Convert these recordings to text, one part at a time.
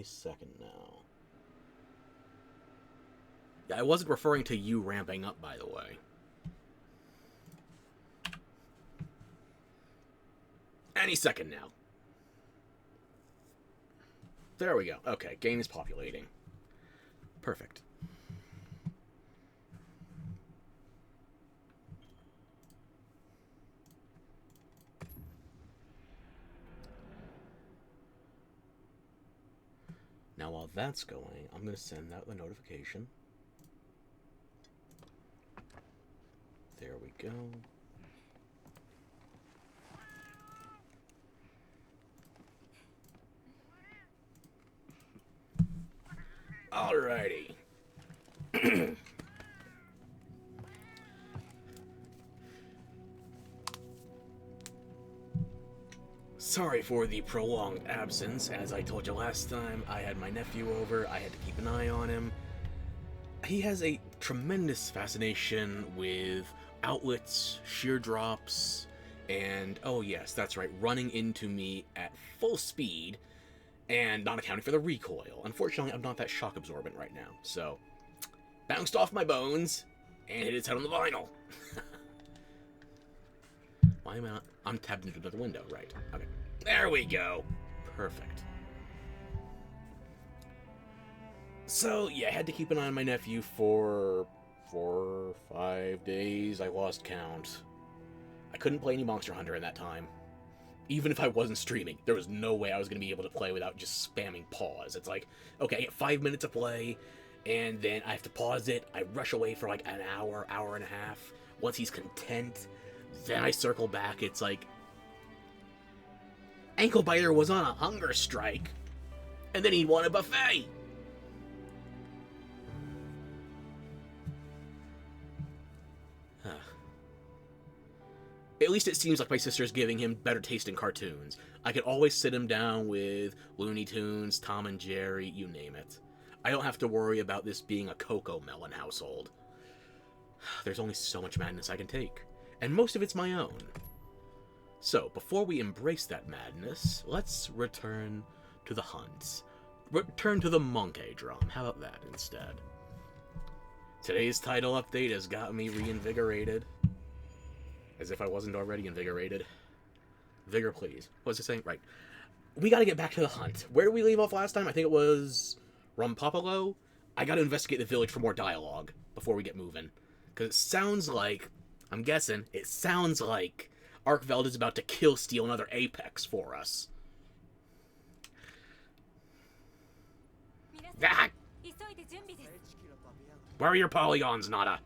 second now. I wasn't referring to you ramping up, by the way. Any second now. There we go. Okay, game is populating. Perfect. Now while that's going, I'm going to send out the notification. There we go. Alrighty. Sorry for the prolonged absence. As I told you last time, I had my nephew over. I had to keep an eye on him. He has a tremendous fascination with outlets, shear drops, and, oh yes, that's right, running into me at full speed and not accounting for the recoil. Unfortunately, I'm not that shock absorbent right now, so bounced off my bones and hit his head on the vinyl. Why am I not? I'm tabbed into another window, right? Okay. There we go. Perfect. So, yeah, I had to keep an eye on my nephew for 4 or 5 days. I lost count. I couldn't play any Monster Hunter in that time. Even if I wasn't streaming, there was no way I was going to be able to play without just spamming pause. It's like, okay, I get 5 minutes to play, and then I have to pause it. I rush away for like an hour, hour and a half. Once he's content, then I circle back. It's like, Ankle Biter was on a hunger strike, and then he won a buffet. At least it seems like my sister's giving him better taste in cartoons. I could always sit him down with Looney Tunes, Tom and Jerry, you name it. I don't have to worry about this being a Coco Melon household. There's only so much madness I can take, and most of it's my own. So, before we embrace that madness, let's return to the hunt. Return to the Monkey Drum. How about that instead? Today's title update has got me reinvigorated. As if I wasn't already invigorated. Vigor, please. What was it saying? Right. We gotta get back to the hunt. Where did we leave off last time? I think it was Rumpopolo? I gotta investigate the village for more dialogue before we get moving. Because it sounds like, I'm guessing, it sounds like Arkveld is about to steal another Apex for us. Ah! Where are your polygons, Nada?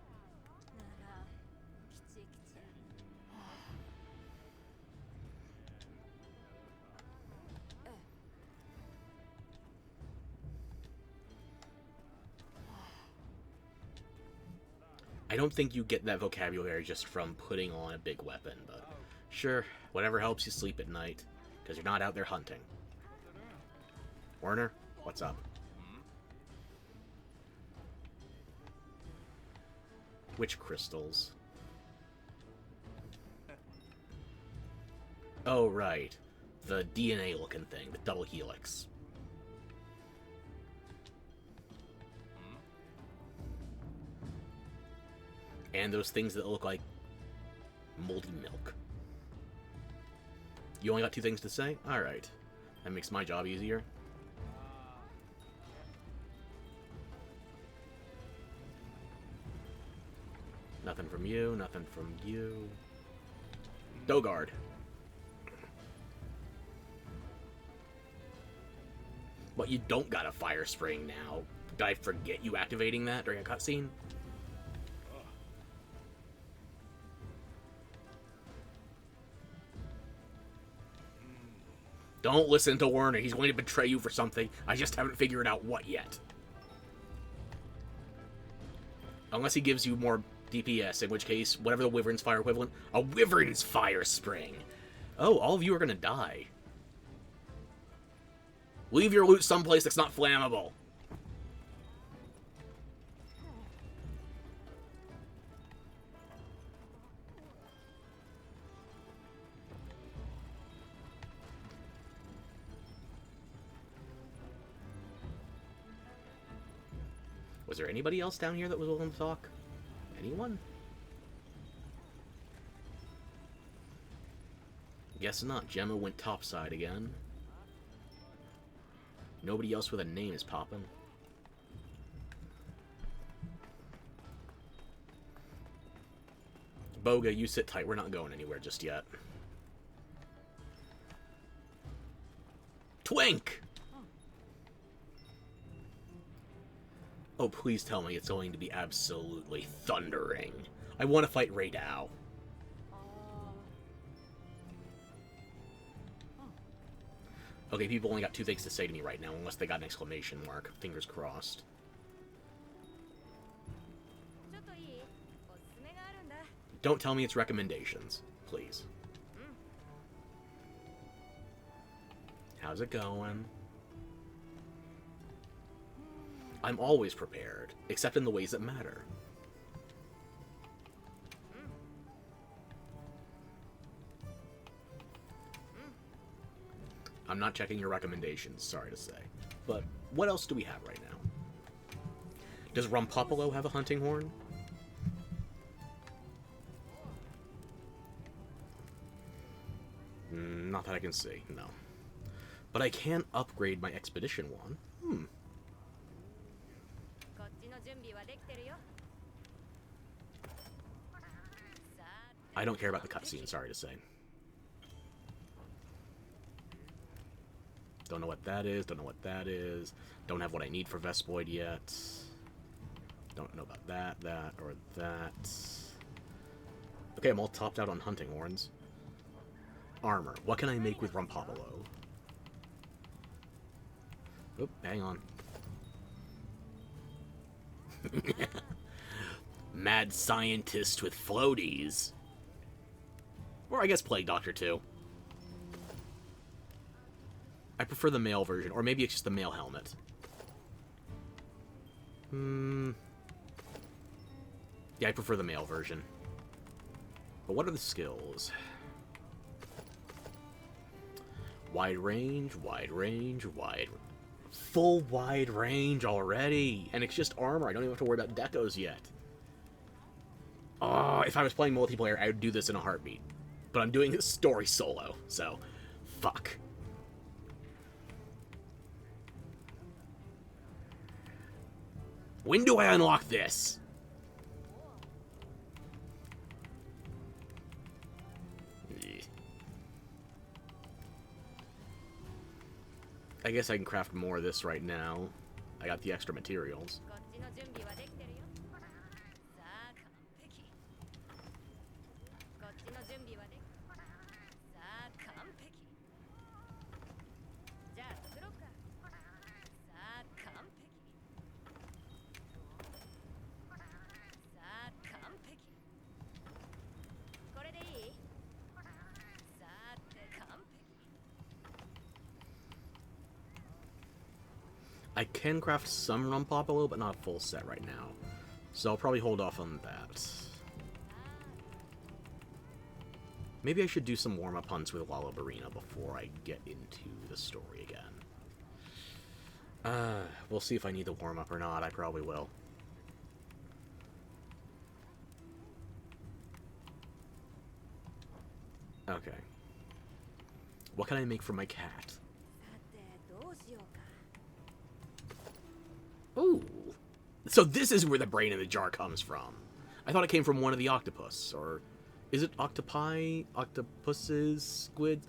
I don't think you get that vocabulary just from putting on a big weapon, but sure, whatever helps you sleep at night, because you're not out there hunting. Werner, what's up? Which crystals? Oh, right. The DNA-looking thing, the double helix. And those things that look like moldy milk. You only got 2 things to say? Alright. That makes my job easier. Nothing from you, nothing from you. Dogard. But you don't got a fire spring now. Did I forget you activating that during a cutscene? Don't listen to Werner. He's going to betray you for something. I just haven't figured out what yet. Unless he gives you more DPS, in which case, whatever the Wyvern's Fire equivalent, a Wyvern's Fire Spring. Oh, all of you are going to die. Leave your loot someplace that's not flammable. Was there anybody else down here that was willing to talk? Anyone? Guess not. Gemma went topside again. Nobody else with a name is popping. Boga, you sit tight. We're not going anywhere just yet. Twink! Oh, please tell me it's going to be absolutely thundering. I want to fight Raidao. Okay, people only got 2 things to say to me right now, unless they got an exclamation mark. Fingers crossed. Don't tell me it's recommendations, please. How's it going? I'm always prepared, except in the ways that matter. I'm not checking your recommendations, sorry to say. But what else do we have right now? Does Rumpopolo have a hunting horn? Not that I can see, no. But I can upgrade my expedition one. I don't care about the cutscene, sorry to say. Don't know what that is, don't know what that is. Don't have what I need for Vespoid yet. Don't know about that, or that. Okay, I'm all topped out on hunting horns. Armor. What can I make with Rumpopolo? Oop, hang on. Mad scientist with floaties. Or I guess Plague Doctor too. I prefer the male version, or maybe it's just the male helmet. Yeah, I prefer the male version. But what are the skills? Wide range, wide range, wide... Full wide range already! And it's just armor, I don't even have to worry about decos yet. Oh, if I was playing multiplayer, I would do this in a heartbeat. But I'm doing this story solo, so... Fuck. When do I unlock this? I guess I can craft more of this right now. I got the extra materials. I can craft some Rumpopolo, but not a full set right now. So I'll probably hold off on that. Maybe I should do some warm-up hunts with Lalabarina before I get into the story again. We'll see if I need the warm-up or not. I probably will. Okay. What can I make for my cat? Ooh. So this is where the brain in the jar comes from. I thought it came from one of the octopus, or... Is it octopi? Octopuses? Squids?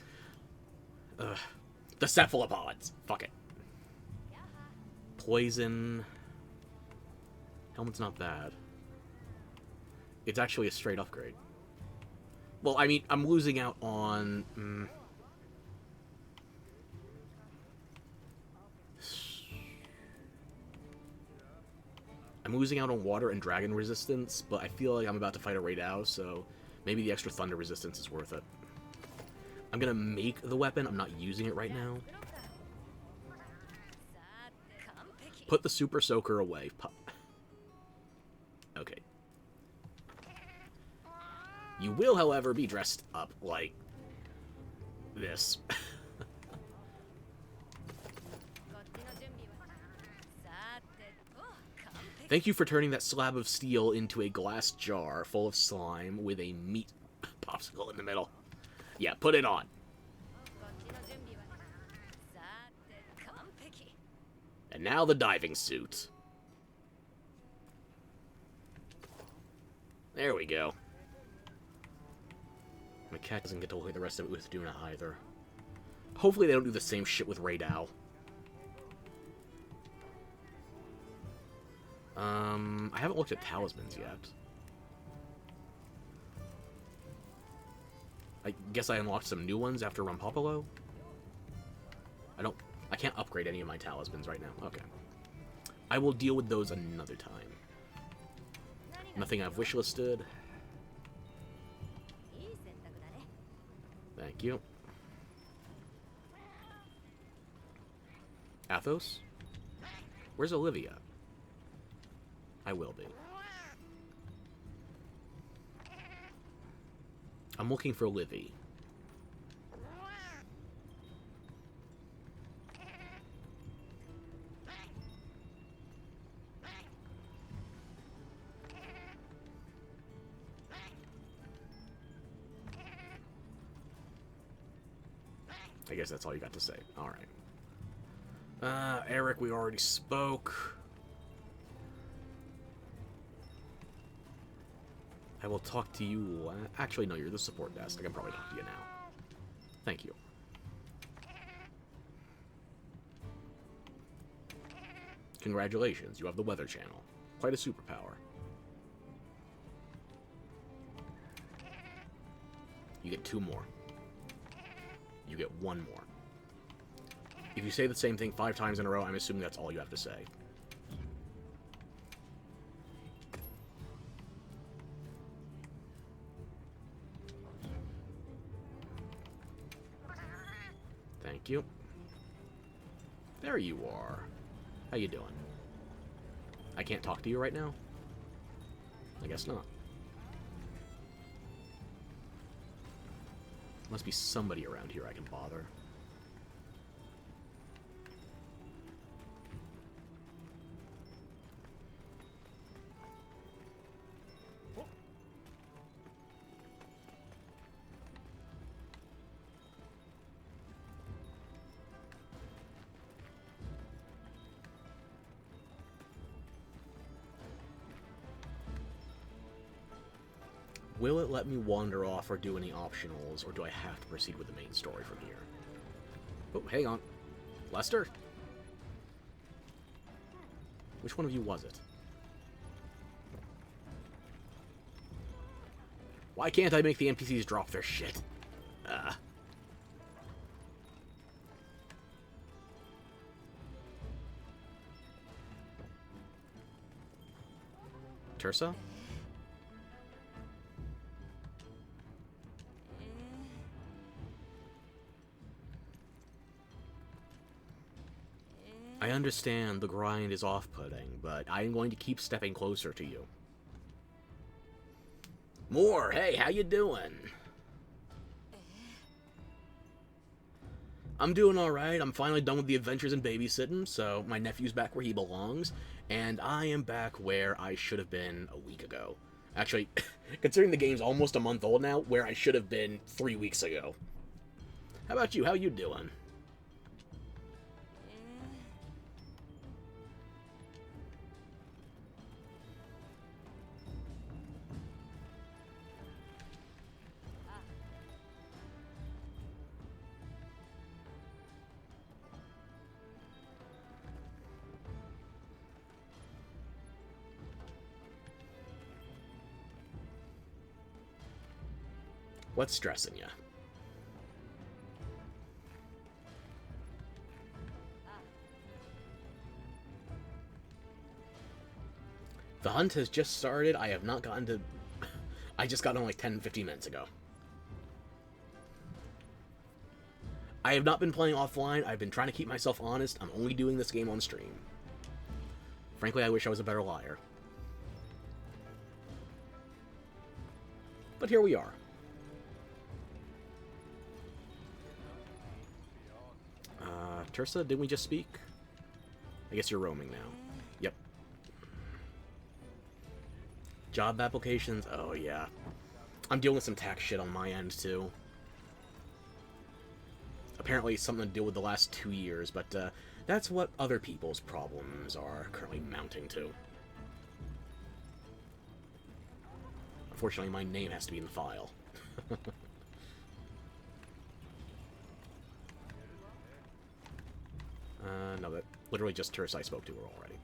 The cephalopods. Fuck it. Poison. Helmet's not bad. It's actually a straight upgrade. Well, I mean, I'm losing out on... I'm losing out on water and dragon resistance, but I feel like I'm about to fight a Raidao, so maybe the extra thunder resistance is worth it. I'm gonna make the weapon, I'm not using it right now. Put the Super Soaker away. Okay. You will, however, be dressed up like this. Thank you for turning that slab of steel into a glass jar full of slime with a meat popsicle in the middle. Yeah, put it on. And now the diving suit. There we go. My cat doesn't get to look at the rest of it with Duna either. Hopefully they don't do the same shit with Raydao. I haven't looked at talismans yet. I guess I unlocked some new ones after Rumpopolo? I can't upgrade any of my talismans right now. Okay. I will deal with those another time. Nothing I've wishlisted. Thank you. Athos? Where's Olivia? I will be. I'm looking for Livy. I guess that's all you got to say. Alright. Eric, we already spoke. I will talk to you... Actually, no, you're the support desk. I can probably talk to you now. Thank you. Congratulations, you have the Weather Channel. Quite a superpower. You get 2 more. You get 1 more. If you say the same thing 5 times in a row, I'm assuming that's all you have to say. Thank you. There you are. How you doing? I can't talk to you right now? I guess not. Must be somebody around here I can bother. Will it let me wander off or do any optionals, or do I have to proceed with the main story from here? Oh, hang on. Lester? Which one of you was it? Why can't I make the NPCs drop their shit? Tersa? I understand the grind is off-putting, but I am going to keep stepping closer to you. Moore, hey, how you doing? I'm doing alright. I'm finally done with the adventures in babysitting, so my nephew's back where he belongs, and I am back where I should have been a week ago. Actually, considering the game's almost a month old now, where I should have been 3 weeks ago. How about you? How you doing? What's stressing you? The hunt has just started. I have not gotten to... I just got on like 10-15 minutes ago. I have not been playing offline. I've been trying to keep myself honest. I'm only doing this game on stream. Frankly, I wish I was a better liar. But here we are. Tersa, didn't we just speak? I guess you're roaming now. Yep. Job applications? Oh, yeah. I'm dealing with some tax shit on my end, too. Apparently something to deal with the last 2 years, but that's what other people's problems are currently mounting to. Unfortunately, my name has to be in the file. No, that literally just tourists I spoke to were already.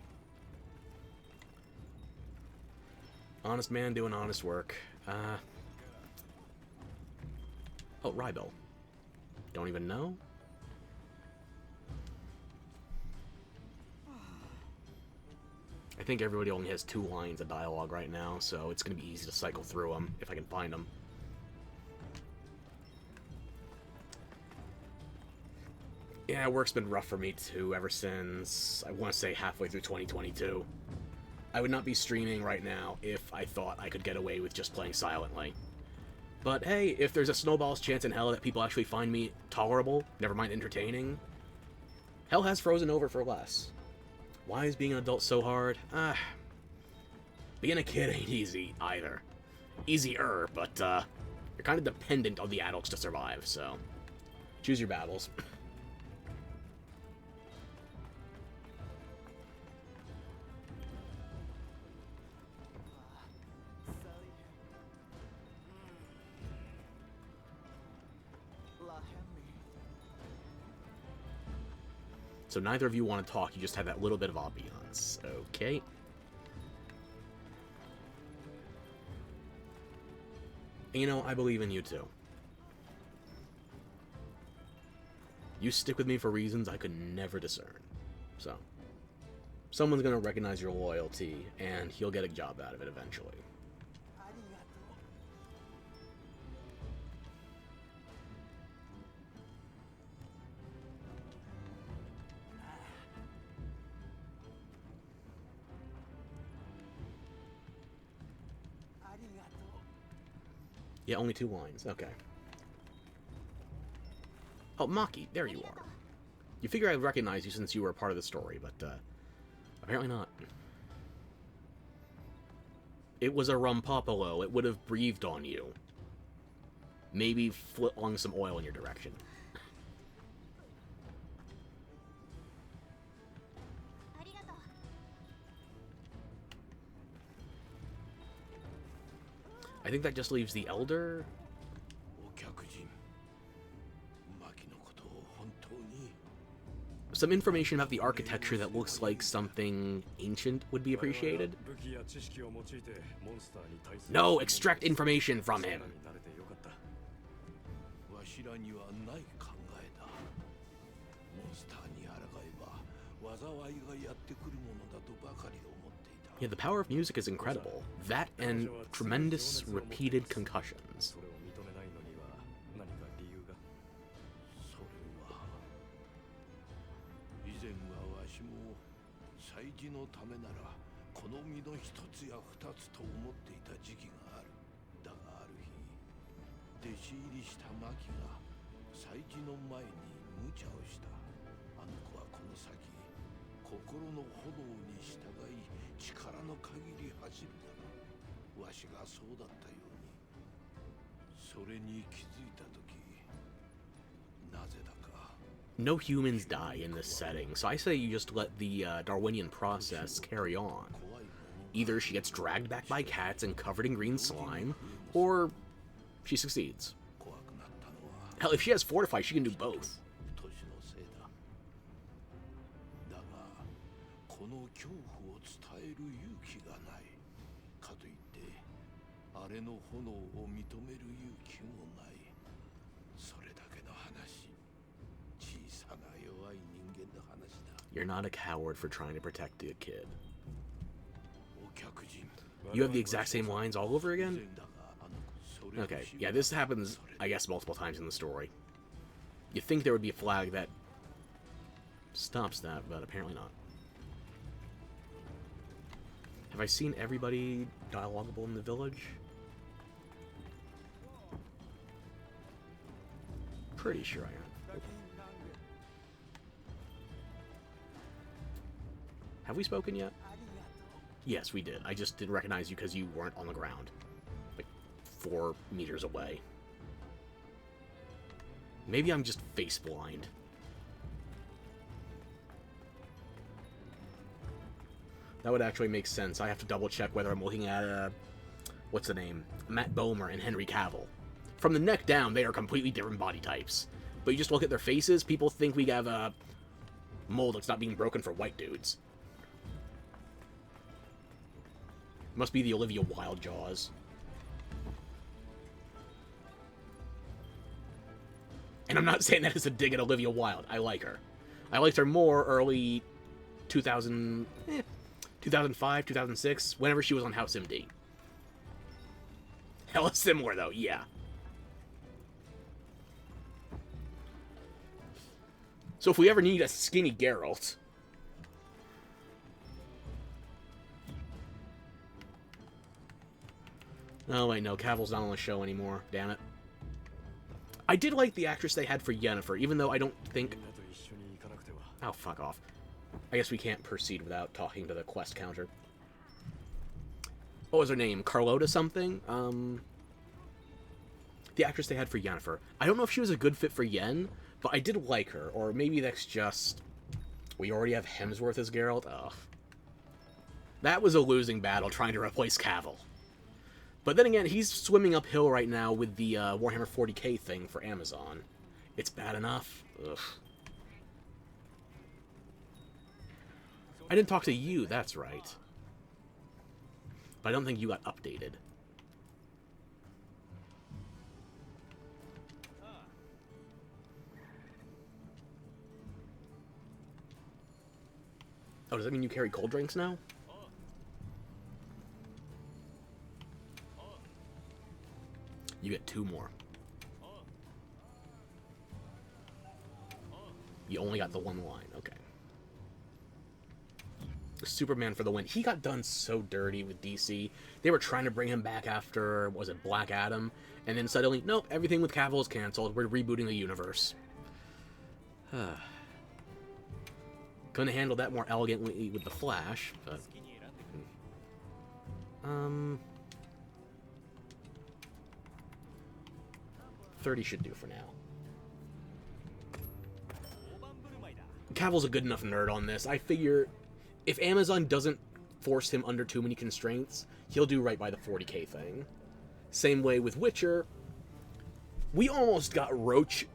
Honest man doing honest work. Oh, Rybel. Don't even know? I think everybody only has 2 lines of dialogue right now, so it's going to be easy to cycle through them if I can find them. Yeah, work's been rough for me too ever since, I want to say, halfway through 2022. I would not be streaming right now if I thought I could get away with just playing silently. But hey, if there's a snowball's chance in hell that people actually find me tolerable, never mind entertaining, hell has frozen over for less. Why is being an adult so hard? Being a kid ain't easy either. Easier, but you're kind of dependent on the adults to survive, so choose your battles. So neither of you want to talk, you just have that little bit of ambiance. Okay. And, you know, I believe in you too. You stick with me for reasons I could never discern. So, someone's gonna recognize your loyalty, and he'll get a job out of it eventually. Yeah, only 2 lines. Okay. Oh, Maki, there you are. You figure I'd recognize you since you were a part of the story, but apparently not. It was a Rumpopolo. It would have breathed on you. Maybe flung some oil in your direction. I think that just leaves the Elder. Some information about the architecture that looks like something ancient would be appreciated. No, extract information from him. Yeah, the power of music is incredible. That and tremendous repeated concussions. No humans die in this setting, so I say you just let the Darwinian process carry on. Either she gets dragged back by cats and covered in green slime, or she succeeds. Hell, if she has Fortify, she can do both. You're not a coward for trying to protect a kid. You have the exact same lines all over again? Okay, yeah, this happens, I guess, multiple times in the story. You'd think there would be a flag that stops that, but apparently not. Have I seen everybody dialoguable in the village? Pretty sure I am. Have we spoken yet? Yes, we did. I just didn't recognize you because you weren't on the ground. Like, 4 meters away. Maybe I'm just face blind. That would actually make sense. I have to double check whether I'm looking at, what's the name? Matt Bomer and Henry Cavill. From the neck down, they are completely different body types. But you just look at their faces, people think we have a mold that's not being broken for white dudes. Must be the Olivia Wilde jaws. And I'm not saying that as a dig at Olivia Wilde. I like her. I liked her more early 2005, 2006, whenever she was on House MD. Hella similar, though, yeah. So if we ever need a skinny Geralt... Oh, wait, no, Cavill's not on the show anymore. Damn it. I did like the actress they had for Yennefer, even though I don't think... Oh, fuck off. I guess we can't proceed without talking to the quest counter. What was her name? Carlota something? The actress they had for Yennefer. I don't know if she was a good fit for Yen, but I did like her. Or maybe that's just... We already have Hemsworth as Geralt? Ugh. That was a losing battle, trying to replace Cavill. But then again, he's swimming uphill right now with the Warhammer 40k thing for Amazon. It's bad enough. Ugh. I didn't talk to you, that's right. But I don't think you got updated. Oh, does that mean you carry cold drinks now? You get 2 more. You only got the 1 line, okay. Superman for the win. He got done so dirty with DC. They were trying to bring him back after, was it Black Adam? And then suddenly, nope, everything with Cavill is canceled. We're rebooting the universe. Couldn't handle that more elegantly with the Flash, but... 30 should do for now. Cavill's a good enough nerd on this. I figure if Amazon doesn't force him under too many constraints, he'll do right by the 40k thing. Same way with Witcher. We almost got Roach's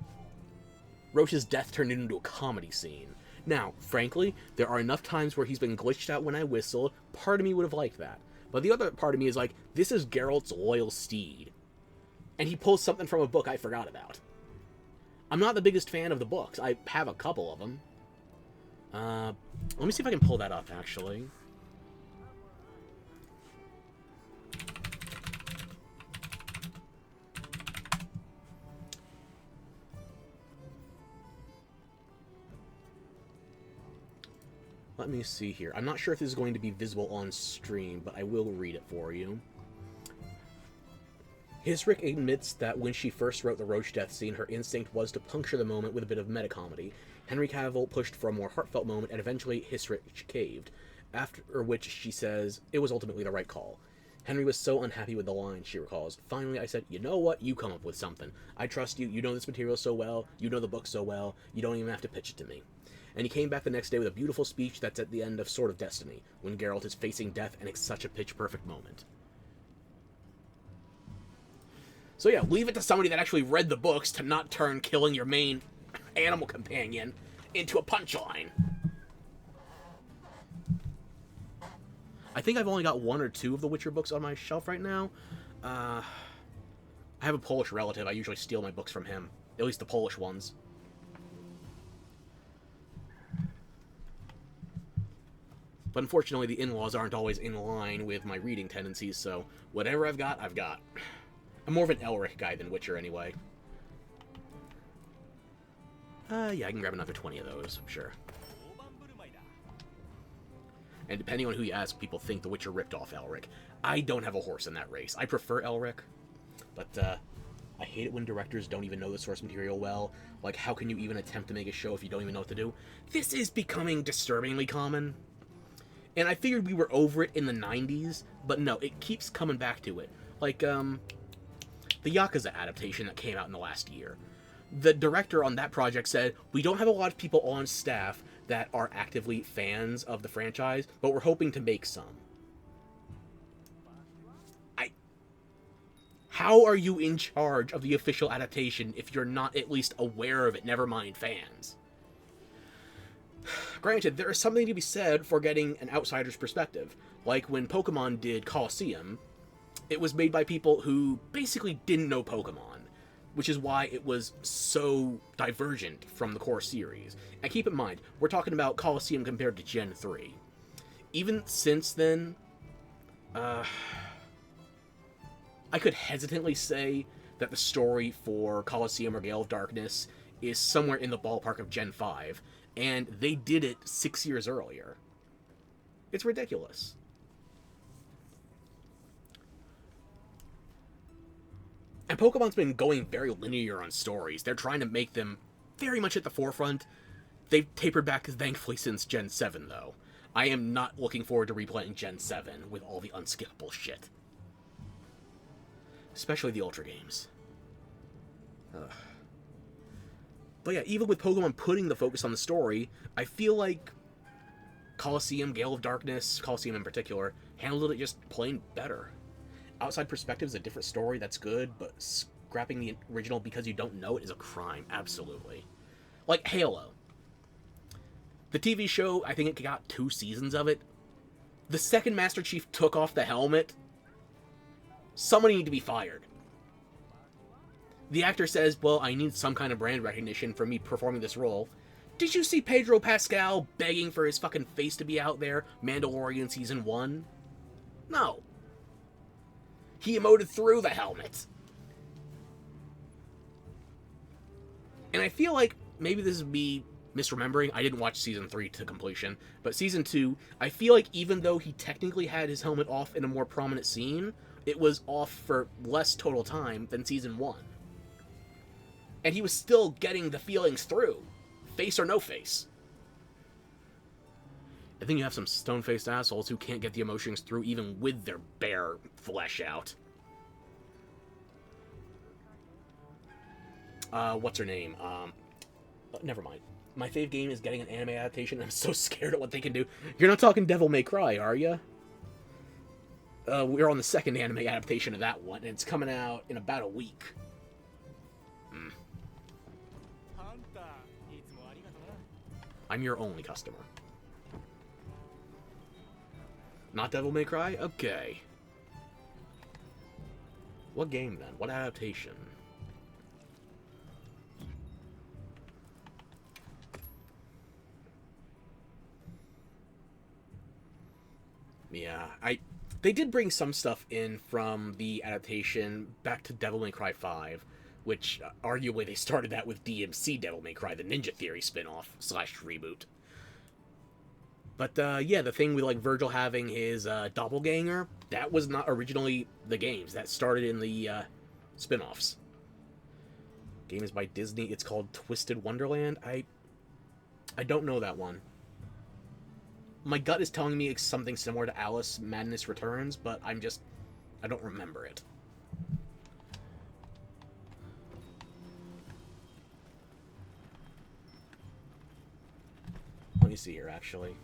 death turned into a comedy scene. Now, frankly, there are enough times where he's been glitched out when I whistle. Part of me would have liked that. But the other part of me is like, this is Geralt's loyal steed. And he pulls something from a book I forgot about. I'm not the biggest fan of the books. I have a couple of them. Let me see if I can pull that up, actually. Let me see here. I'm not sure if this is going to be visible on stream, but I will read it for you. Hisrick admits that when she first wrote the Roach death scene, her instinct was to puncture the moment with a bit of meta-comedy. Henry Cavill pushed for a more heartfelt moment, and eventually Hisrick caved, after which she says it was ultimately the right call. Henry was so unhappy with the line, she recalls. Finally, I said, you know what? You come up with something. I trust you. You know this material so well. You know the book so well. You don't even have to pitch it to me. And he came back the next day with a beautiful speech that's at the end of Sword of Destiny, when Geralt is facing death, and it's such a pitch-perfect moment. So yeah, leave it to somebody that actually read the books to not turn killing your main animal companion into a punchline. I think I've only got 1 or 2 of the Witcher books on my shelf right now. I have a Polish relative. I usually steal my books from him. At least the Polish ones. But unfortunately, the in-laws aren't always in line with my reading tendencies, so whatever I've got, I've got. I'm more of an Elric guy than Witcher, anyway. Yeah, I can grab another 20 of those, sure. And depending on who you ask, people think The Witcher ripped off Elric. I don't have a horse in that race. I prefer Elric, but I hate it when directors don't even know the source material well. Like, how can you even attempt to make a show if you don't even know what to do? This is becoming disturbingly common. And I figured we were over it in the 90s, but no, it keeps coming back to it. Like, the Yakuza adaptation that came out in the last year. The director on that project said, we don't have a lot of people on staff that are actively fans of the franchise, but we're hoping to make some. How are you in charge of the official adaptation if you're not at least aware of it, never mind fans? Granted, there is something to be said for getting an outsider's perspective. Like when Pokemon did Colosseum, it was made by people who basically didn't know Pokemon, which is why it was so divergent from the core series. And keep in mind, we're talking about Colosseum compared to Gen 3. Even since then, I could hesitantly say that the story for Colosseum or Gale of Darkness is somewhere in the ballpark of Gen 5, and they did it 6 years earlier. It's ridiculous. And Pokemon's been going very linear on stories. They're trying to make them very much at the forefront. They've tapered back, thankfully, since Gen 7, though. I am not looking forward to replaying Gen 7 with all the unskippable shit. Especially the Ultra games. Ugh. But yeah, even with Pokemon putting the focus on the story, I feel like Colosseum, Gale of Darkness, Colosseum in particular, handled it just plain better. Outside Perspective is a different story that's good, but scrapping the original because you don't know it is a crime, absolutely. Like Halo. The TV show, I think it got 2 seasons of it. The second Master Chief took off the helmet, someone needed to be fired. The actor says, well, I need some kind of brand recognition for me performing this role. Did you see Pedro Pascal begging for his fucking face to be out there, Mandalorian Season 1? No. He emoted through the helmet. And I feel like maybe this is me misremembering. I didn't watch Season 3 to completion, but Season 2, I feel like even though he technically had his helmet off in a more prominent scene, it was off for less total time than Season 1. And he was still getting the feelings through, face or no face. I think you have some stone-faced assholes who can't get the emotions through even with their bare flesh out. What's her name? Never mind. My fave game is getting an anime adaptation, and I'm so scared of what they can do. You're not talking Devil May Cry, are ya? We're on the second anime adaptation of that one, and it's coming out in about a week. I'm your only customer. Not Devil May Cry? Okay. What game, then? What adaptation? Yeah, they did bring some stuff in from the adaptation back to Devil May Cry 5, which arguably they started that with DMC Devil May Cry, the Ninja Theory spin-off / reboot. But yeah, the thing with like Virgil having his doppelganger, that was not originally the games. That started in the spin-offs. Game is by Disney. It's called Twisted Wonderland. I don't know that one. My gut is telling me it's something similar to Alice Madness Returns, but I don't remember it. Let me see here, actually.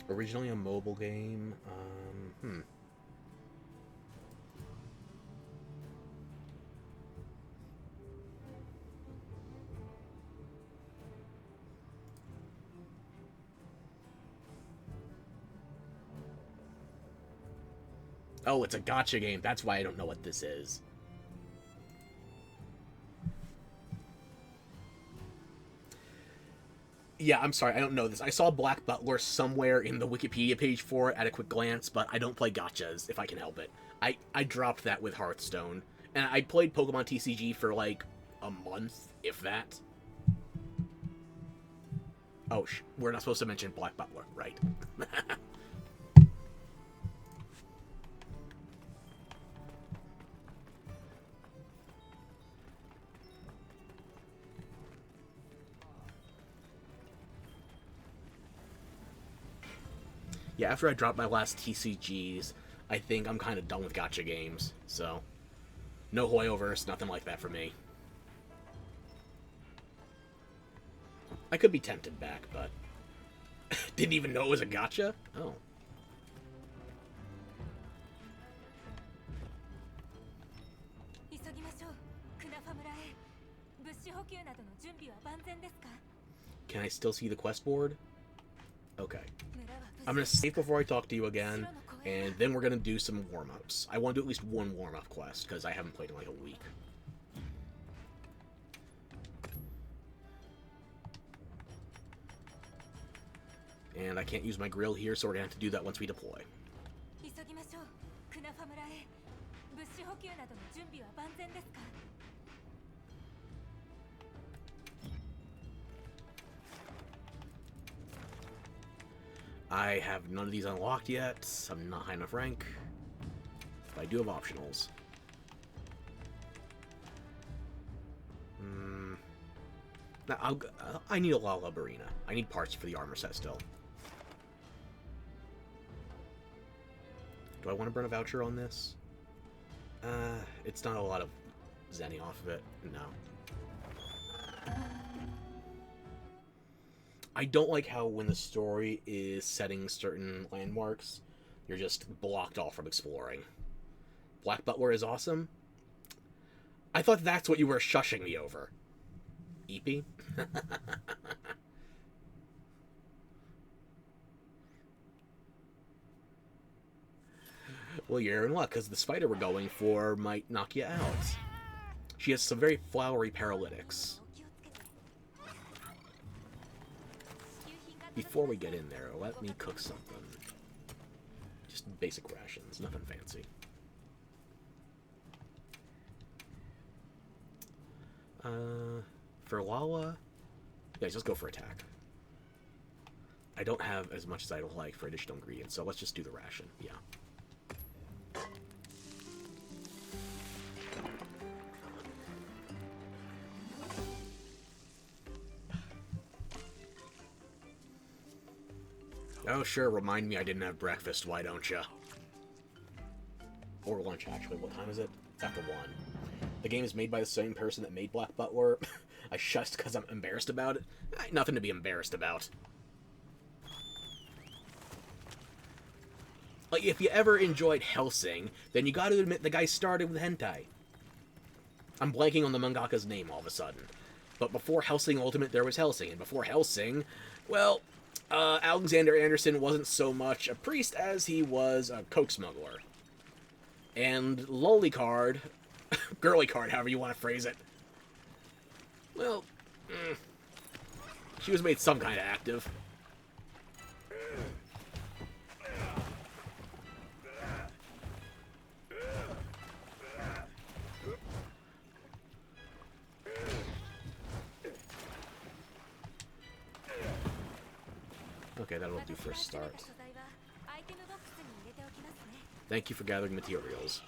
Originally a mobile game. Oh, it's a gacha game. That's why I don't know what this is. Yeah, I'm sorry, I don't know this. I saw Black Butler somewhere in the Wikipedia page for it at a quick glance, but I don't play gachas, if I can help it. I dropped that with Hearthstone. And I played Pokemon TCG for, like, a month, if that. Oh, we're not supposed to mention Black Butler, right. Yeah, after I dropped my last TCGs, I think I'm kind of done with gacha games. So, no Hoyoverse, nothing like that for me. I could be tempted back, but didn't even know it was a gacha? Oh. Can I still see the quest board? Okay. I'm going to save before I talk to you again, and then we're going to do some warm-ups. I want to do at least one warm-up quest, because I haven't played in like a week. And I can't use my grill here, so we're going to have to do that once we deploy. I have none of these unlocked yet. I'm not high enough rank. But I do have optionals. Now, I need a Lala Arena. I need parts for the armor set still. Do I want to burn a voucher on this? It's not a lot of zenny off of it. No. I don't like how when the story is setting certain landmarks, you're just blocked off from exploring. Black Butler is awesome. I thought that's what you were shushing me over. Eepy? Well, you're in luck, because the spider we're going for might knock you out. She has some very flowery paralytics. Before we get in there, let me cook something. Just basic rations, nothing fancy. For Lala, yeah, just go for attack. I don't have as much as I'd like for additional ingredients, so let's just do the ration, yeah. Oh, sure, remind me I didn't have breakfast, why don't ya? Or lunch, actually. What time is it? It's after 1. The game is made by the same person that made Black Butler. I shushed because I'm embarrassed about it. Nothing to be embarrassed about. Like, if you ever enjoyed Hellsing, then you gotta admit the guy started with hentai. I'm blanking on the mangaka's name all of a sudden. But before Hellsing Ultimate, there was Hellsing. And before Hellsing, well... Alexander Anderson wasn't so much a priest as he was a coke smuggler. And lolly card, girly card, however you want to phrase it. Well, she was made some kind of active. Okay, that'll do for a start. Thank you for gathering materials.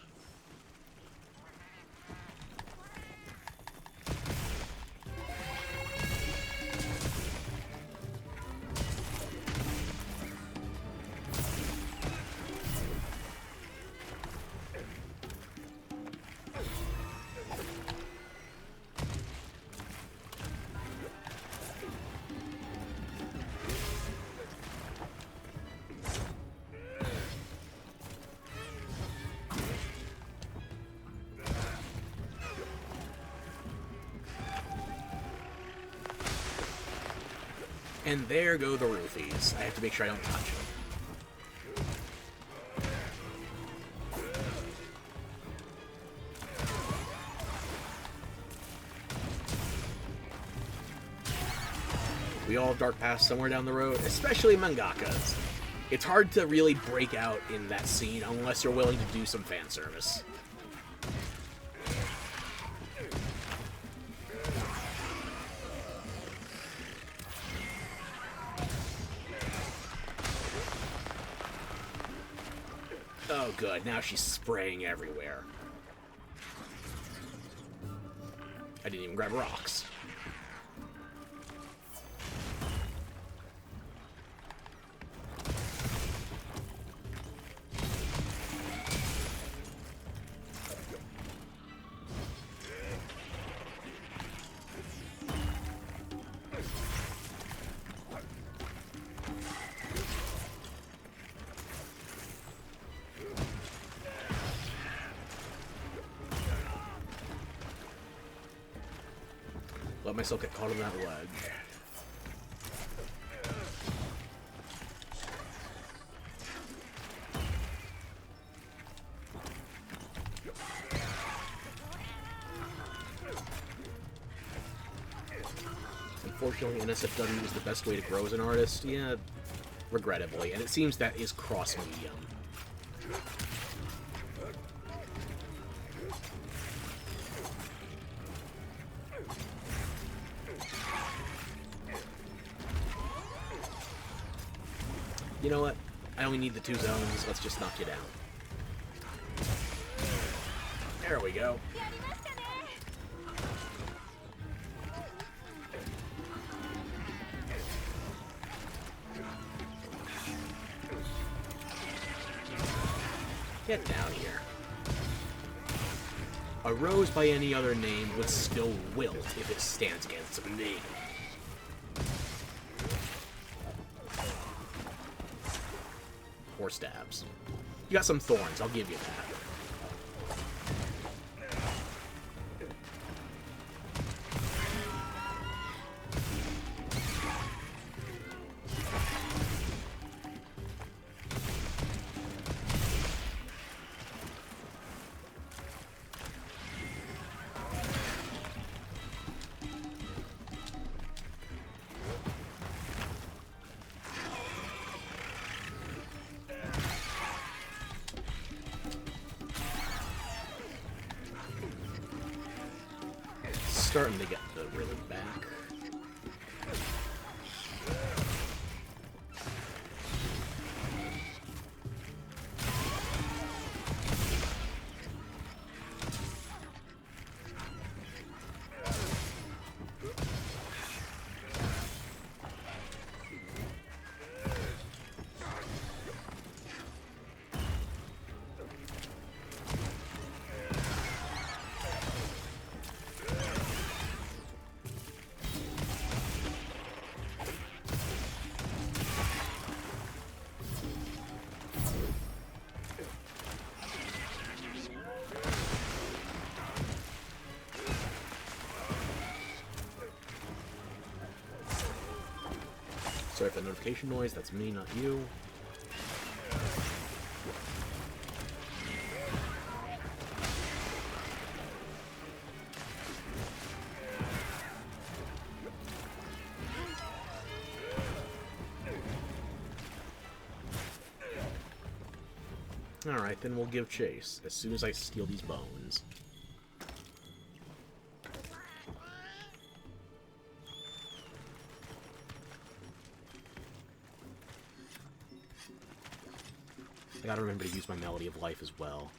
And there go the roofies. I have to make sure I don't touch them. We all have Dark Paths somewhere down the road, especially mangakas. It's hard to really break out in that scene unless you're willing to do some fan service. Oh, good. Now she's spraying everywhere. I didn't even grab rocks. Let myself get caught on that ledge. Unfortunately, NSFW is the best way to grow as an artist. Yeah, regrettably. And it seems that is cross-medium. You know what? I only need the 2 zones. Let's just knock you down. There we go. Get down here. A rose by any other name would still wilt if it stands against me. Or stabs. You got some thorns, I'll give you that. Starting to get the rhythm back. Sorry for the notification noise, that's me, not you. Alright, then we'll give chase as soon as I steal these bones. I gotta remember to use my Melody of Life as well.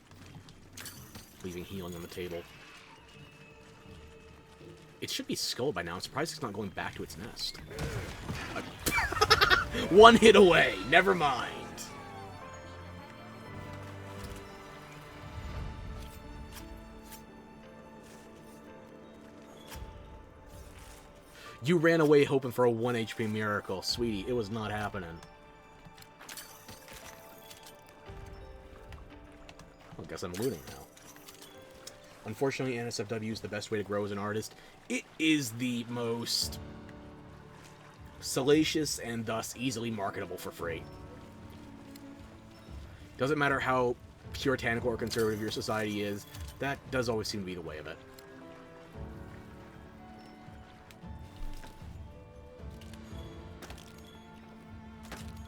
Leaving healing on the table. It should be skulled by now. I'm surprised it's not going back to its nest. One hit away! Never mind! You ran away hoping for a 1 HP miracle. Sweetie, it was not happening. I guess I'm looting now. Unfortunately, NSFW is the best way to grow as an artist. It is the most salacious and thus easily marketable for free. Doesn't matter how puritanical or conservative your society is, that does always seem to be the way of it.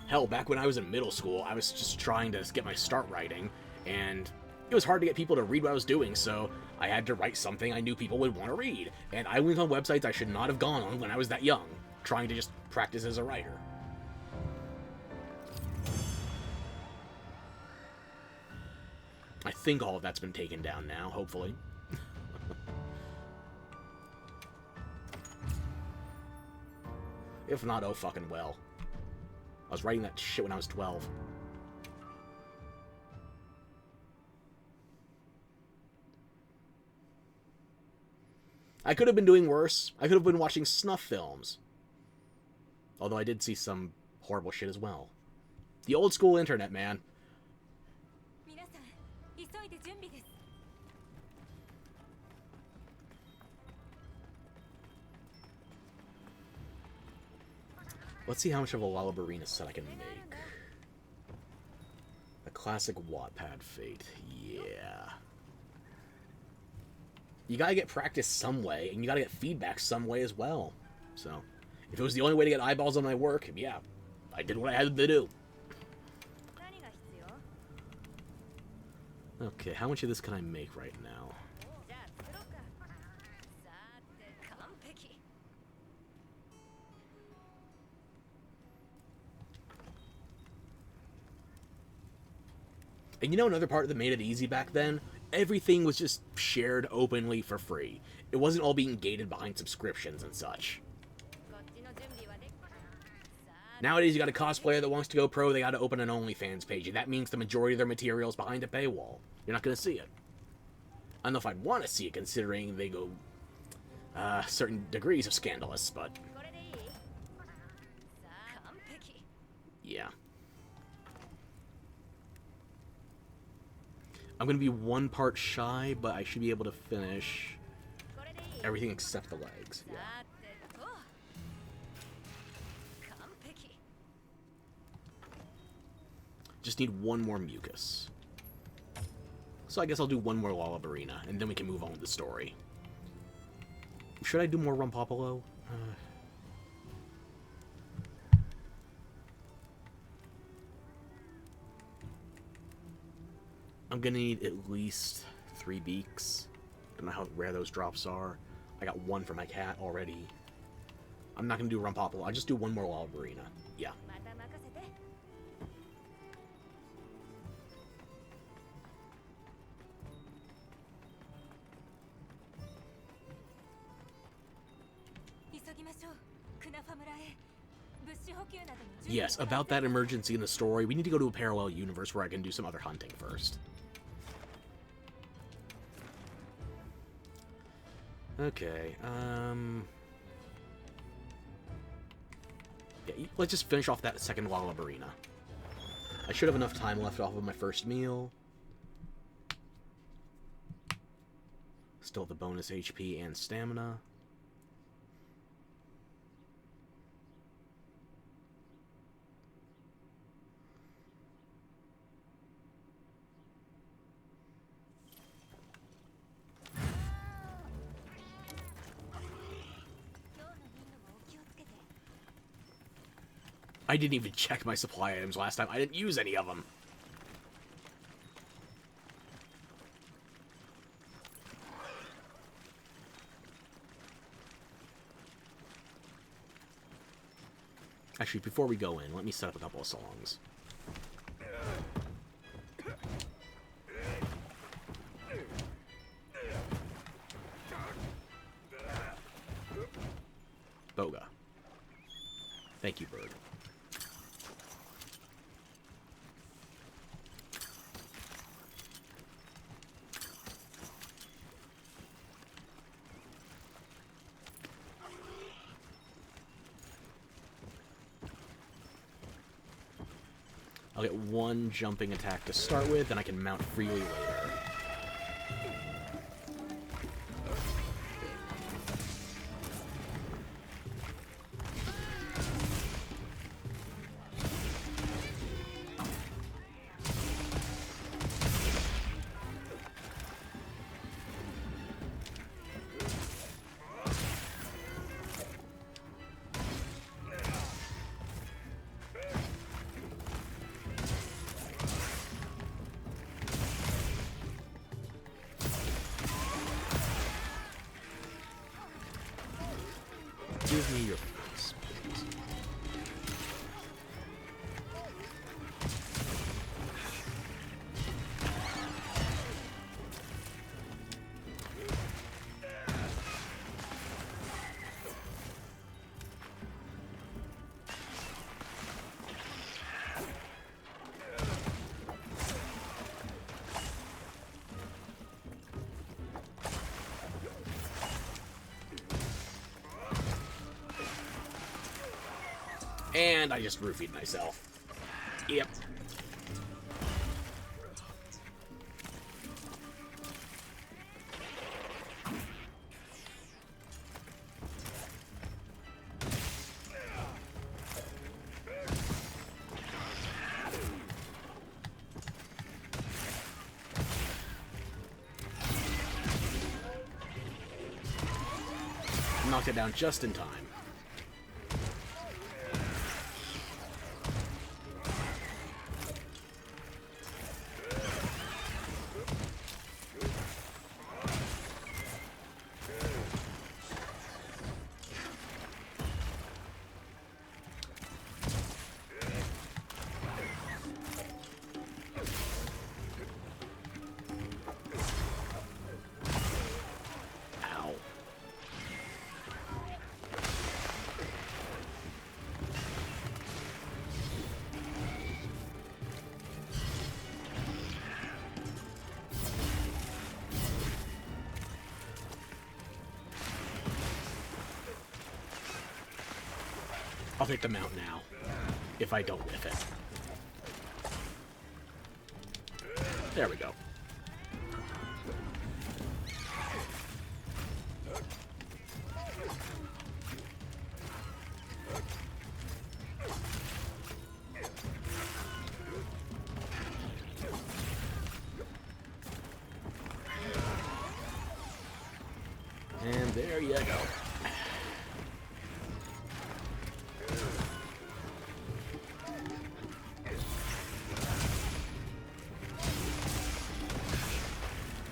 Hell, back when I was in middle school, I was just trying to get my start writing, and it was hard to get people to read what I was doing, so I had to write something I knew people would want to read. And I went on websites I should not have gone on when I was that young, trying to just practice as a writer. I think all of that's been taken down now, hopefully. If not, oh fucking well. I was writing that shit when I was 12. I could have been doing worse. I could have been watching snuff films. Although I did see some horrible shit as well. The old school internet, man. Let's see how much of a Lalabarina set I can make. The classic Wattpad Fate. Yeah. You gotta get practice some way, and you gotta get feedback some way as well. So, if it was the only way to get eyeballs on my work, yeah, I did what I had to do. Okay, how much of this can I make right now? And you know another part that made it easy back then? Everything was just shared openly for free. It wasn't all being gated behind subscriptions and such. Nowadays, you got a cosplayer that wants to go pro, they gotta open an OnlyFans page, and that means the majority of their material is behind a paywall. You're not gonna see it. I don't know if I'd want to see it, considering they go certain degrees of scandalous, but yeah. I'm gonna be one part shy, but I should be able to finish everything except the legs. Yeah. Just need one more mucus. So I guess I'll do one more Lalabarina, and then we can move on with the story. Should I do more Rumpopolo? I'm gonna need at least 3 beaks. Don't know how rare those drops are. I got 1 for my cat already. I'm not gonna do Rumpopolo. I'll just do one more Lalabarina. Yeah. Yes, about that emergency in the story, we need to go to a parallel universe where I can do some other hunting first. Okay, yeah, let's just finish off that second Lalabarina. I should have enough time left off of my first meal. Still the bonus HP and stamina. I didn't even check my supply items last time. I didn't use any of them. Actually, before we go in, let me set up a couple of songs. Boga. Thank you, bird. I'll get 1 jumping attack to start with, and I can mount freely later. Give me your face, please. And I just roofied myself. Yep. knocked it down just in time. I'll take the mount now, if I don't whiff it. There we go. And there you go.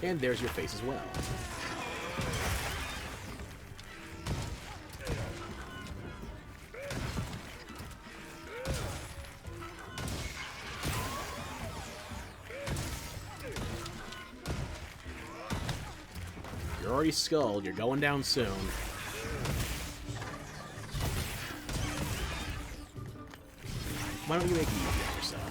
And there's your face as well. You're already skulled. You're going down soon. Why don't you make it easy on yourself?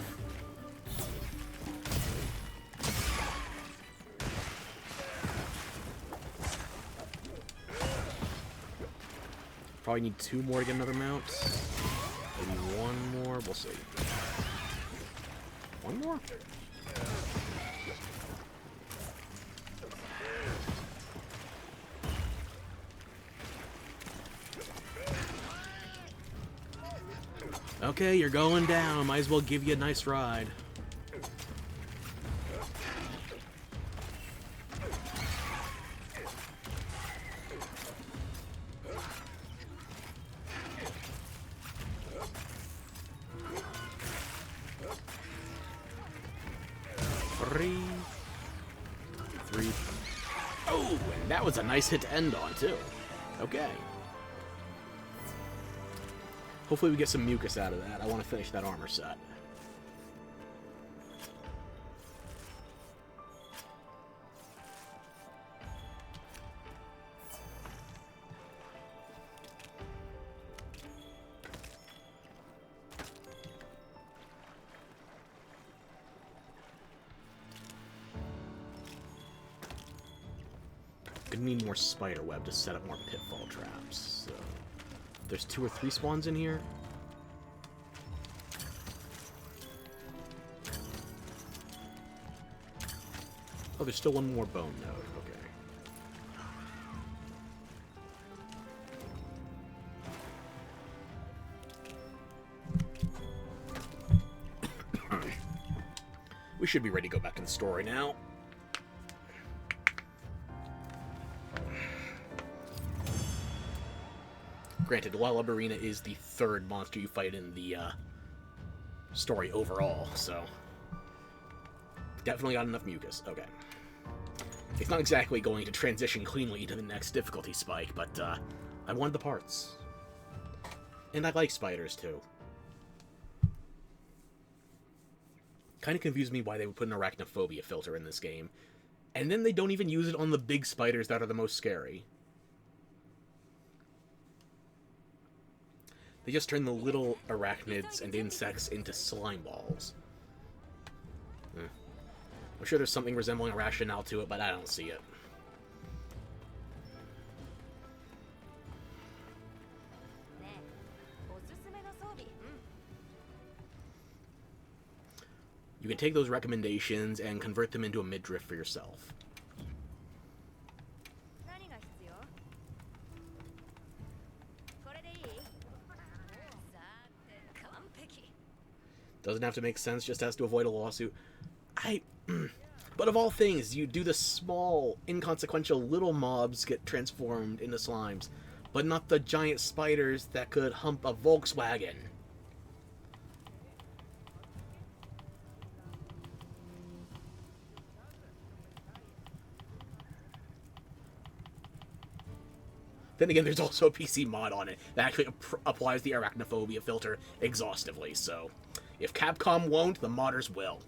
Probably need 2 more to get another mount. Maybe 1 more. We'll see. 1 more? Okay, you're going down. Might as well give you a nice ride. Three. Oh, and that was a nice hit to end on, too. Okay. Hopefully we get some mucus out of that. I want to finish that armor set. Gonna need more spider web to set up more pitfall traps. So, there's 2 or 3 spawns in here. Oh, there's still 1 more bone node. Okay. We should be ready to go back to the story now. Granted, Wild Arena is the 3rd monster you fight in the story overall, so definitely got enough mucus. Okay. It's not exactly going to transition cleanly to the next difficulty spike, but I wanted the parts. And I like spiders, too. Kind of confused me why they would put an arachnophobia filter in this game. And then they don't even use it on the big spiders that are the most scary. They just turn the little arachnids and insects into slime balls. I'm sure there's something resembling a rationale to it, but I don't see it. You can take those recommendations and convert them into a midriff for yourself. Doesn't have to make sense, just has to avoid a lawsuit. But of all things, you do the small, inconsequential little mobs get transformed into slimes. but not the giant spiders that could hump a Volkswagen. Then again, there's also a PC mod on it that actually applies the arachnophobia filter exhaustively, so if Capcom won't, the modders will.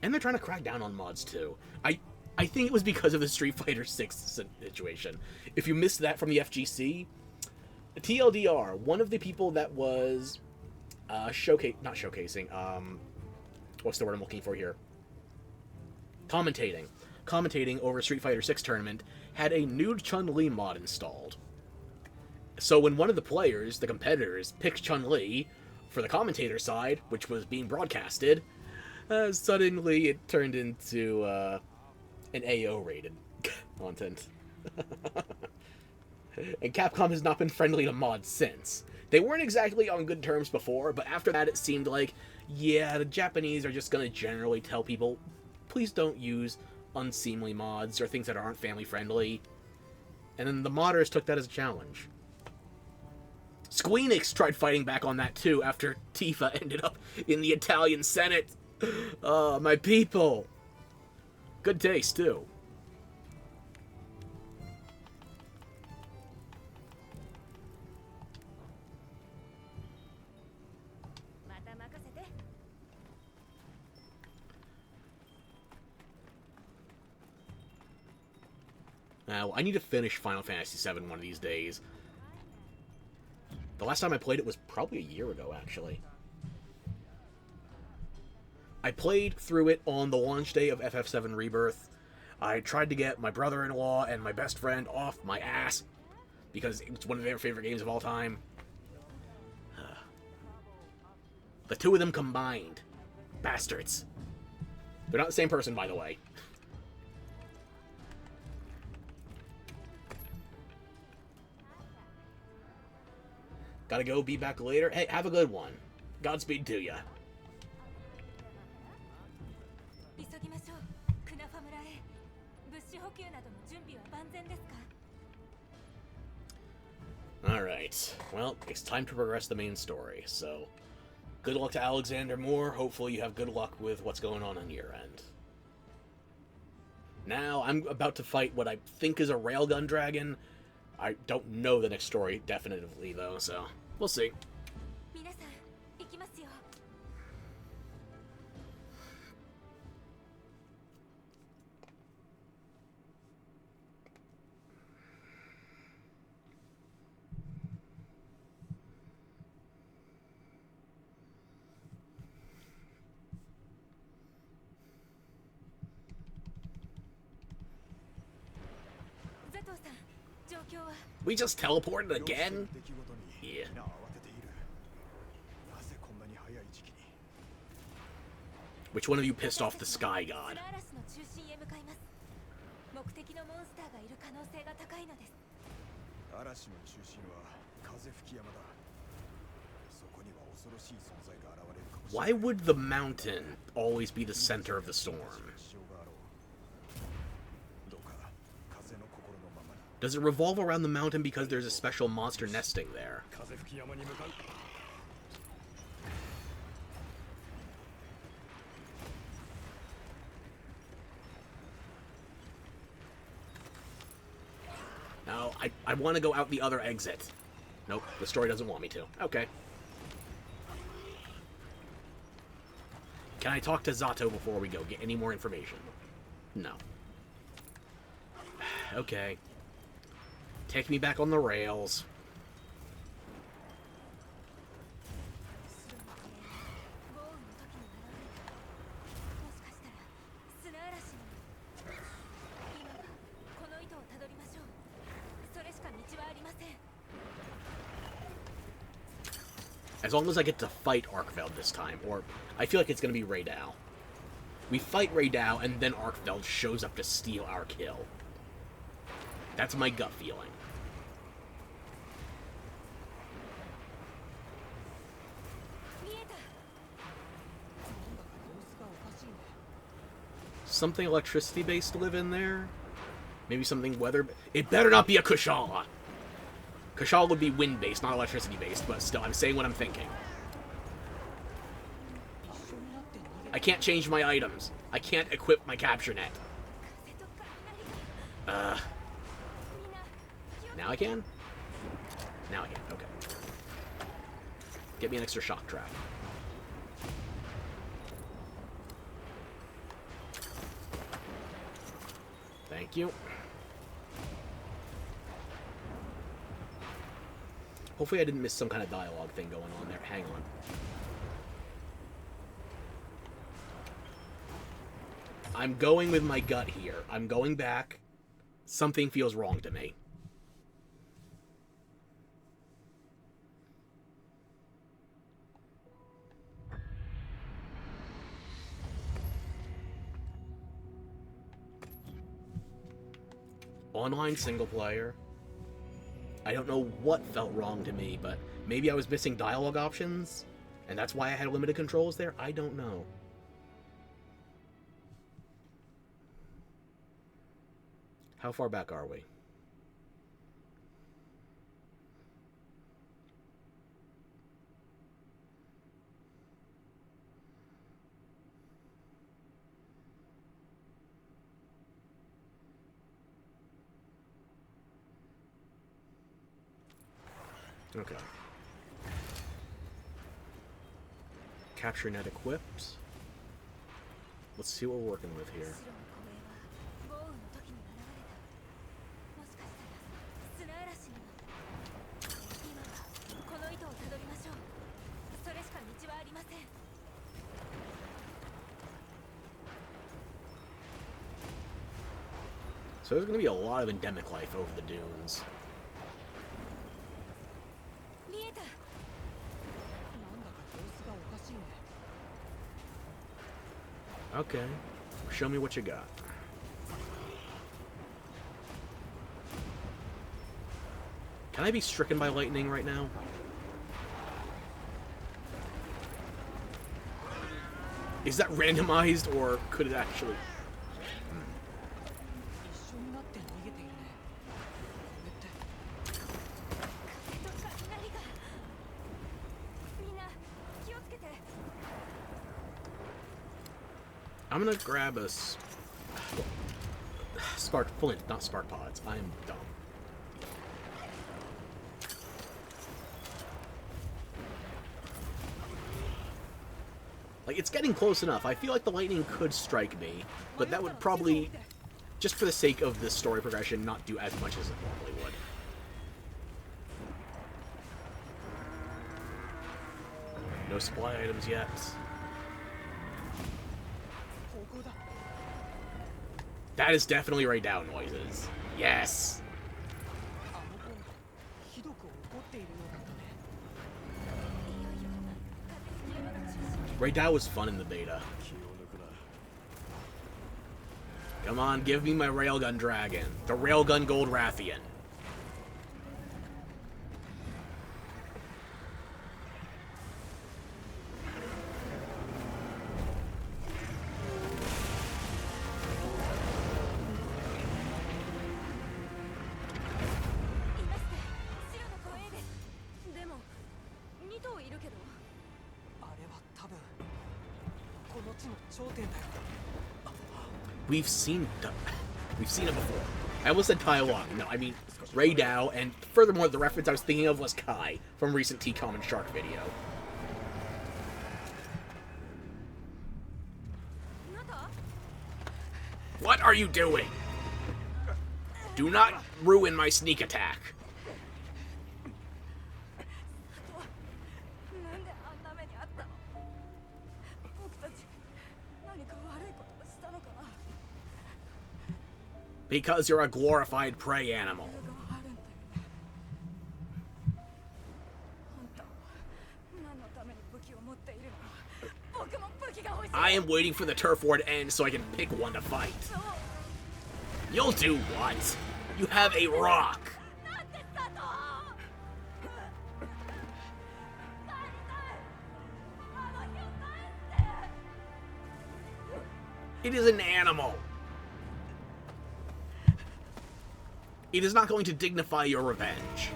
And they're trying to crack down on mods too. I think it was because of the Street Fighter 6 situation. If you missed that from the FGC, TLDR, one of the people that was not showcasing, what's the word I'm looking for here? Commentating over a Street Fighter 6 tournament, had a nude Chun-Li mod installed. So when one of the players, the competitors, picked Chun-Li for the commentator side, which was being broadcasted, suddenly it turned into an AO-rated content. And Capcom has not been friendly to mods since. They weren't exactly on good terms before, but after that it seemed like, yeah, the Japanese are just going to generally tell people, please don't use unseemly mods or things that aren't family-friendly. And then the modders took that as a challenge. Squeenix tried fighting back on that too after Tifa ended up in the Italian Senate. Oh, my people. Good taste, too. Now, I need to finish Final Fantasy VII one of these days. The last time I played it was probably a year ago, actually. I played through it on the launch day of FF7 Rebirth. I tried to get my brother-in-law and my best friend off my ass because it's one of their favorite games of all time. The two of them combined. Bastards. They're not the same person, by the way. Gotta go, be back later. Hey, have a good one. Godspeed to ya. Alright, well, it's time to progress the main story, so good luck to Alexander Moore. Hopefully you have good luck with what's going on your end. Now, I'm about to fight what I think is a Railgun Dragon. I don't know the next story definitively, though, so we'll see. We just teleported again? Yeah. Which one of you pissed off the Sky God? Why would the mountain always be the center of the storm? Does it revolve around the mountain because there's a special monster nesting there? No, I want to go out the other exit. Nope, the story doesn't want me to. Okay. Can I talk to Zato before we go? Get any more information? No. Okay. Take me back on the rails. As long as I get to fight Arkveld this time, or I feel like it's going to be Raydal. We fight Raydal, and then Arkveld shows up to steal our kill. That's my gut feeling. Something electricity-based live in there? Maybe something weather... It better not be a Kushala! Kushala would be wind-based, not electricity-based, but still, I'm saying what I'm thinking. I can't change my items. I can't equip my capture net. Now I can? Now I can, okay. Get me an extra shock trap. Thank you. Hopefully I didn't miss some kind of dialogue thing going on there. Hang on. I'm going with my gut here. I'm going back. Something feels wrong to me. Online single player. I don't know what felt wrong to me, but maybe I was missing dialogue options, and that's why I had limited controls there? I don't know. How far back are we? Okay. Capture net equipped. Let's see what we're working with here. So there's going to be a lot of endemic life over the dunes. Okay. Show me what you got. Can I be stricken by lightning right now? Is that randomized, or could it actually... I'm gonna grab a spark flint, not spark pods. I am dumb. Like, it's getting close enough. I feel like the lightning could strike me, but that would probably, just for the sake of the story progression, not do as much as it normally would. No supply items yet. That is definitely Ray Dow noises. Yes! Ray Dow was fun in the beta. Come on, give me my Railgun Dragon. The Railgun Gold Rathian. We've seen it before. I almost said Tai Lung. No, I mean Ray Dow, and furthermore, the reference I was thinking of was Kai from recent T-Com and Shark video. What are you doing? Do not ruin my sneak attack. Because you're a glorified prey animal. I am waiting for the turf war to end so I can pick one to fight. You'll do what? You have a rock. It is an animal. It is not going to dignify your revenge.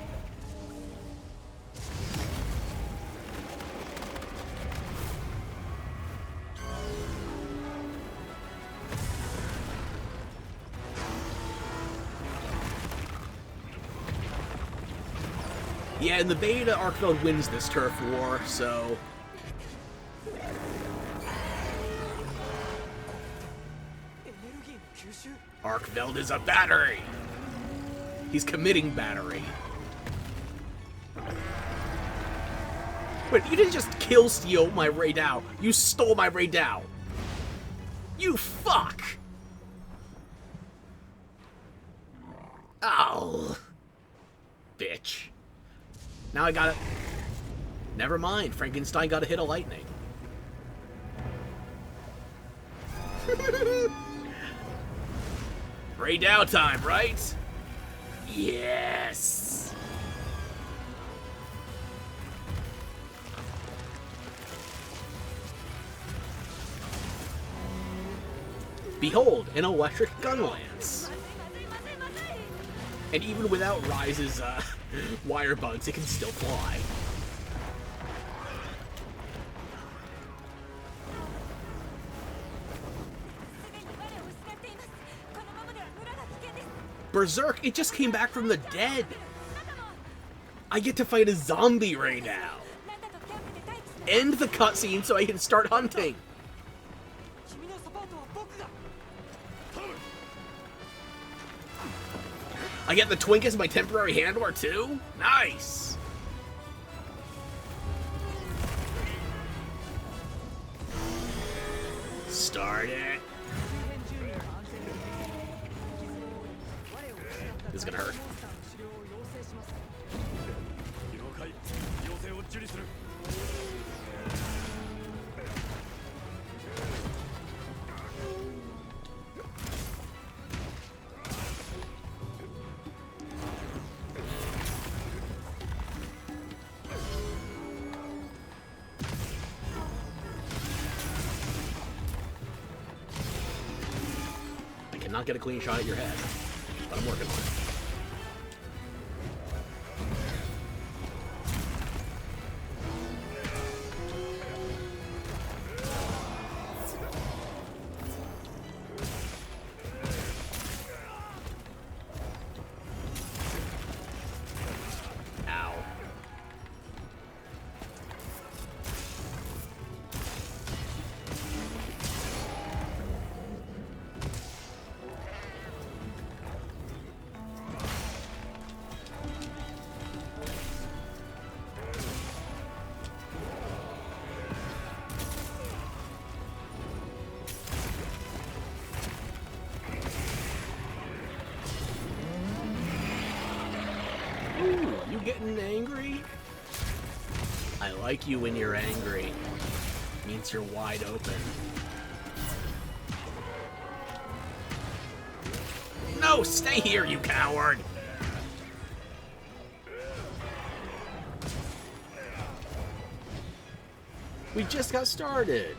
Yeah, in the beta, Arkfeld wins this turf war, so... Arkfeld is a battery! He's committing battery. Wait, you didn't just steal my Ray Dow. You stole my Ray Dow. You fuck! Oh. Bitch. Now I gotta... Never mind, Frankenstein got a hit of lightning. Ray Dow time, right? Yes! Behold, an electric gun lance. And even without Ryze's wire bugs, it can still fly. Berserk, it just came back from the dead. I get to fight a zombie right now. End the cutscene so I can start hunting. I get the Twink as my temporary handler too? Nice! Start it. This is gonna hurt. I cannot get a clean shot at your head, but I'm working on it. You getting angry? I like you when you're angry. Means you're wide open. No, stay here, you coward! We just got started.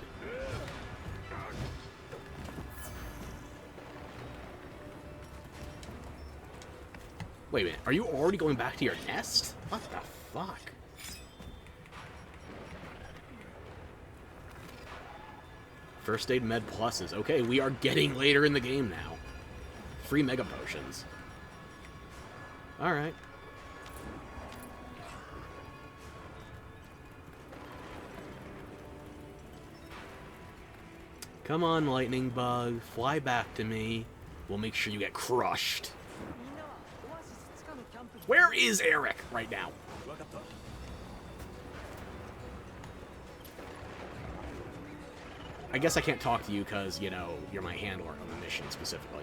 Wait a minute, are you already going back to your nest? What the fuck? First aid med pluses. Okay, we are getting later in the game now. Free mega potions. Alright. Come on, lightning bug. Fly back to me. We'll make sure you get crushed. Where is Eric right now? I guess I can't talk to you because, you know, you're my handler on the mission specifically.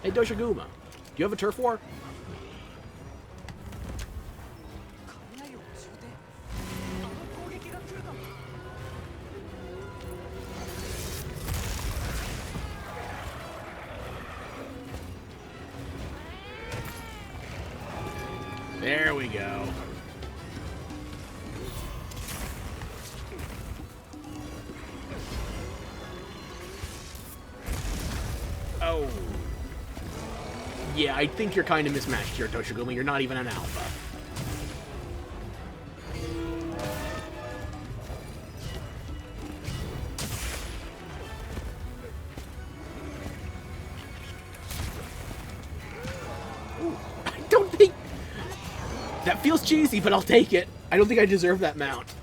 Hey, Doshiguma, do you have a turf war? There we go. Yeah, I think you're kind of mismatched here, Toshigumi. You're not even an alpha. Ooh, I don't think... That feels cheesy, but I'll take it. I don't think I deserve that mount.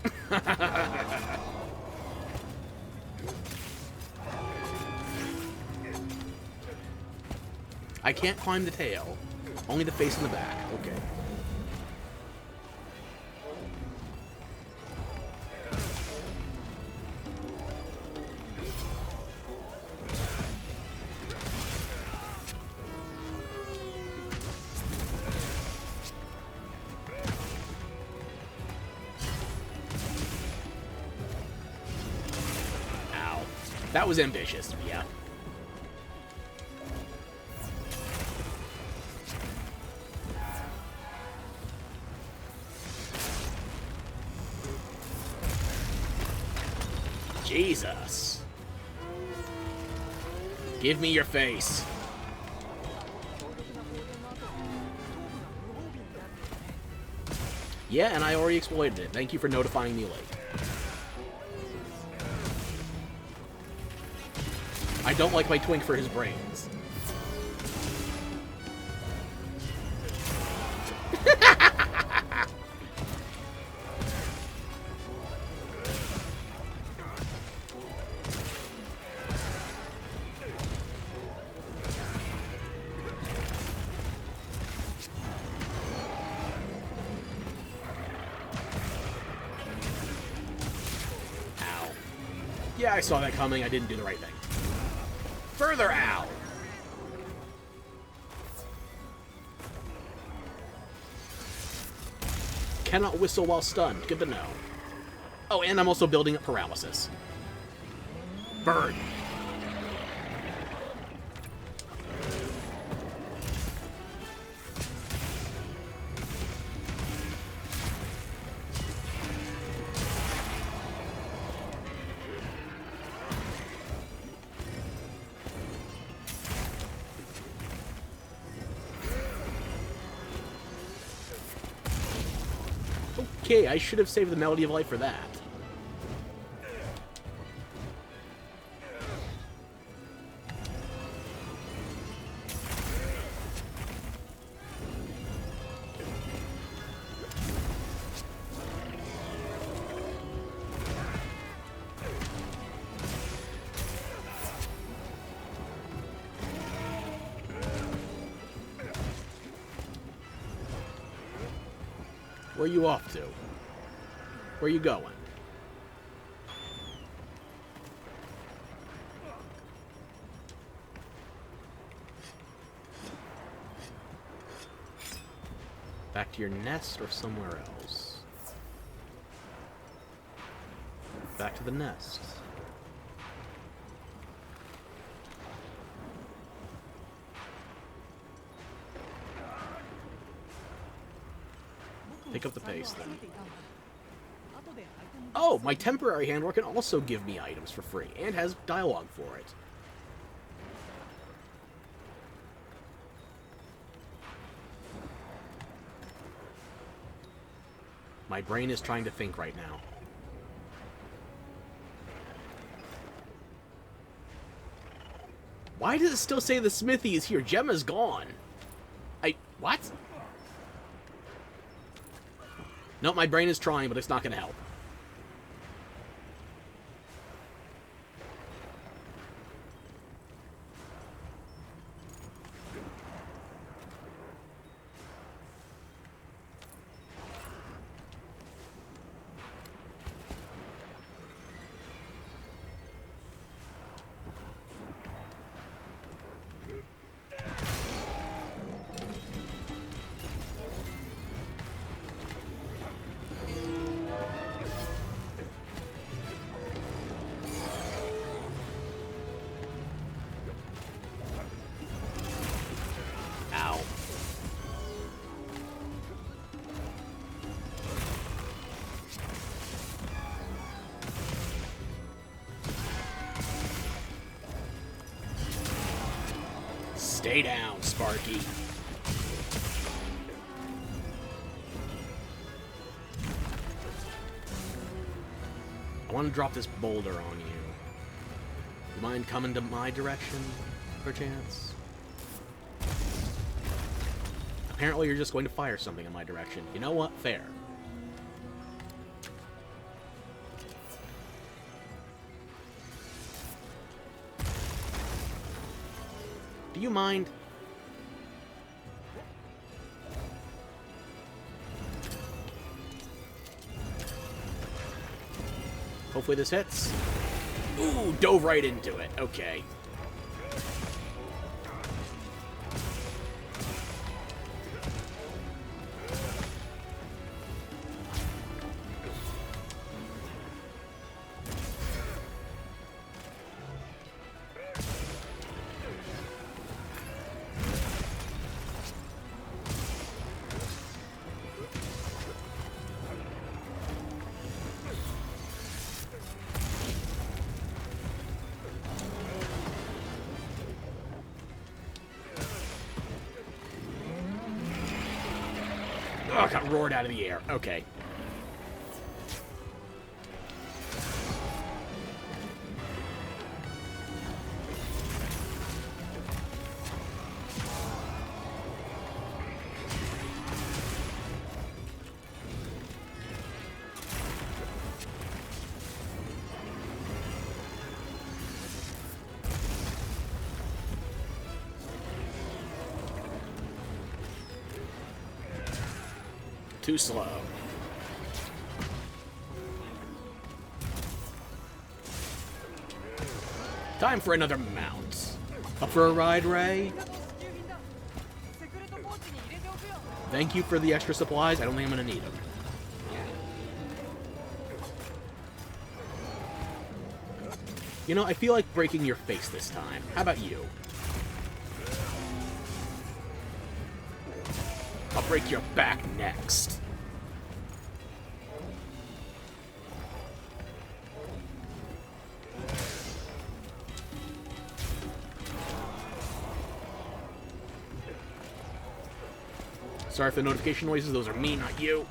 I can't climb the tail. Only the face and the back. Okay. Ow. That was ambitious, yeah. Jesus. Give me your face. Yeah, and I already exploited it. Thank you for notifying me late. I don't like my twink for his brains. Yeah, I saw that coming. I didn't do the right thing. Further out. Cannot whistle while stunned. Good to know. Oh, and I'm also building up paralysis. Burn. Okay, I should have saved the Melody of Life for that. Where are you off to? Where are you going? Back to your nest or somewhere else? Back to the nest. Pick up the pace, then. Oh, my temporary handler can also give me items for free, and has dialogue for it. My brain is trying to think right now. Why does it still say the smithy is here? Gemma's gone. What? No, my brain is trying, but it's not going to help. Stay down, Sparky. I want to drop this boulder on you. You mind coming to my direction, perchance? Apparently you're just going to fire something in my direction. You know what? Fair. Do you mind? Hopefully this hits. Ooh, dove right into it. Okay. Oh, got roared out of the air. Okay. Too slow. Time for another mount. Up for a ride, Ray? Thank you for the extra supplies. I don't think I'm gonna need them. You know, I feel like breaking your face this time. How about you? I'll break your back next. Sorry for the notification noises. Those are me, not you.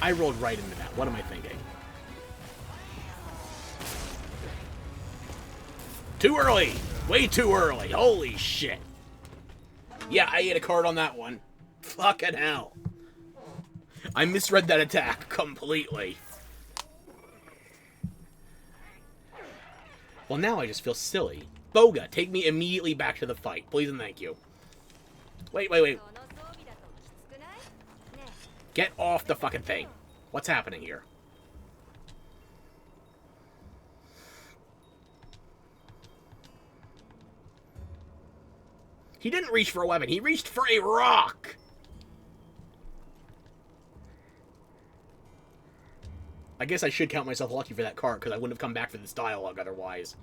I rolled right into that. What am I thinking? Too early! Way too early! Holy shit! Yeah, I ate a card on that one. Fucking hell. I misread that attack completely. Well, now I just feel silly. Boga, take me immediately back to the fight. Please and thank you. Wait. Get off the fucking thing. What's happening here? He didn't reach for a weapon. He reached for a rock. I guess I should count myself lucky for that card, because I wouldn't have come back for this dialogue otherwise.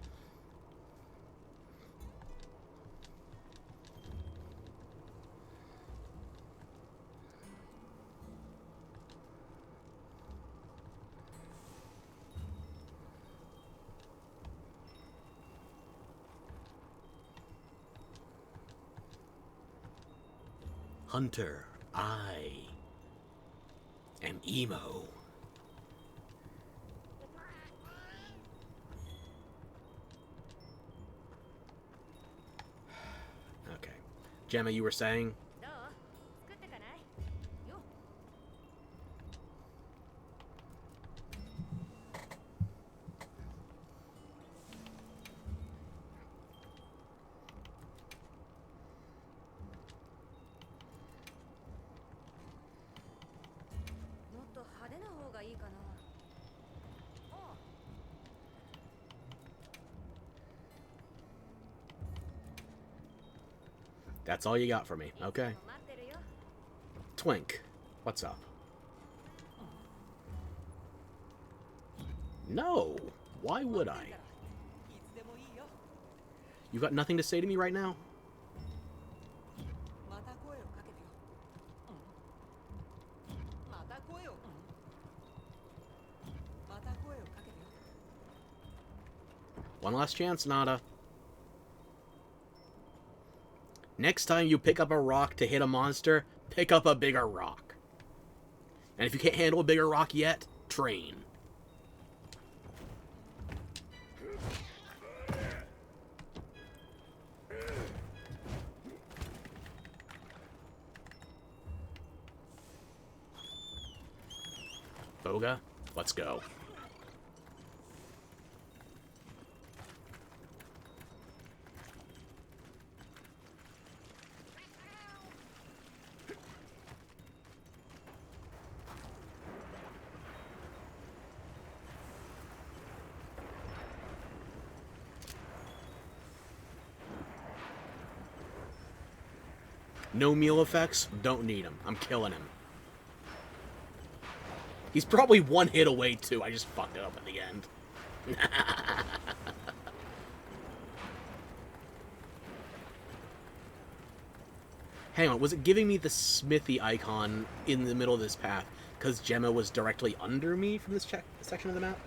Hunter, I am emo. Okay. Gemma, you were saying? That's all you got for me. Okay. Twink. What's up? No! Why would I? You got nothing to say to me right now? One last chance, Nada. Next time you pick up a rock to hit a monster, pick up a bigger rock. And if you can't handle a bigger rock yet, train. Boga, let's go. No meal effects, don't need him. I'm killing him. He's probably one hit away, too. I just fucked it up at the end. Hang on, was it giving me the Smithy icon in the middle of this path because Gemma was directly under me from this section of the map?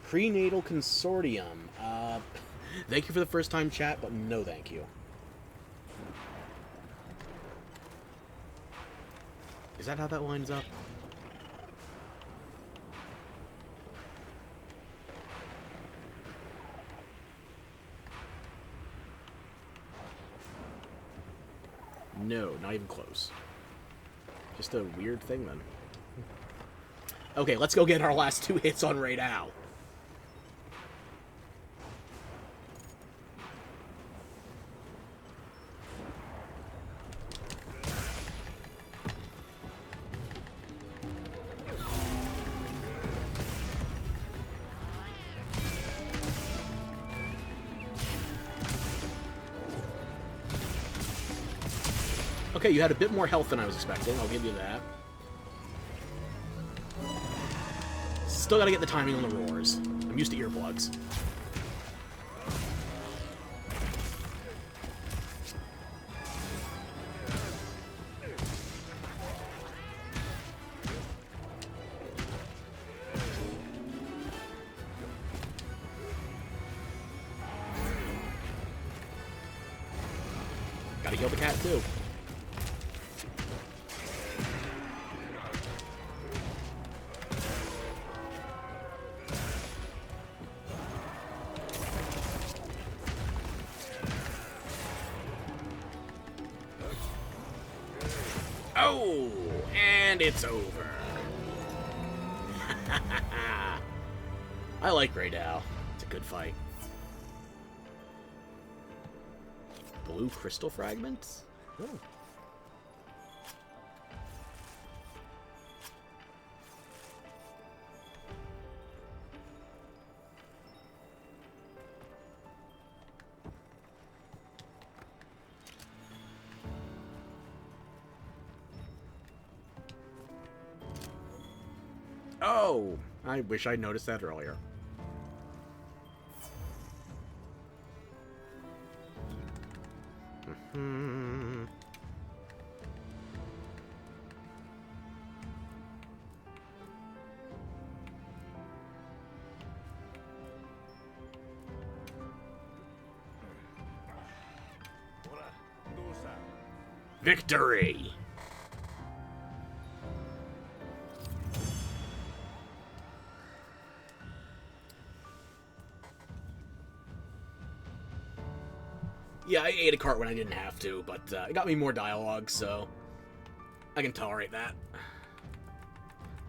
Prenatal Consortium. Thank you for the first time chat, but no thank you. Is that how that lines up? No, not even close. Just a weird thing, then. Okay, let's go get our last 2 hits on Raid Al. Okay, you had a bit more health than I was expecting, I'll give you that. Still gotta get the timing on the roars. I'm used to earplugs. Gotta kill the cat, too. Oh, and it's over. I like Raid Al. It's a good fight. Blue crystal fragments? Oh. Oh, I wish I'd noticed that earlier. Victory! Yeah, I ate a cart when I didn't have to, but it got me more dialogue, so I can tolerate that.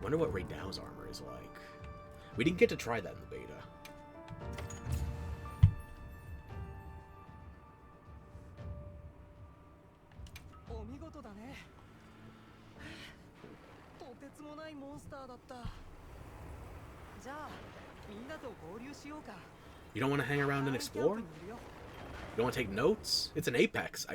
Wonder what Raid Al's armor is like. We didn't get to try that in the beta. You don't want to hang around and explore? You don't want to take notes? It's an Apex.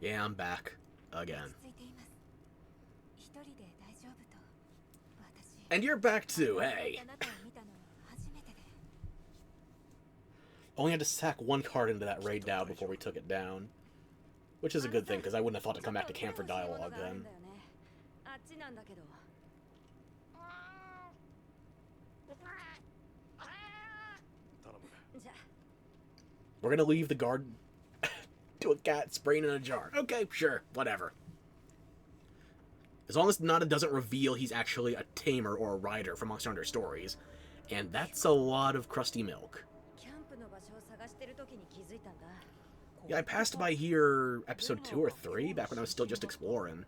Yeah, I'm back. Again. And you're back too, hey! Only had to sack one card into that raid now before we took it down. Which is a good thing, because I wouldn't have thought to come back to camp for dialogue then. We're gonna leave the guard to a cat spraying in a jar. Okay, sure, whatever. As long as Nada doesn't reveal he's actually a tamer or a rider from Monster Hunter Stories. And that's a lot of crusty milk. Yeah, I passed by here episode 2 or 3, back when I was still just exploring.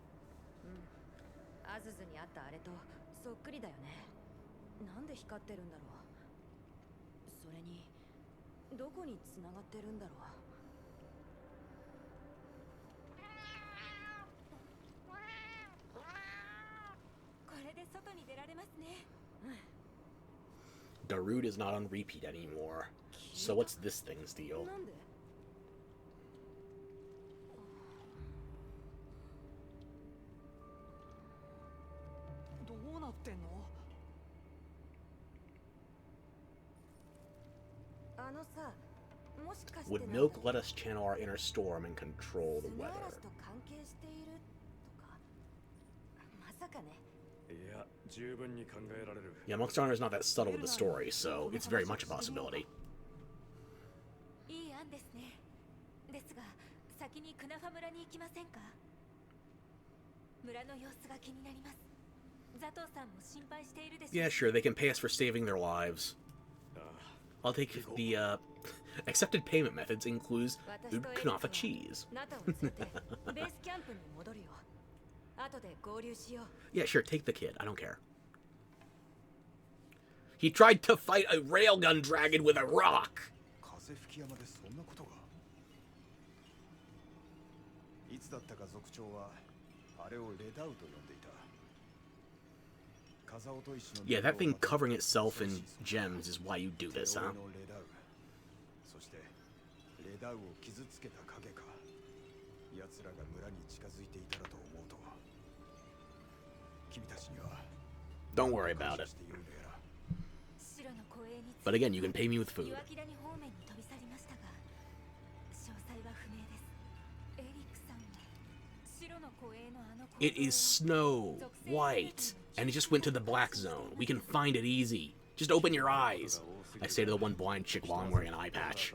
Darude is not on repeat anymore. So what's this thing's deal? Would milk let us channel our inner storm and control the weather? Yeah, Monster Hunter is not that subtle with the story, so it's very much a possibility. Yeah, sure, they can pay us for saving their lives. I'll take the, accepted payment methods includes Knaffa cheese. Yeah, sure, take the kid. I don't care. He tried to fight a railgun dragon with a rock! Yeah, that thing covering itself in gems is why you do this, huh? Don't worry about it. But again, you can pay me with food. It is snow white, and it just went to the black zone. We can find it easy. Just open your eyes. I say to the one blind chick while I'm wearing an eye patch.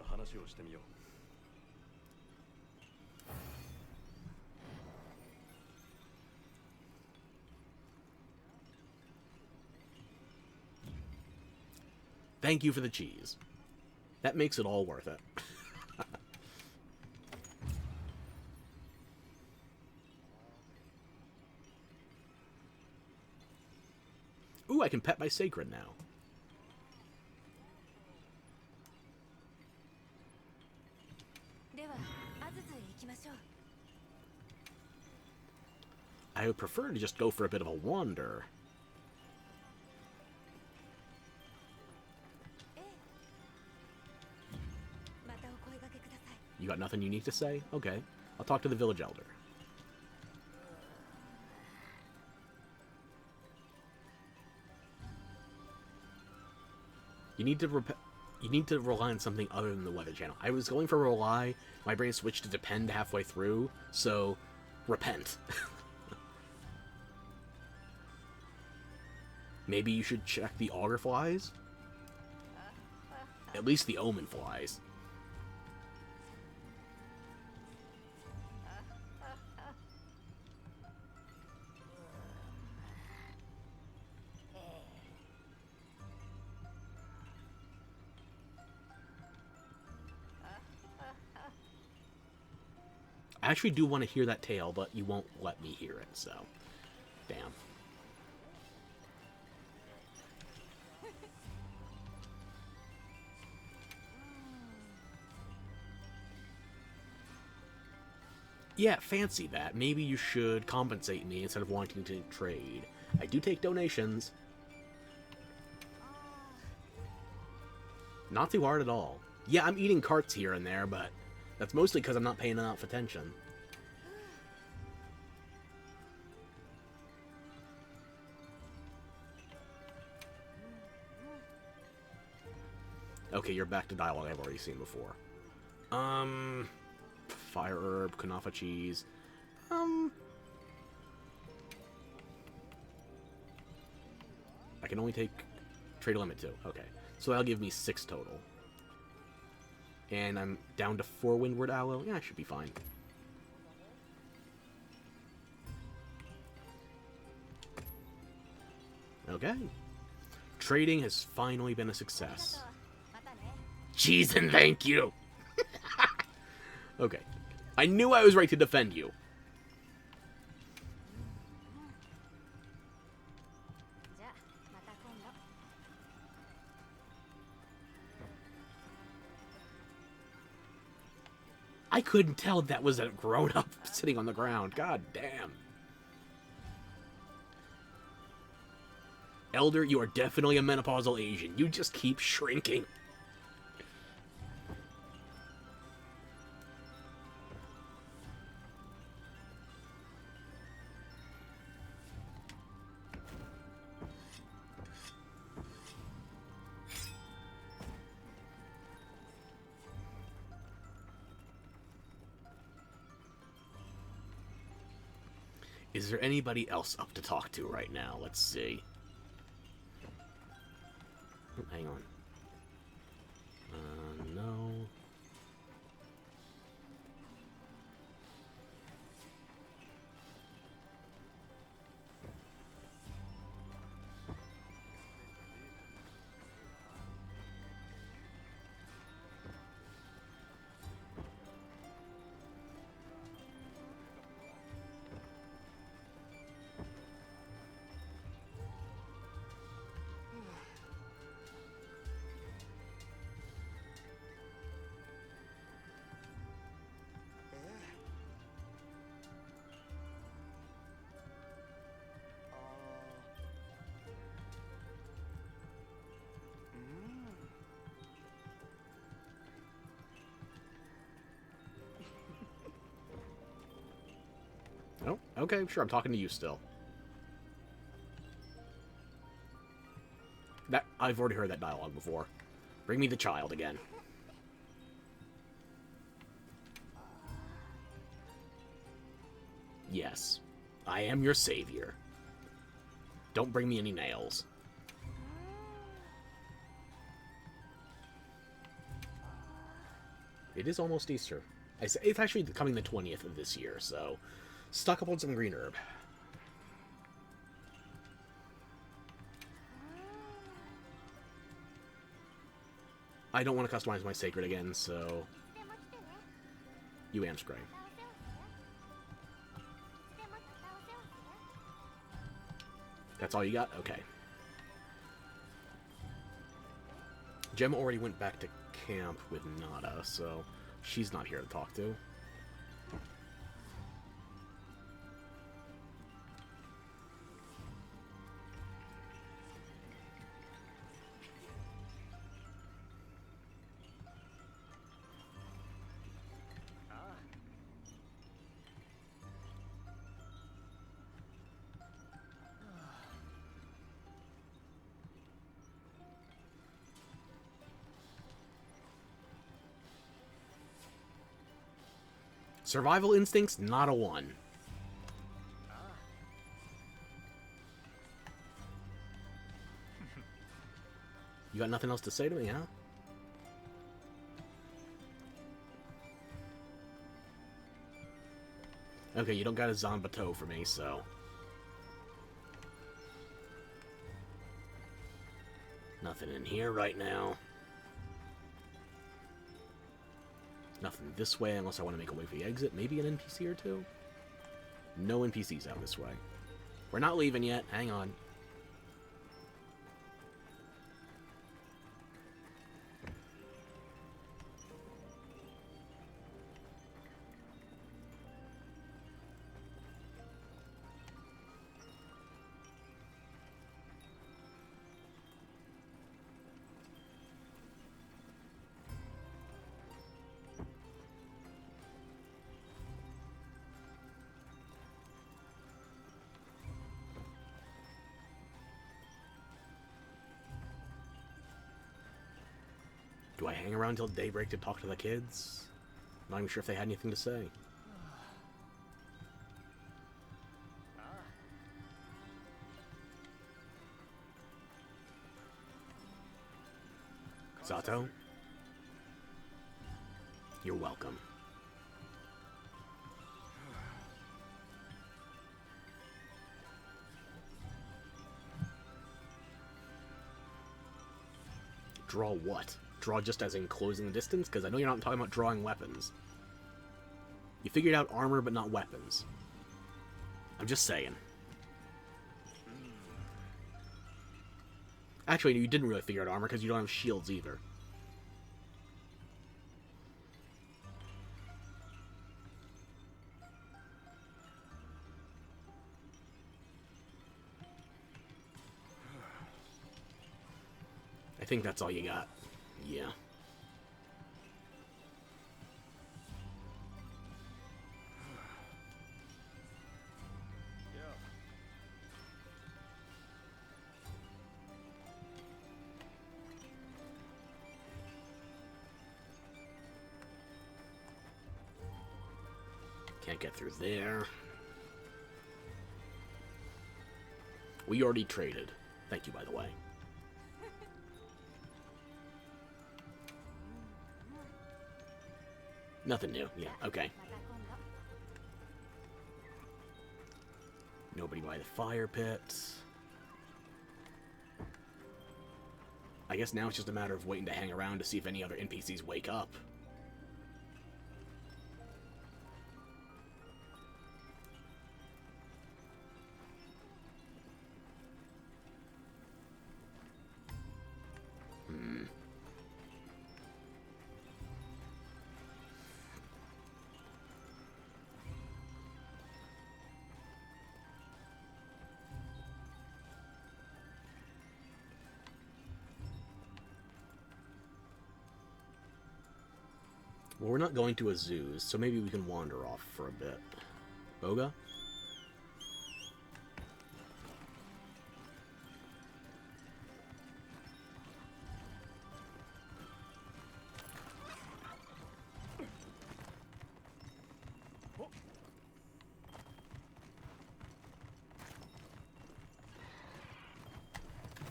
Thank you for the cheese. That makes it all worth it. Ooh, I can pet my sacred now. I would prefer to just go for a bit of a wander. You got nothing unique to say? Okay. I'll talk to the village elder. You need to rely on something other than the weather channel. I was going for rely, my brain switched to depend halfway through, so repent. Maybe you should check the auger flies? At least the omen flies. I actually do want to hear that tale, but you won't let me hear it, so... Damn. Yeah, fancy that. Maybe you should compensate me instead of wanting to trade. I do take donations. Not too hard at all. Yeah, I'm eating carts here and there, but that's mostly because I'm not paying enough attention. Okay, you're back to dialogue I've already seen before. Fire herb, kunafa cheese. I can only take trade limit 2. Okay, so that'll give me 6 total. And I'm down to 4 Windward Aloe. Yeah, I should be fine. Okay. Trading has finally been a success. Cheese and thank you! Okay. I knew I was right to defend you. I couldn't tell that was a grown-up sitting on the ground. God damn. Elder, you are definitely a menopausal Asian. You just keep shrinking. Is there anybody else up to talk to right now? Let's see. Oh, hang on. No. Oh, okay, sure, I'm talking to you still. That I've already heard that dialogue before. Bring me the child again. Yes, I am your savior. Don't bring me any nails. It is almost Easter. It's actually coming the 20th of this year, so stock up on some green herb. I don't want to customize my sacred again, so you Amscray. That's all you got? Okay. Gemma already went back to camp with Nada, so she's not here to talk to. Survival instincts, not a 1. You got nothing else to say to me, huh? Okay, you don't got a Zanbato for me, so... Nothing in here right now. Nothing this way unless I want to make a way for the exit. Maybe an NPC or two? No NPCs out this way. We're not leaving yet. Hang on. Do I hang around till daybreak to talk to the kids? I'm not even sure if they had anything to say. Sato? You're welcome. Draw what? Draw just as in closing the distance? Because I know you're not talking about drawing weapons. You figured out armor, but not weapons. I'm just saying. Actually, you didn't really figure out armor because you don't have shields either. I think that's all you got. Yeah. Can't get through there. We already traded. Thank you, by the way. Nothing new. Yeah, okay. Nobody by the fire pit. I guess now it's just a matter of waiting to hang around to see if any other NPCs wake up. Well, we're not going to Azuz, so maybe we can wander off for a bit. Boga?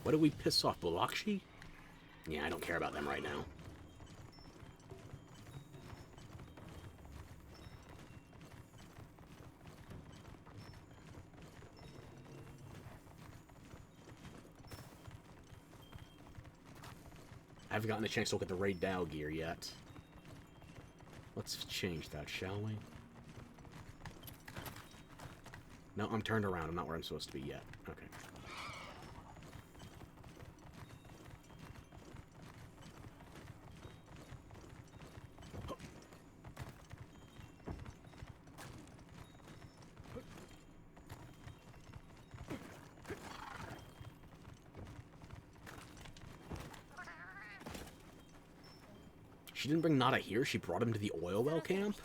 What did we piss off, Bulakshi? Yeah, I don't care about them right now. I haven't gotten a chance to look at the Raid Dao gear yet. Let's change that, shall we? No, I'm turned around. I'm not where I'm supposed to be yet. Okay. She didn't bring Nada here, she brought him to the oil well camp?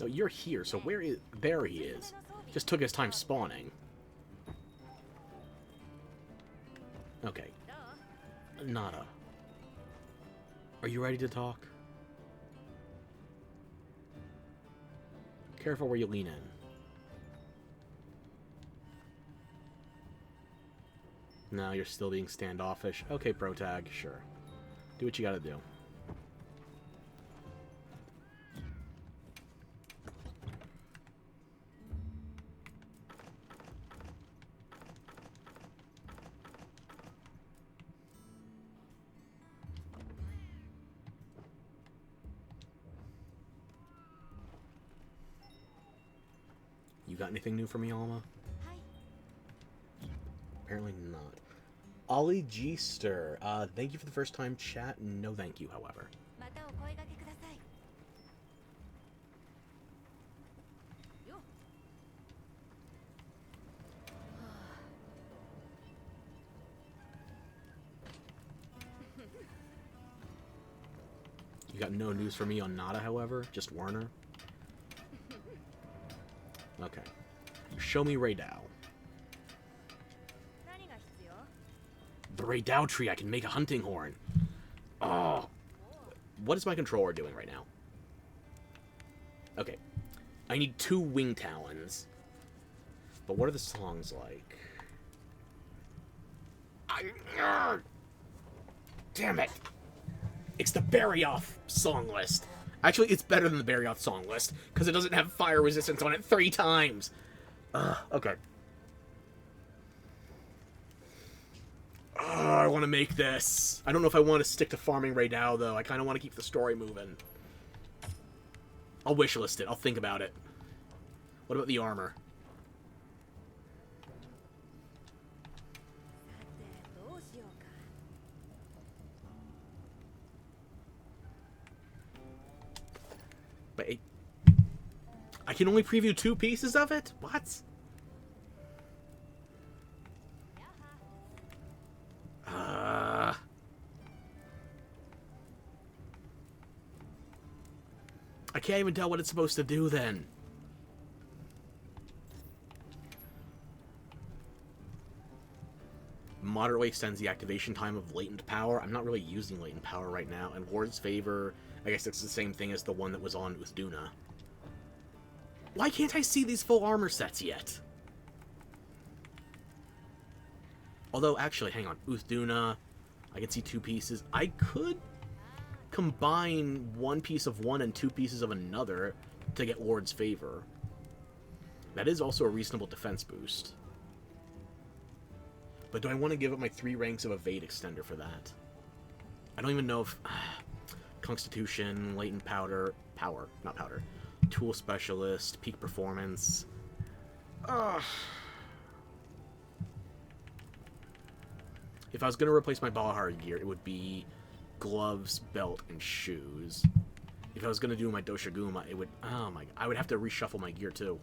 No, you're here, so where is... There he is. Just took his time spawning. Okay. Nada. Are you ready to talk? Careful where you lean in. No, you're still being standoffish. Okay, Protag, sure. Do what you gotta do. You got anything new for me, Alma? Apparently not. Ollie G-ster, thank you for the first time chat. No thank you, however. You got no news for me on Nada, however? Just Werner? Okay. Show me Raydao. The Raydao tree, I can make a hunting horn. Oh. What is my controller doing right now? Okay. I need 2 wing talons. But what are the songs like? Damn it. It's the Barioth song list. Actually, it's better than the Barioth song list, because it doesn't have fire resistance on it 3 times. Okay. I want to make this. I don't know if I want to stick to farming Raydao, though. I kind of want to keep the story moving. I'll wishlist it. I'll think about it. What about the armor? But I can only preview 2 pieces of it? What? I can't even tell what it's supposed to do then. Moderately extends the activation time of latent power. I'm not really using latent power right now. And Ward's Favor, I guess it's the same thing as the one that was on Uthduna. Why can't I see these full armor sets yet? Although, actually, hang on. Uthduna, I can see 2 pieces. I could combine 1 piece of one and 2 pieces of another to get Ward's Favor. That is also a reasonable defense boost. But do I want to give up my 3 ranks of Evade Extender for that? I don't even know if... Constitution, Latent Power, not Powder. Tool Specialist, Peak Performance. If I was going to replace my Balahar gear, it would be gloves, belt, and shoes. If I was going to do my Doshiguma, it would... Oh my... I would have to reshuffle my gear, too.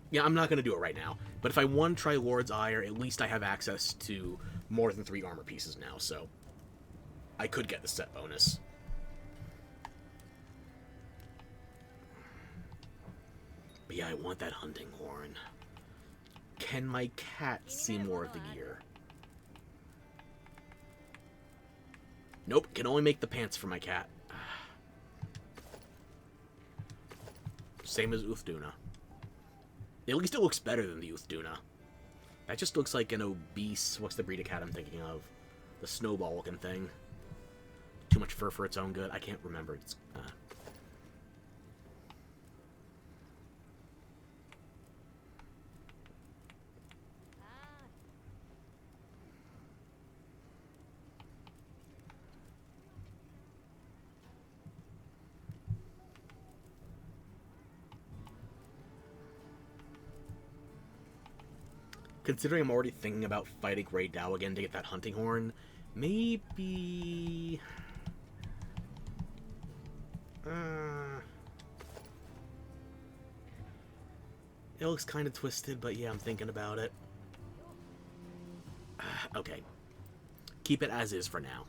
Yeah, I'm not going to do it right now. But if I want to try Lord's Ire, at least I have access to more than 3 armor pieces now, so... I could get the set bonus. But yeah, I want that hunting horn. Can my cat see more of the gear? Nope, can only make the pants for my cat. Same as Uthduna. At least it looks better than the Uthduna. That just looks like an obese... What's the breed of cat I'm thinking of? The snowball-looking thing. Too much fur for its own good. I can't remember. It's... Considering I'm already thinking about fighting Raydao again to get that hunting horn, maybe... It looks kind of twisted, but yeah, I'm thinking about it. Okay. Keep it as is for now.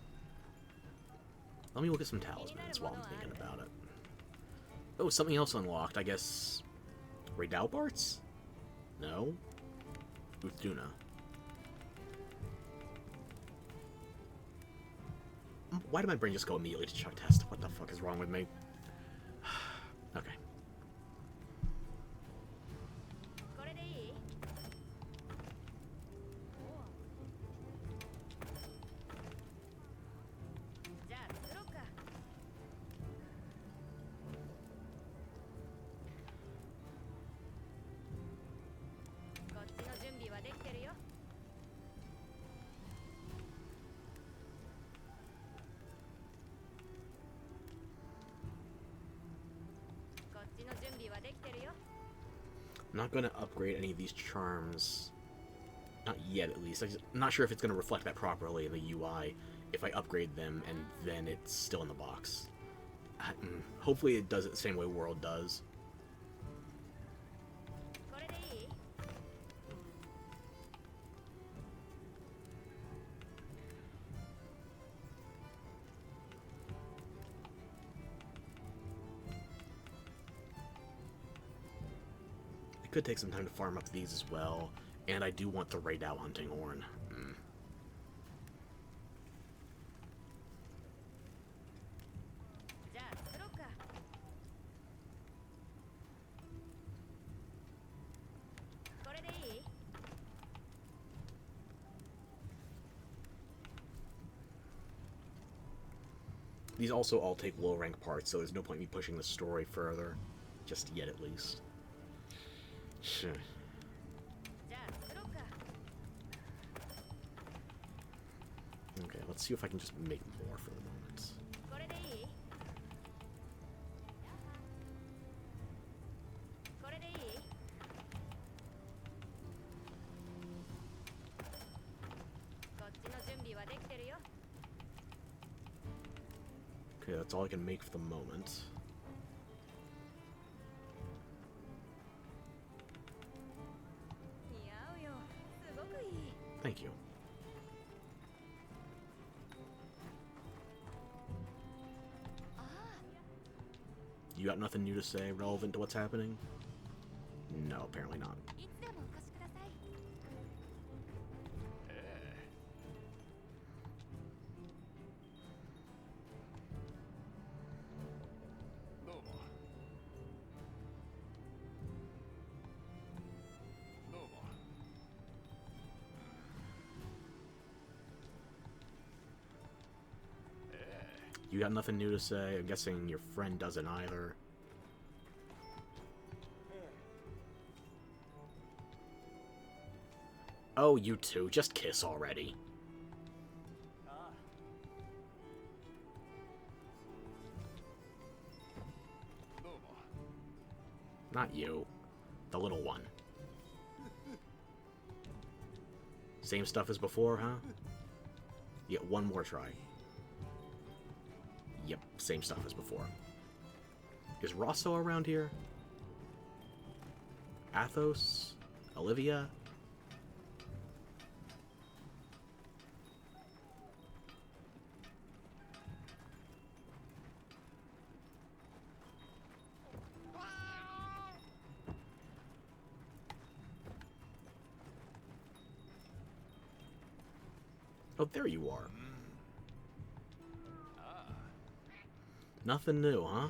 Let me look at some talismans while I'm thinking about it. Oh, something else unlocked, I guess... Raydao parts? No? Uthduna. Why did my brain just go immediately to Chuck Test? What the fuck is wrong with me? Okay. I'm not going to upgrade any of these charms. Not yet, at least. I'm not sure if it's going to reflect that properly in the UI if I upgrade them and then it's still in the box. Hopefully it does it the same way World does. It could take some time to farm up these as well, and I do want the Raidou Hunting Horn. These also all take low rank parts, so there's no point in me pushing the story further. Just yet, at least. Sure. Okay, let's see if I can just make more for the moment. Okay, that's all I can make for the moment. Thank you. You got nothing new to say relevant to what's happening? No, apparently not. You got nothing new to say? I'm guessing your friend doesn't either. Oh, you two, just kiss already. Not you. The little one. Same stuff as before, huh? You get one more try. Yep, same stuff as before. Is Rosso around here? Athos? Olivia? Oh, there you are. Nothing new, huh?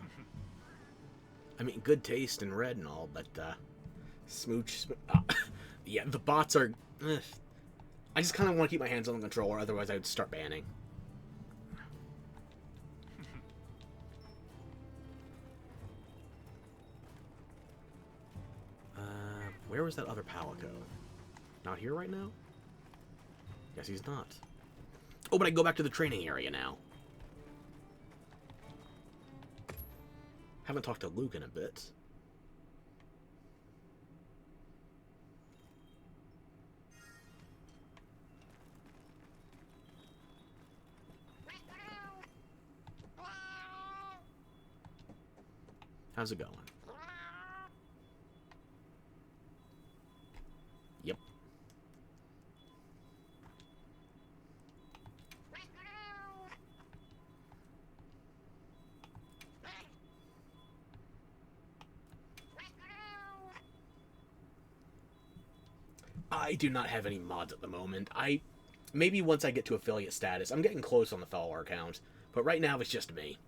I mean, good taste in red and all, but, yeah, the bots are... I just kind of want to keep my hands on the controller, otherwise I would start banning. Where was that other Palico? Not here right now? Guess he's not. Oh, but I can go back to the training area now. Haven't talked to Luke in a bit. How's it going? Yep. I do not have any mods at the moment. Maybe once I get to affiliate status. I'm getting close on the follower count, but right now it's just me.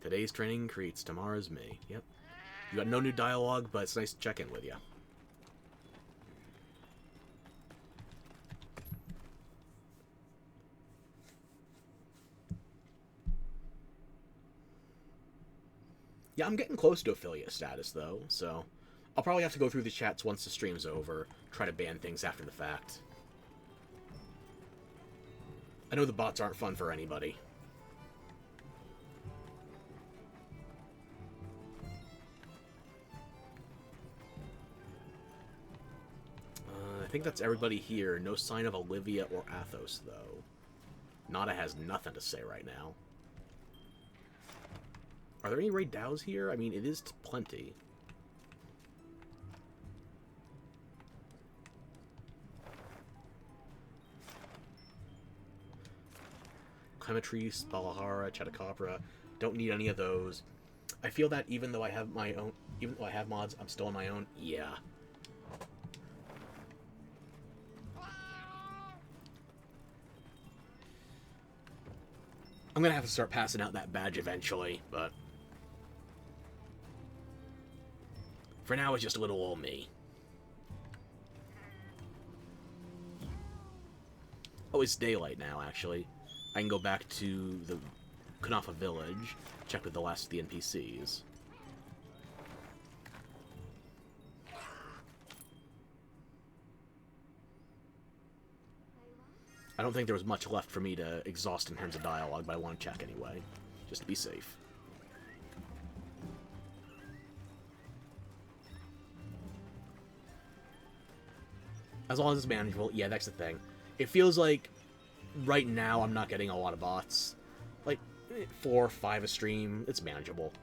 Today's training creates tomorrow's me. Yep. You got no new dialogue, but it's nice to check in with you. Yeah, I'm getting close to affiliate status, though, so I'll probably have to go through the chats once the stream's over, try to ban things after the fact. I know the bots aren't fun for anybody. I think that's everybody here. No sign of Olivia or Athos, though. Nada has nothing to say right now. Are there any raid DAOs here? I mean, it is plenty. Clemetrese, Balahara, Chatacabra. Don't need any of those. I feel that even though I have my own, even though I have mods, I'm still on my own. Yeah. I'm gonna have to start passing out that badge eventually, but for now it's just a little old me. Oh, it's daylight now, actually. I can go back to the Kunafa village, check with the last of the NPCs. I don't think there was much left for me to exhaust in terms of dialogue, but I want to check anyway, just to be safe. As long as it's manageable, yeah, that's the thing. It feels like right now I'm not getting a lot of bots. Like 4 or 5 a stream, it's manageable.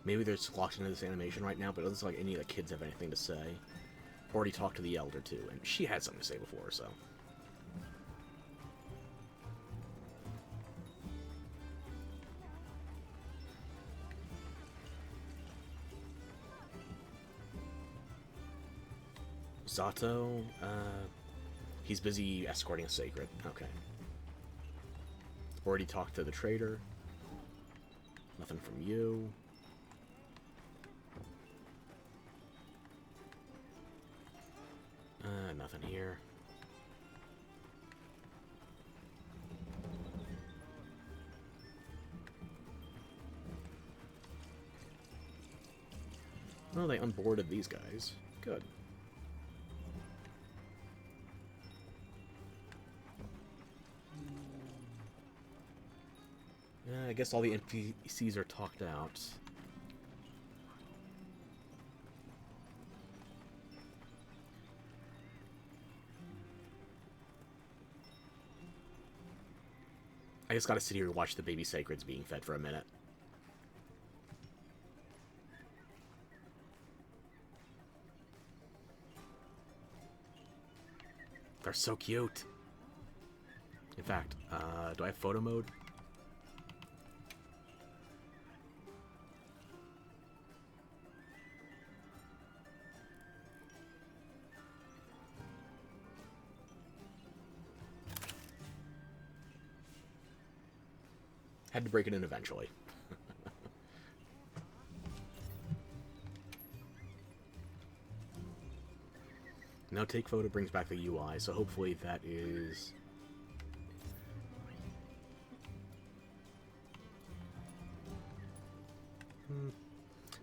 Maybe they're locked into this animation right now, but it doesn't look like any of the kids have anything to say. Already talked to the elder, too, and she had something to say before, so. Zato, he's busy escorting a sacred. Okay. Already talked to the trader. Nothing from you. Nothing here. Oh, they unboarded these guys. Good. I guess all the NPCs are talked out. I just gotta sit here and watch the baby sacreds being fed for a minute. They're so cute. In fact, do I have photo mode? Had to break it in eventually. Now take photo brings back the UI, so hopefully that is...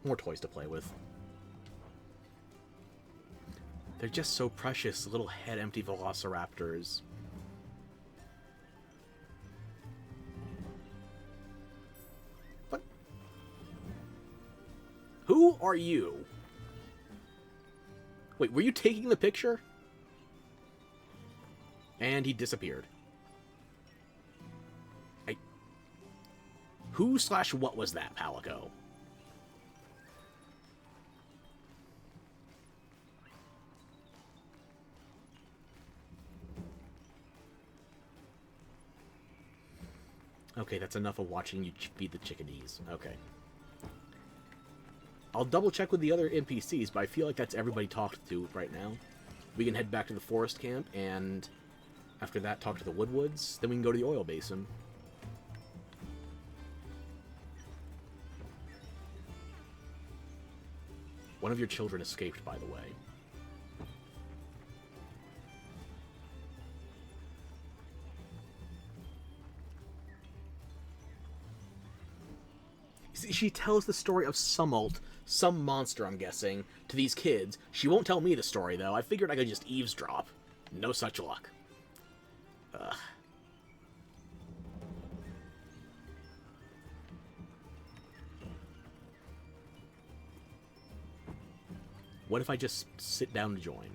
more toys to play with. They're just so precious, little head empty velociraptors. What? Who are you? Wait, were you taking the picture? And he disappeared. Who/what was that, Palico? Okay, that's enough of watching you feed the chickadees. Okay. I'll double check with the other NPCs, but I feel like that's everybody talked to right now. We can head back to the forest camp, and after that talk to the Woodwoods, then we can go to the oil basin. One of your children escaped, by the way. She tells the story of Sumult, some monster, I'm guessing, to these kids. She won't tell me the story, though. I figured I could just eavesdrop. No such luck. Ugh. What if I just sit down to join?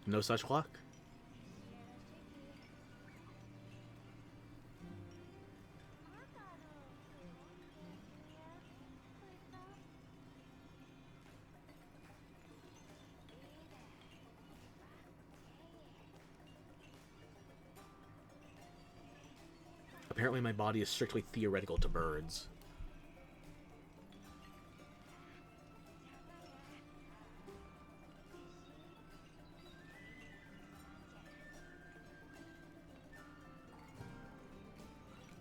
No such luck? Apparently my body is strictly theoretical to birds.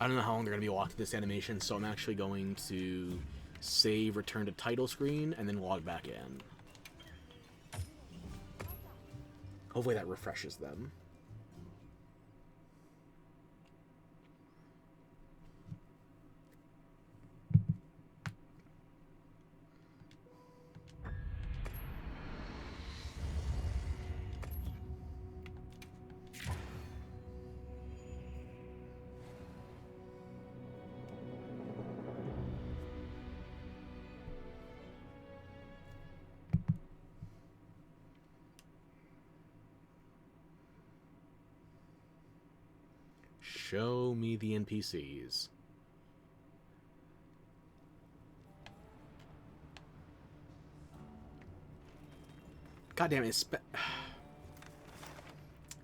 I don't know how long they're going to be locked to this animation, so I'm actually going to save, return to title screen, and then log back in. Hopefully that refreshes them. Show me the NPCs. God damn it,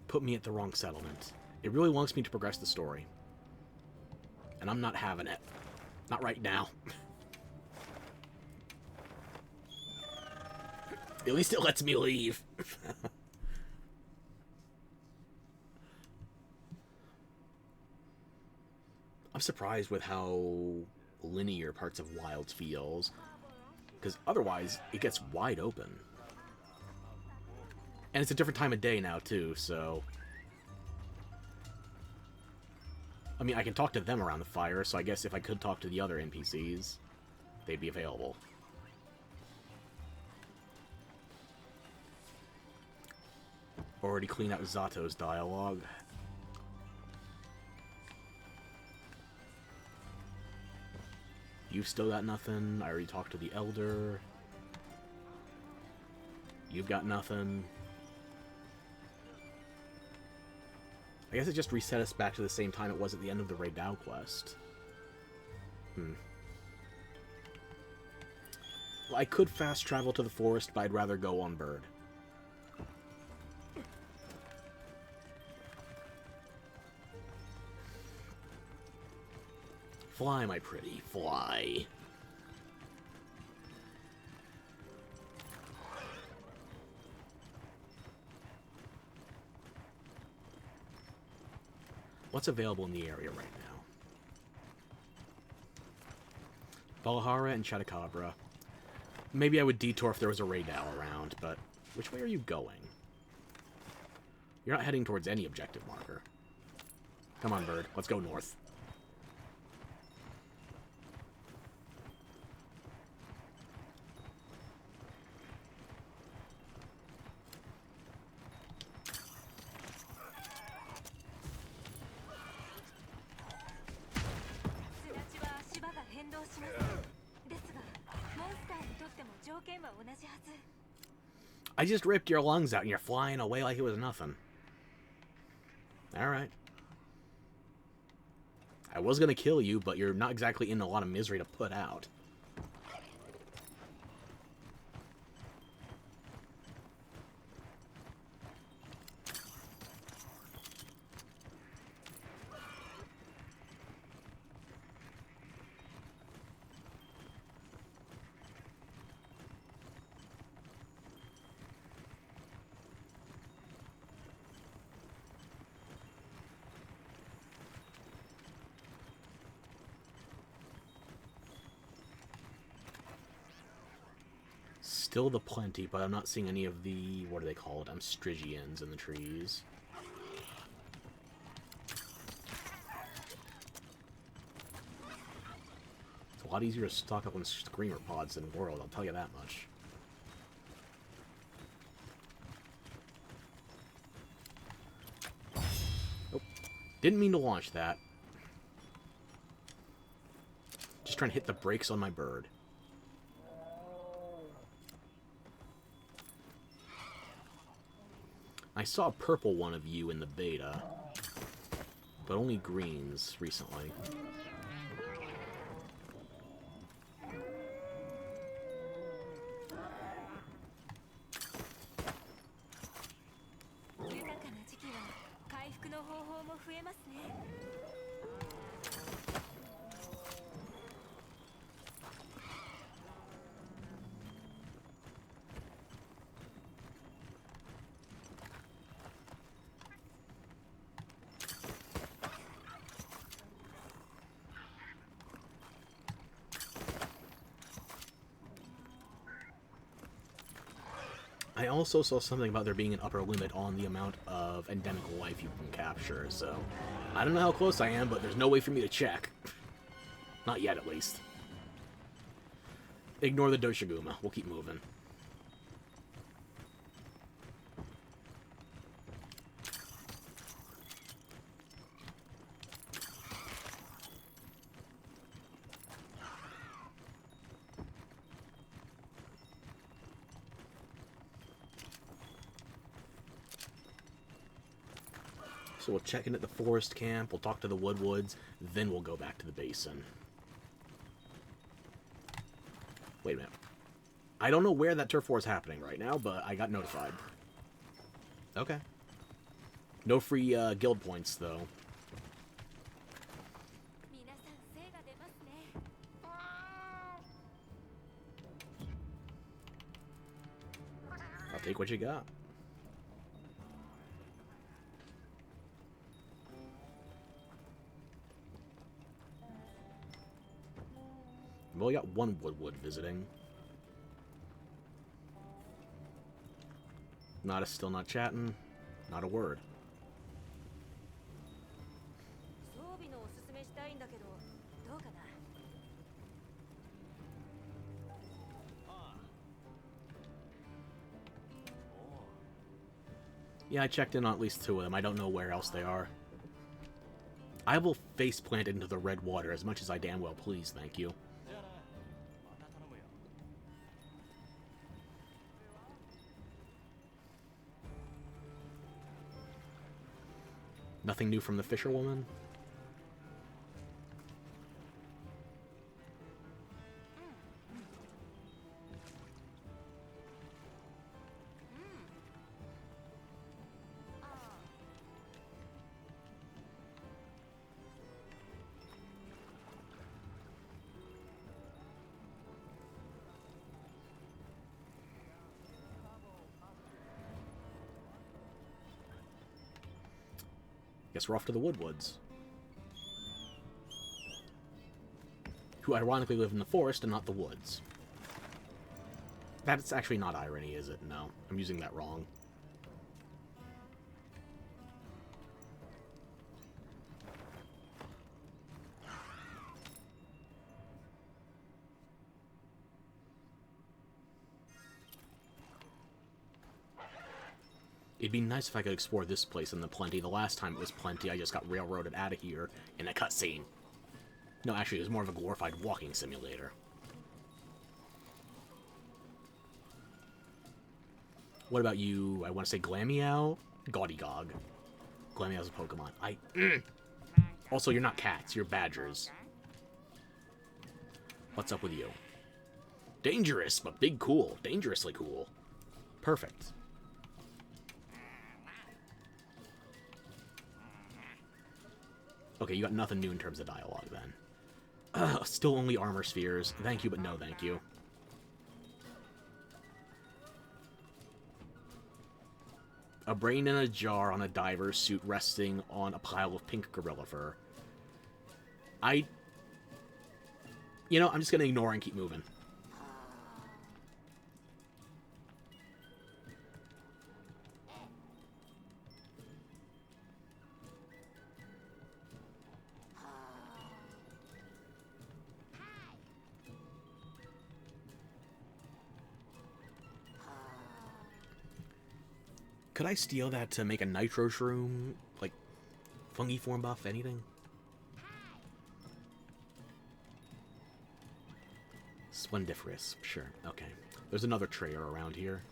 put me at the wrong settlement. It really wants me to progress the story. And I'm not having it. Not right now. At least it lets me leave. I'm surprised with how linear parts of Wilds feels, because otherwise it gets wide open. And it's a different time of day now too, so... I mean, I can talk to them around the fire, so I guess if I could talk to the other NPCs, they'd be available. Already cleaned out Zato's dialogue. You've still got nothing. I already talked to the Elder. You've got nothing. I guess it just reset us back to the same time it was at the end of the Rey Dao quest. Well, I could fast travel to the forest, but I'd rather go on bird. Fly, my pretty, fly. What's available in the area right now? Valhalla and Chatacabra. Maybe I would detour if there was a Rey Dao around, but which way are you going? You're not heading towards any objective marker. Come on, bird. Let's go north. I just ripped your lungs out and you're flying away like it was nothing. Alright. I was gonna kill you, but you're not exactly in a lot of misery to put out. Still the plenty, but I'm not seeing any of the, what are they called? Strigians in the trees. It's a lot easier to stock up on screamer pods than World, I'll tell you that much. Oh, didn't mean to launch that. Just trying to hit the brakes on my bird. I saw a purple one of you in the beta, but only greens recently. I also saw something about there being an upper limit on the amount of endemic life you can capture, so I don't know how close I am, but there's no way for me to check. Not yet, at least. Ignore the Doshiguma. We'll keep moving. So we'll check in at the forest camp, we'll talk to the Woodwoods, then we'll go back to the basin. Wait a minute. I don't know where that turf war is happening right now, but I got notified. Okay. No free guild points, though. I'll take what you got. We only got one Woodwood visiting. Still not chatting. Not a word. Yeah, I checked in on at least two of them. I don't know where else they are. I will face plant into the red water as much as I damn well please, thank you. Nothing new from the fisherwoman? Guess we're off to the Woodwoods. Who ironically live in the forest and not the woods. That's actually not irony, is it? No, I'm using that wrong. It'd be nice if I could explore this place in the Plenty. The last time it was Plenty, I just got railroaded out of here in a cutscene. No, actually, it was more of a glorified walking simulator. What about you? I want to say Glameow? Gaudygog. Glameow's a Pokemon. Also, you're not cats. You're badgers. What's up with you? Dangerous, but big cool. Dangerously cool. Perfect. Okay, you got nothing new in terms of dialogue, then. Still only armor spheres. Thank you, but no thank you. A brain in a jar on a diver's suit resting on a pile of pink gorilla fur. You know, I'm just gonna ignore and keep moving. Could I steal that to make a nitro shroom? Like, fungi form buff, anything? Splendiferous, sure, okay. There's another trader around here.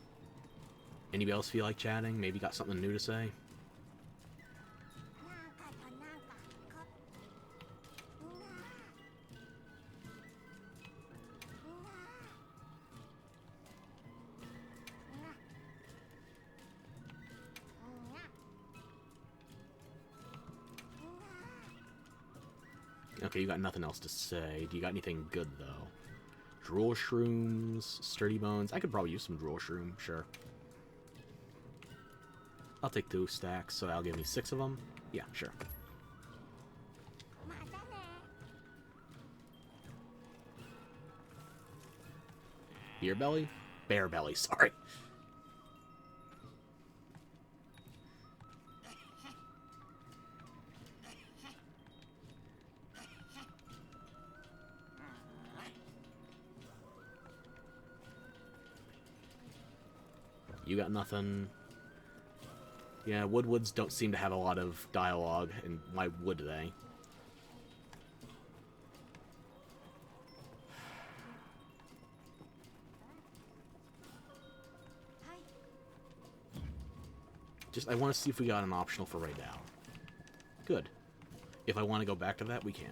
Anybody else feel like chatting? Maybe got something new to say? Okay, you got nothing else to say. Do you got anything good, though? Drool shrooms, sturdy bones. I could probably use some drool shroom, sure. I'll take 2 stacks, so that'll give me 6 of them. Yeah, sure. Beer belly? Bear belly, sorry. You got nothing. Yeah, Woodwoods don't seem to have a lot of dialogue, and why would they? Just, I want to see if we got an optional for right now. Good. If I want to go back to that, we can.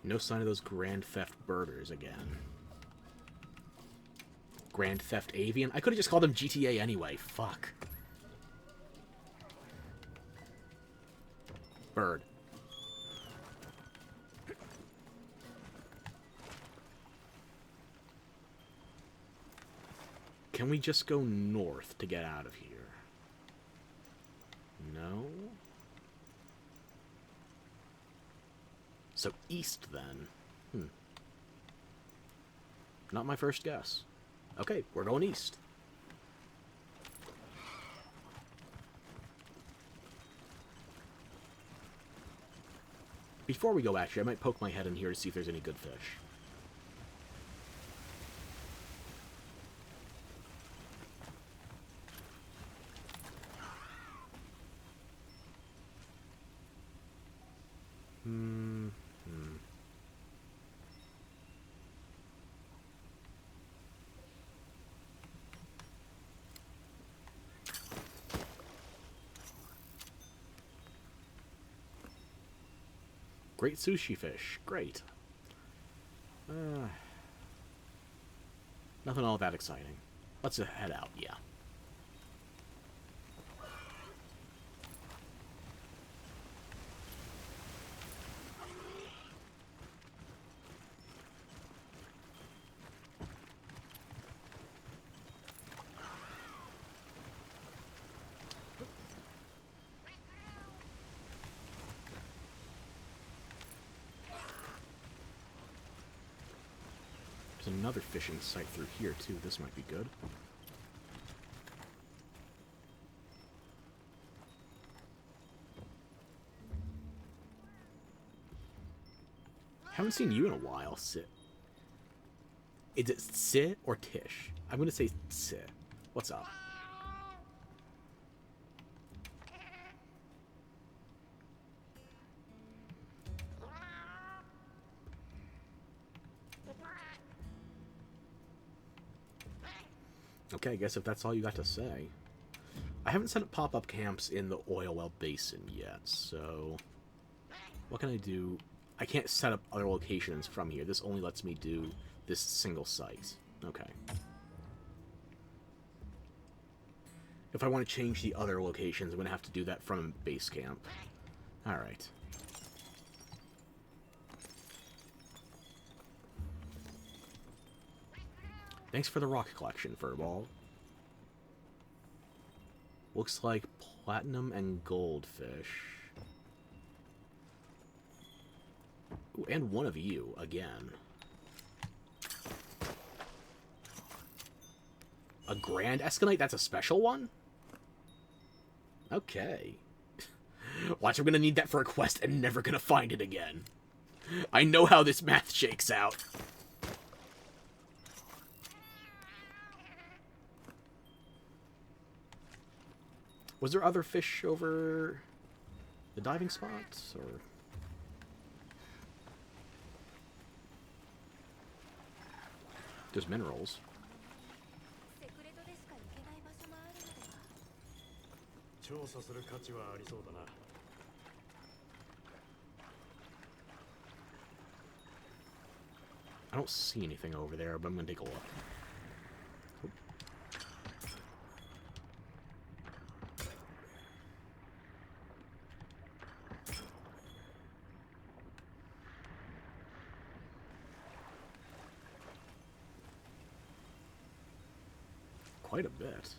No sign of those Grand Theft Burgers again. Grand Theft Avian? I could have just called them GTA anyway. Fuck. Bird. Can we just go north to get out of here? No? So east, then. Not my first guess. Okay, we're going east. Before we go, actually, I might poke my head in here to see if there's any good fish. Great sushi fish. Great. Nothing all that exciting. Let's head out, yeah. There's another fishing site through here, too. This might be good. Haven't seen you in a while, Sit. Is it Sit or Tish? I'm gonna say Sit. What's up? Okay, I guess if that's all you got to say. I haven't set up pop-up camps in the oil well basin yet, so... What can I do? I can't set up other locations from here. This only lets me do this single site. Okay. If I want to change the other locations, I'm going to have to do that from base camp. Alright. Thanks for the rock collection, Furball. Looks like platinum and goldfish. Ooh, and one of you, again. A Grand Escanite? That's a special one? Okay. Watch, I'm gonna need that for a quest and never gonna find it again. I know how this math shakes out. Was there other fish over the diving spots, or... There's minerals. I don't see anything over there, but I'm gonna take a look. Oh. Quite a bit.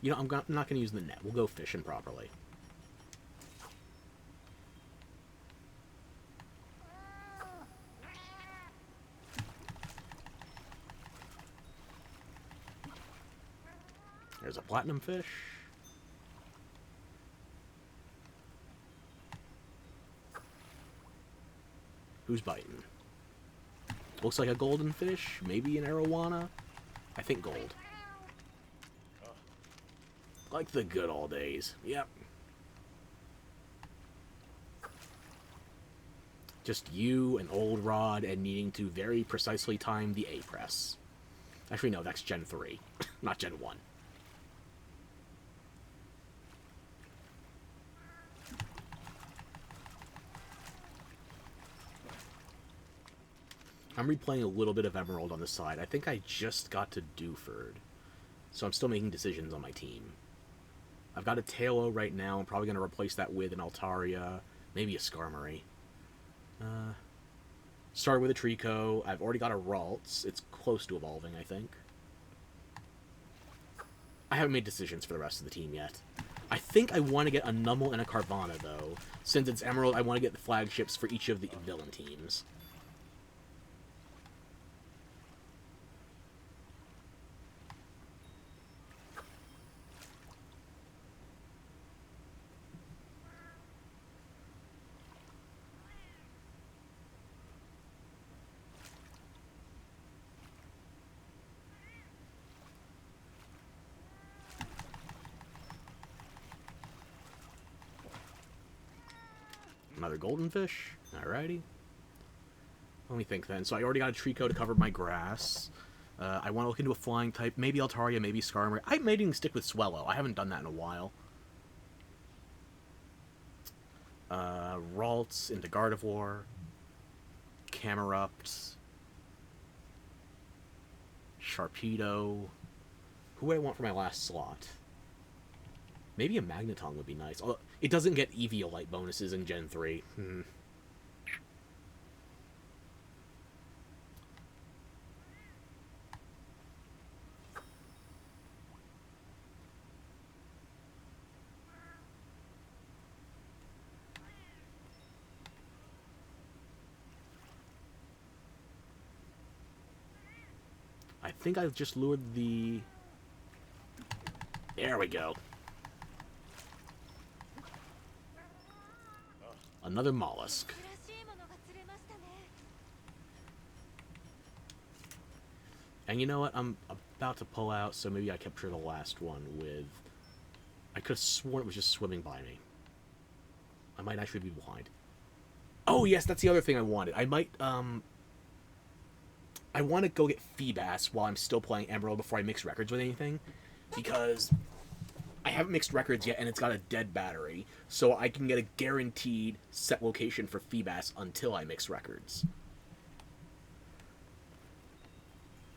You know, I'm not going to use the net. We'll go fishing properly. There's a platinum fish. Who's biting? Looks like a golden fish. Maybe an arowana. I think gold. Like the good old days. Yep. Just you, an old rod, and needing to very precisely time the A-press. Actually, no, that's Gen 3, not Gen 1. I'm replaying a little bit of Emerald on the side. I think I just got to Dewford, so I'm still making decisions on my team. I've got a Tailo right now. I'm probably going to replace that with an Altaria, maybe a Skarmory. Started with a Trico. I've already got a Ralts. It's close to evolving, I think. I haven't made decisions for the rest of the team yet. I think I want to get a Numel and a Carvanha, though. Since it's Emerald, I want to get the flagships for each of the villain teams. Another golden fish. Alrighty. Let me think then. So I already got a Trico to cover my grass. I want to look into a flying type. Maybe Altaria, maybe Skarmory. I might even stick with Swellow. I haven't done that in a while. Ralts into Gardevoir. Camerupt. Sharpedo. Who would I want for my last slot? Maybe a Magneton would be nice. Although it doesn't get Eviolite bonuses in Gen 3. I think I've just lured the... There we go. Another mollusk. And you know what? I'm about to pull out, so maybe I capture the last one with... I could have sworn it was just swimming by me. I might actually be behind. Oh, yes, that's the other thing I wanted. I might, I want to go get Feebas while I'm still playing Emerald before I mix records with anything. Because I haven't mixed records yet, and it's got a dead battery. So I can get a guaranteed set location for Feebas until I mix records.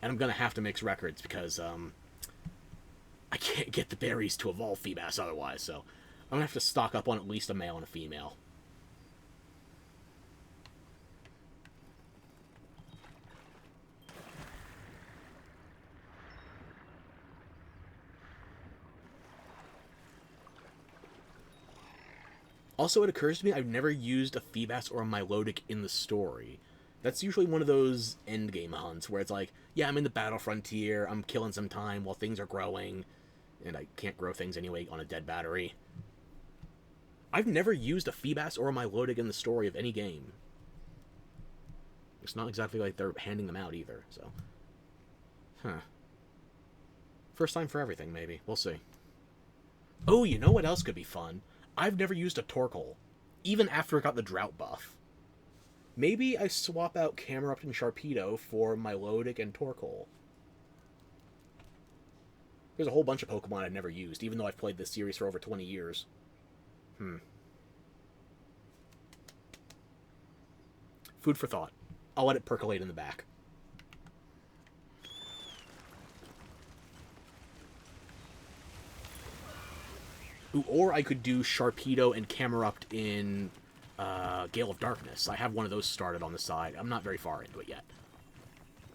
And I'm going to have to mix records because I can't get the berries to evolve Feebas otherwise. So I'm going to have to stock up on at least a male and a female. Also, it occurs to me I've never used a Feebas or a Milotic in the story. That's usually one of those endgame hunts where it's like, yeah, I'm in the battle frontier, I'm killing some time while things are growing. and I can't grow things anyway on a dead battery. I've never used a Feebas or a Milotic in the story of any game. It's not exactly like they're handing them out either, so... Huh. First time for everything, maybe. We'll see. Oh, you know what else could be fun? I've never used a Torkoal, even after it got the drought buff. Maybe I swap out Camerupt and Sharpedo for Milotic and Torkoal. There's a whole bunch of Pokemon I've never used, even though I've played this series for over 20 years. Food for thought. I'll let it percolate in the back. Ooh, or I could do Sharpedo and Camerupt in Gale of Darkness. I have one of those started on the side. I'm not very far into it yet.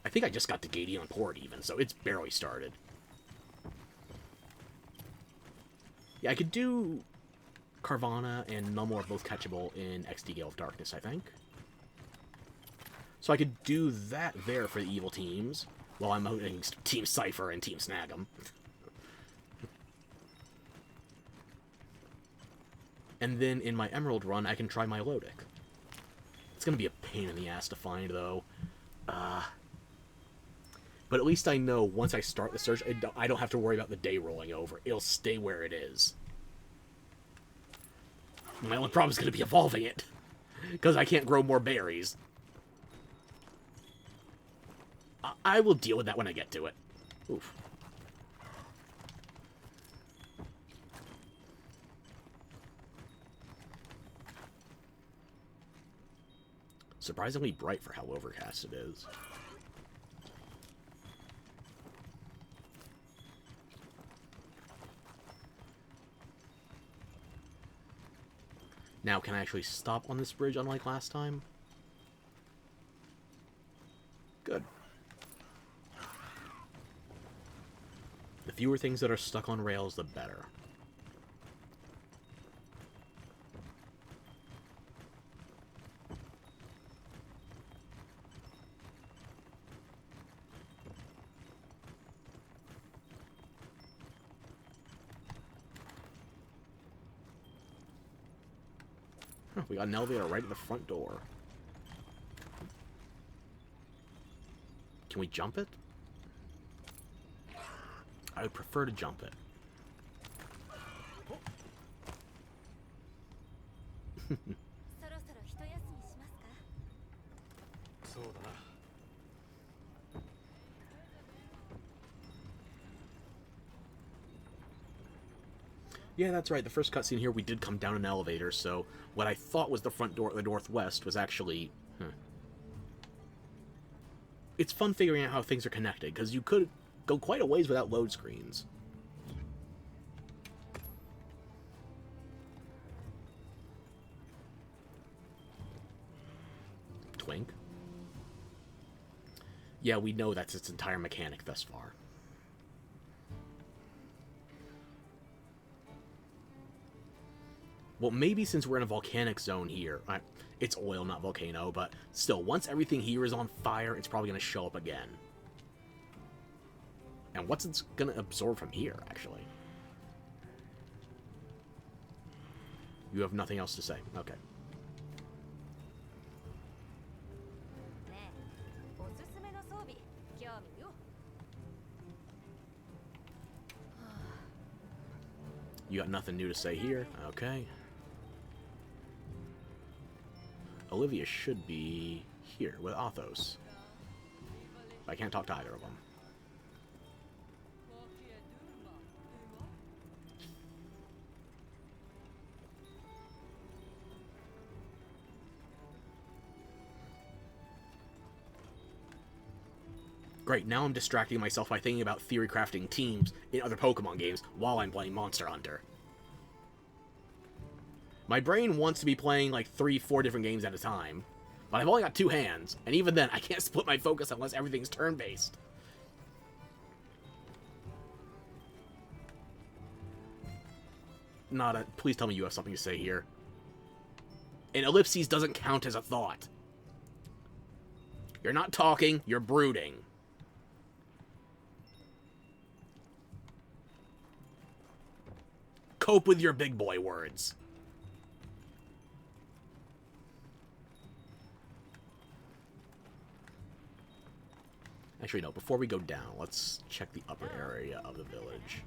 I think I just got to Gateon Port even, so it's barely started. Yeah, I could do Carvanha and Numel are both catchable in XD Gale of Darkness, I think. So I could do that there for the evil teams, while I'm out in Team Cypher and Team Snag'em. And then in my Emerald run, I can try Milotic. It's going to be a pain in the ass to find, though. But at least I know once I start the search, I don't have to worry about the day rolling over. It'll stay where it is. My only problem is going to be evolving it, because I can't grow more berries. I will deal with that when I get to it. Oof. Surprisingly bright for how overcast it is. Now, can I actually stop on this bridge unlike last time? Good. The fewer things that are stuck on rails, the better. We got an elevator right at the front door. Can we jump it? I would prefer to jump it. Yeah, that's right. The first cutscene here, we did come down an elevator, so what I thought was the front door at the northwest was actually... It's fun figuring out how things are connected, because you could go quite a ways without load screens. Twink? Yeah, we know that's its entire mechanic thus far. Well, maybe since we're in a volcanic zone here, it's oil, not volcano, but still, once everything here is on fire, it's probably going to show up again. And what's it's going to absorb from here, actually? You have nothing else to say. Okay. You got nothing new to say here. Okay. Olivia should be here with Athos. I can't talk to either of them. Great, now I'm distracting myself by thinking about theory crafting teams in other Pokemon games while I'm playing Monster Hunter. My brain wants to be playing like 3-4 different games at a time, but I've only got 2 hands, and even then, I can't split my focus unless everything's turn-based. Nada, please tell me you have something to say here. An ellipses doesn't count as a thought. You're not talking, you're brooding. cope with your big boy words. Actually, no, before we go down, let's check the upper area of the village.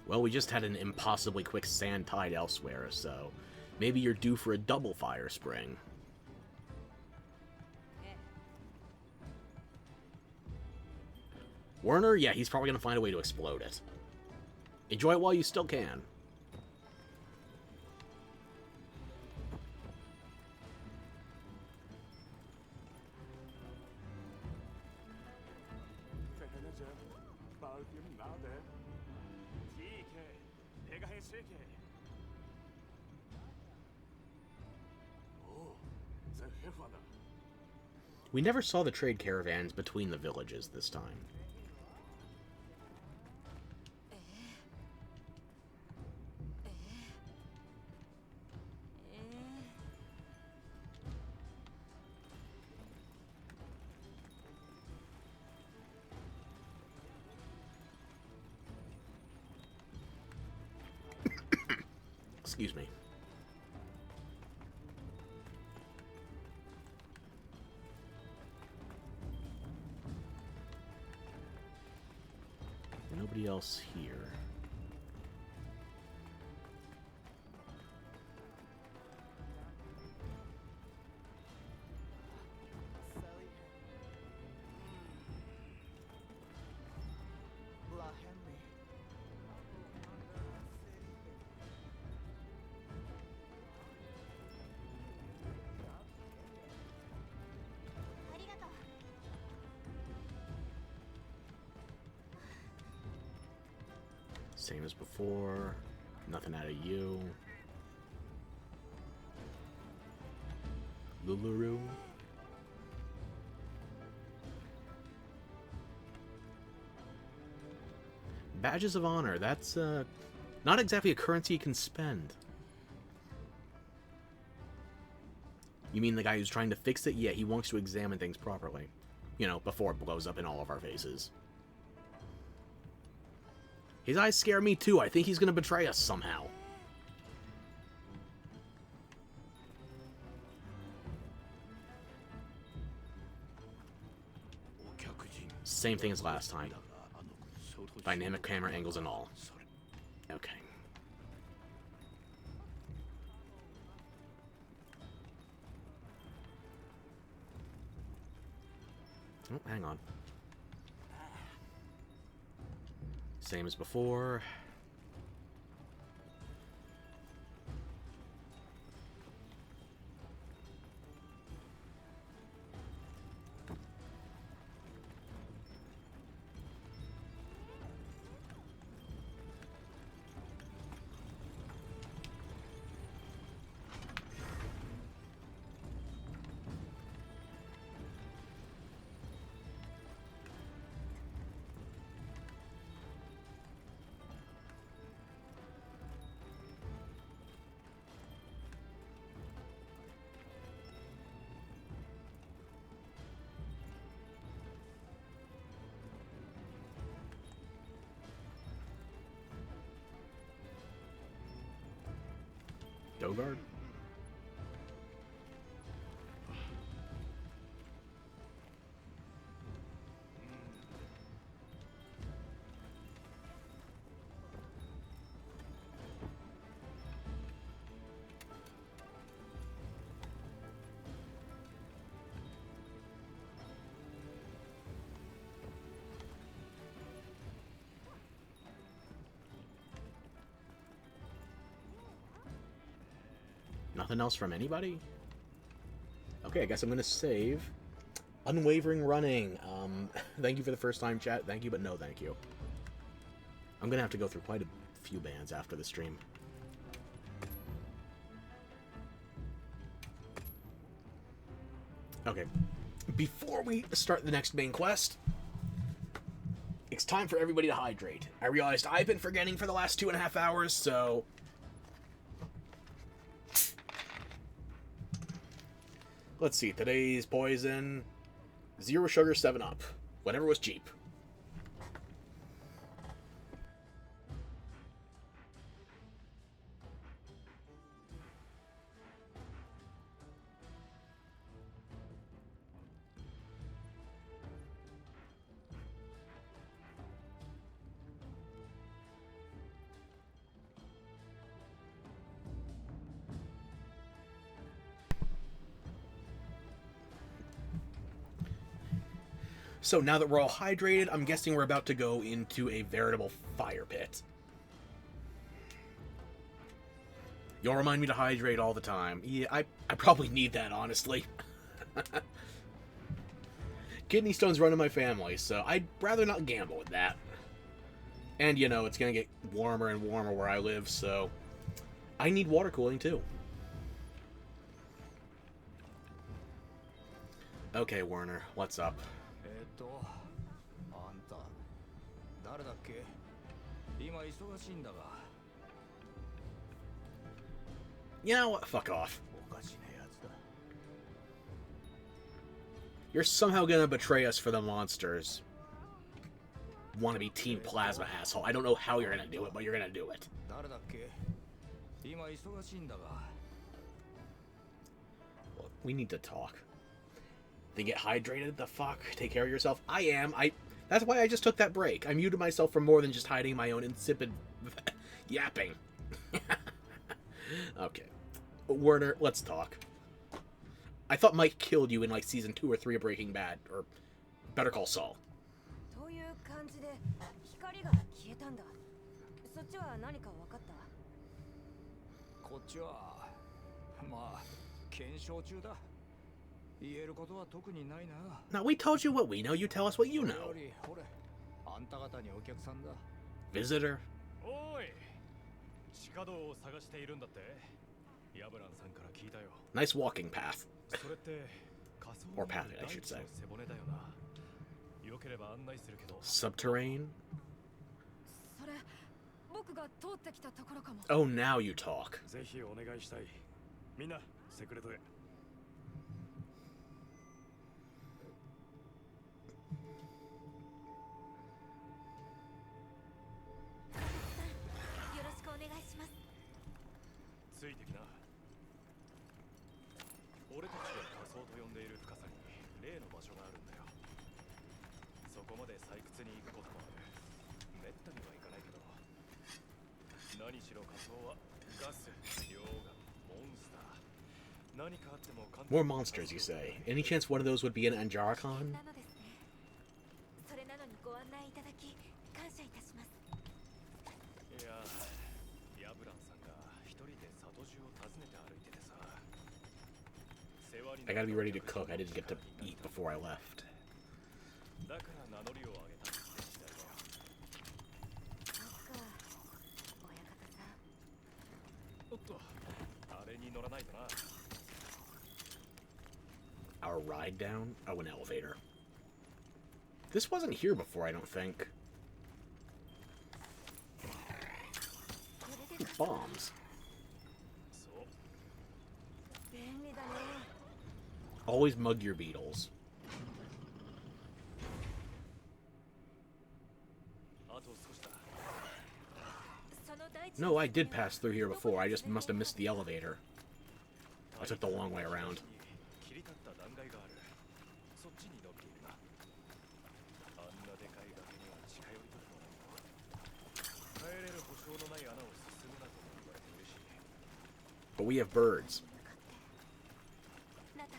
Well, we just had an impossibly quick sand tide elsewhere, so maybe you're due for a double fire spring. Werner? Yeah, he's probably going to find a way to explode it. Enjoy it while you still can. We never saw the trade caravans between the villages this time. Excuse me. Nobody else here. Same as before. Nothing out of you. Lularu. Badges of Honor. That's not exactly a currency you can spend. You mean the guy who's trying to fix it? Yeah, he wants to examine things properly. You know, before it blows up in all of our faces. His eyes scare me too. I think he's going to betray us somehow. Same thing as last time. Dynamic camera angles and all. Okay. Oh, hang on. Same as before. Dogard? Nothing else from anybody? Okay, I guess I'm gonna save. Unwavering Running. Thank you for the first time, chat. Thank you, but no thank you. I'm gonna have to go through quite a few bands after the stream. Okay. Before we start the next main quest, it's time for everybody to hydrate. I realized I've been forgetting for the last 2.5 hours, so... Let's see, today's poison... Zero sugar, 7-Up. Whatever was cheap. So now that we're all hydrated, I'm guessing we're about to go into a veritable fire pit. You'll remind me to hydrate all the time. Yeah, I probably need that, honestly. Kidney stones run in my family, so I'd rather not gamble with that. And, you know, it's going to get warmer and warmer where I live, so I need water cooling, too. Okay, Werner, what's up? あんた誰だっけ今忙しいんだが You know what? Fuck off. おかしなやつだ You're somehow gonna betray us for the monsters. Wanna be Team Plasma, asshole. I don't know how you're gonna do it, but you're gonna do it. 誰だっけ今忙しいんだが Well, we need to talk. Then get hydrated? The fuck? Take care of yourself? I am. That's why I just took that break. I muted myself for more than just hiding my own insipid yapping. Okay. Werner, let's talk. I thought Mike killed you in like season 2 or 3 of Breaking Bad, or Better Call Saul. という感じで光が消えたんだ。そっちは何か分かった？こっちはまあ検証中だ 言えることは特にないな Now, we told you what we know. You tell us what you know. ほれあんた方にお客さんだ Visitor? おい地下道を探しているんだってヤブランさんから聞いたよ Nice walking path. それって仮想 Or path, I should say. 背骨だよなよければ案内するけど Subterrane? それ僕が通ってきたところかも。 Oh, now you talk. ぜひお願いしたいみんなセクレトへ よろしくお願いします。ついてきな俺たちが仮想と呼んでいる深さに例の場所があるんだよそこまで採掘に行くこともあるめったにはいかないけど何しろ仮想はガス、溶岩、モンスター何かあっても簡単 More monsters, you say. Any chance one of those would be an Anjaracon? なのですね。それなのにご案内いただき感謝いたします。いやヤブランさんが一人で里中を訪ねて歩いててさ I gotta be ready to cook. I didn't get to eat before I left. だから名乗りを上げたって時代だよそっか。親方さん。おっとあれに乗らないとな Our ride down? Oh, an elevator. This wasn't here before, I don't think. これで Bombs. そう便利だね。 Always mug your beetles. あと少しだ その大地 No, I did pass through here before. I just must have missed the elevator. I took the long way around. 切り立った断崖があるそっちに伸びているなあんなでかい崖には近寄りたくもないよ帰れる保証のない穴を進むなとも言われているし But we have birds. ナタ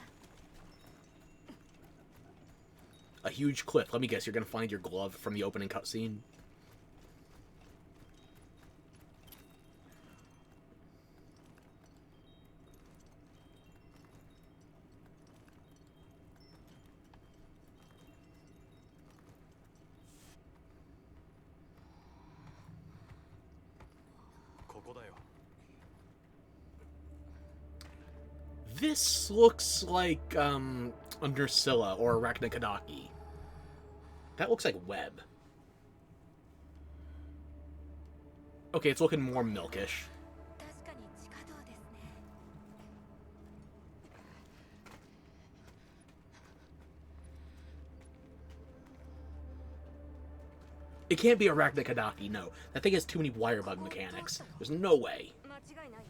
A huge cliff. Let me guess, you're gonna find your glove from the opening cutscene? This looks like, a Nursilla or Arachnikadaki. That looks like web. Okay, it's looking more milkish. 確かに地下道ですね。 It can't be Arachnikadaki, no. That thing has too many wire bug mechanics. There's no way. 間違いない。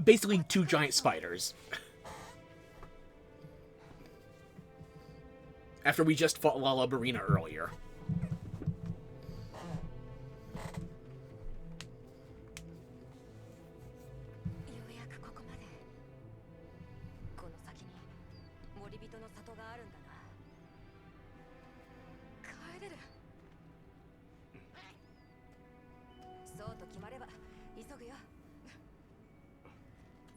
Basically, two giant spiders. After we just fought Lala Marina earlier. ようやくここまで。この先に森人の里があるんだな。帰れる。そうと決まれば急ぐよ。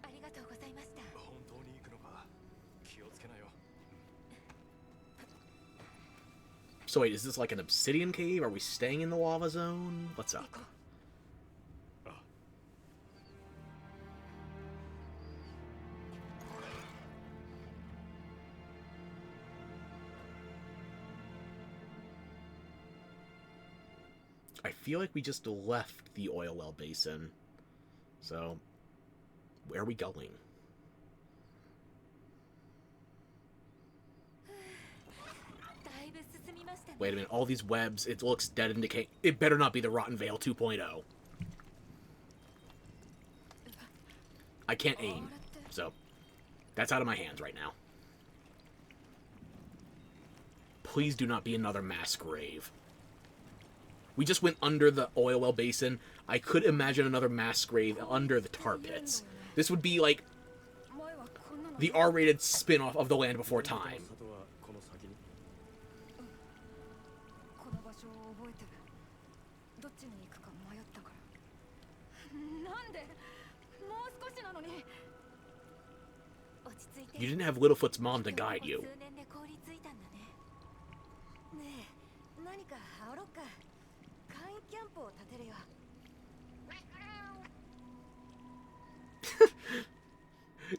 ありがとうございました。本当に行くのか。気をつけなよ。 So wait, is this like an obsidian cave? Are we staying in the lava zone? What's up? I feel like we just left the oil well basin. So, where are we going? だいぶ進みましたね。 Wait a minute, all these webs, it looks dead and decaying. It better not be the Rotten Vale 2.0. I can't aim, so that's out of my hands right now. Please do not be another mass grave. We just went under the oil well basin. I could imagine another mass grave under the tar pits. This would be like 前はこんなの。 the R-rated spin-off of The Land Before Time. 里はこの先に。この場所を覚えてる。どっちに行くか迷ったから。なんでもう少しなのに。落ち着いて。 You didn't have Littlefoot's mom to guide you. 数年で凍りついたんだね。ねえ、何か羽織ろっか。簡易キャンプを立てるよ。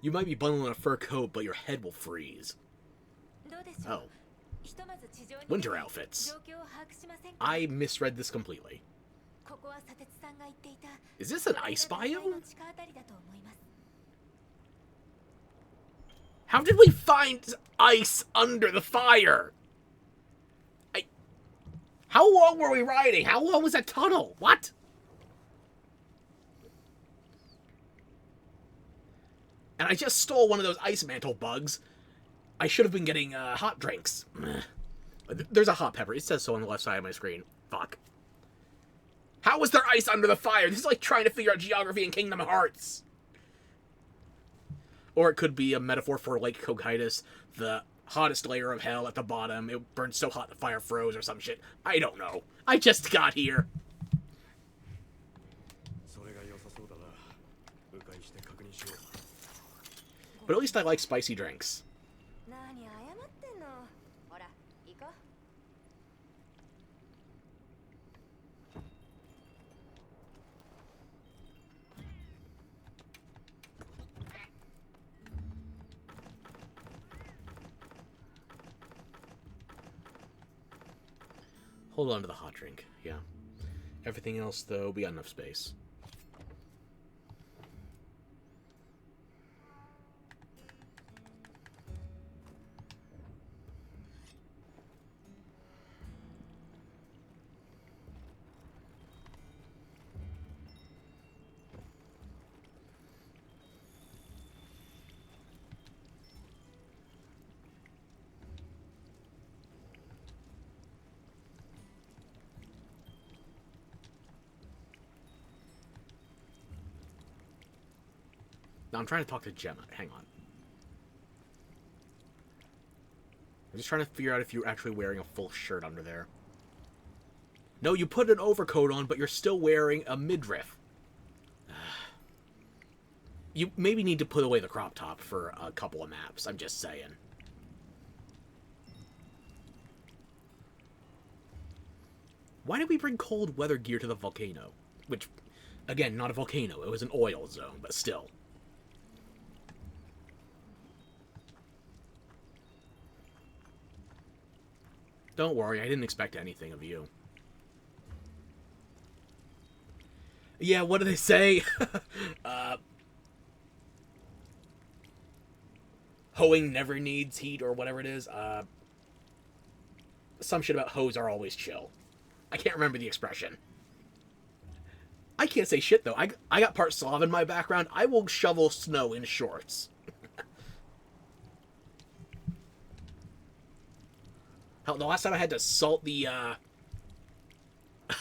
You might be bundling a fur coat, but your head will freeze. どうでしょう。 Oh, ひとまず地上に winter outfits. 状況を把握しませんか。 I misread this completely. ここは砂鉄さんが言っていた。 Is this an ice 大体 biome? の地下あたりだと思います。 How did we find ice under the fire? How long were we riding? How long was that tunnel? What? And I just stole one of those ice mantle bugs. I should have been getting hot drinks. There's a hot pepper. It says so on the left side of my screen. Fuck. How was there ice under the fire? This is like trying to figure out geography in Kingdom Hearts. Or it could be a metaphor for Lake Cocytus, the hottest layer of hell at the bottom. It burned so hot the fire froze or some shit. I don't know. I just got here. それが良さそうだな。迂回して確認しよう。 But at least I like spicy drinks. 何謝ってんの。ほら、行こう。 Hold on to the hot drink, yeah. Everything else, though, we got enough space. Now I'm trying to talk to Gemma. Hang on. I'm just trying to figure out if you're actually wearing a full shirt under there. No, you put an overcoat on, but you're still wearing a midriff. You maybe need to put away the crop top for a couple of maps. I'm just saying. Why did we bring cold weather gear to the volcano? Which, Again, not a volcano. It was an oil zone, but still. Don't worry, I didn't expect anything of you. Yeah, what do they say? Hoeing never needs heat, or whatever it is. Some shit about hoes are always chill. I can't remember the expression. I can't say shit, though. I got part Slav in my background. I will shovel snow in shorts. Hell, the last time I had to salt the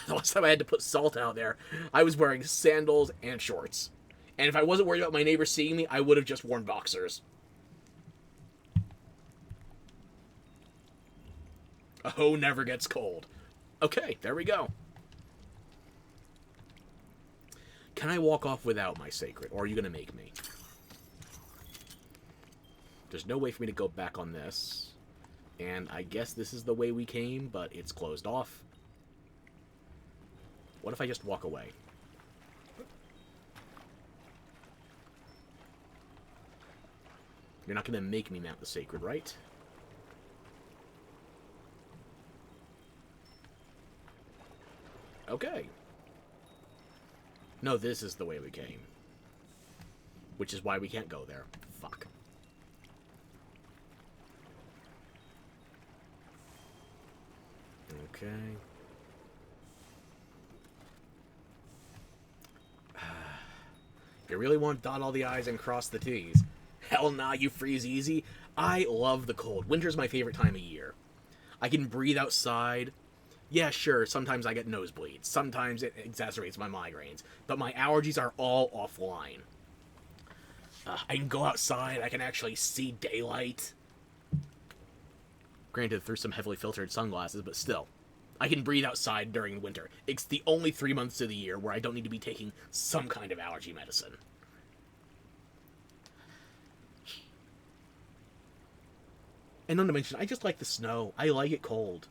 last time I had to put salt out there, I was wearing sandals and shorts. And if I wasn't worried about my neighbors seeing me, I would have just worn boxers. A hoe never gets cold. Okay, there we go. Can I walk off without my sacred, or are you going to make me? There's no way for me to go back on this. And I guess this is the way we came, but it's closed off. What if I just walk away? You're not going to make me mount the sacred, right? Okay. No, this is the way we came. Which is why we can't go there. Fuck. Okay. You really want to dot all the I's and cross the T's? Hell nah, you freeze easy. I love the cold. Winter's my favorite time of year. I can breathe outside. Yeah, sure, sometimes I get nosebleeds. Sometimes it exacerbates my migraines. But my allergies are all offline. I can go outside. I can actually see daylight. Granted, through some heavily filtered sunglasses, but still. I can breathe outside during winter. It's the only 3 months of the year where I don't need to be taking some kind of allergy medicine. And not to mention, I just like the snow. I like it cold.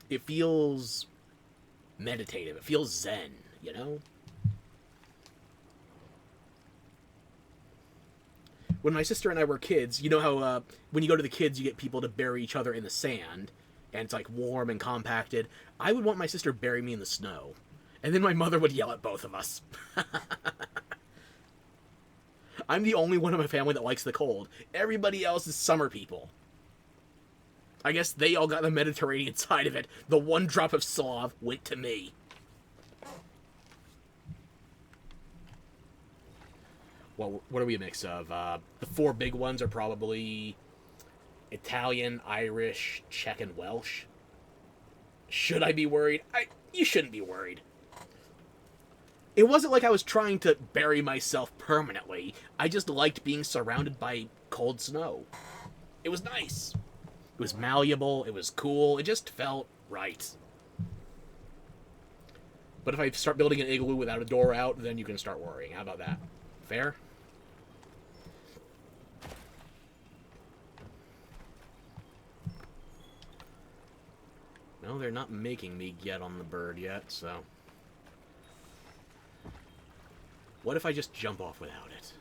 It feels meditative. It feels zen, you know? When my sister and I were kids, you know how when you go to the kids, you get people to bury each other in the sand, and it's like warm and compacted. I would want my sister to bury me in the snow. And then my mother would yell at both of us. I'm the only one in my family that likes the cold. Everybody else is summer people. I guess they all got the Mediterranean side of it. The one drop of Slav went to me. Well, what are we a mix of? The 4 big ones are probably Italian, Irish, Czech, and Welsh. Should I be worried? You shouldn't be worried. It wasn't like I was trying to bury myself permanently. I just liked being surrounded by cold snow. It was nice. It was malleable. It was cool. It just felt right. But if I start building an igloo without a door out, then you can start worrying. How about that? Fair? No, they're not making me get on the bird yet, so... What if I just jump off without it?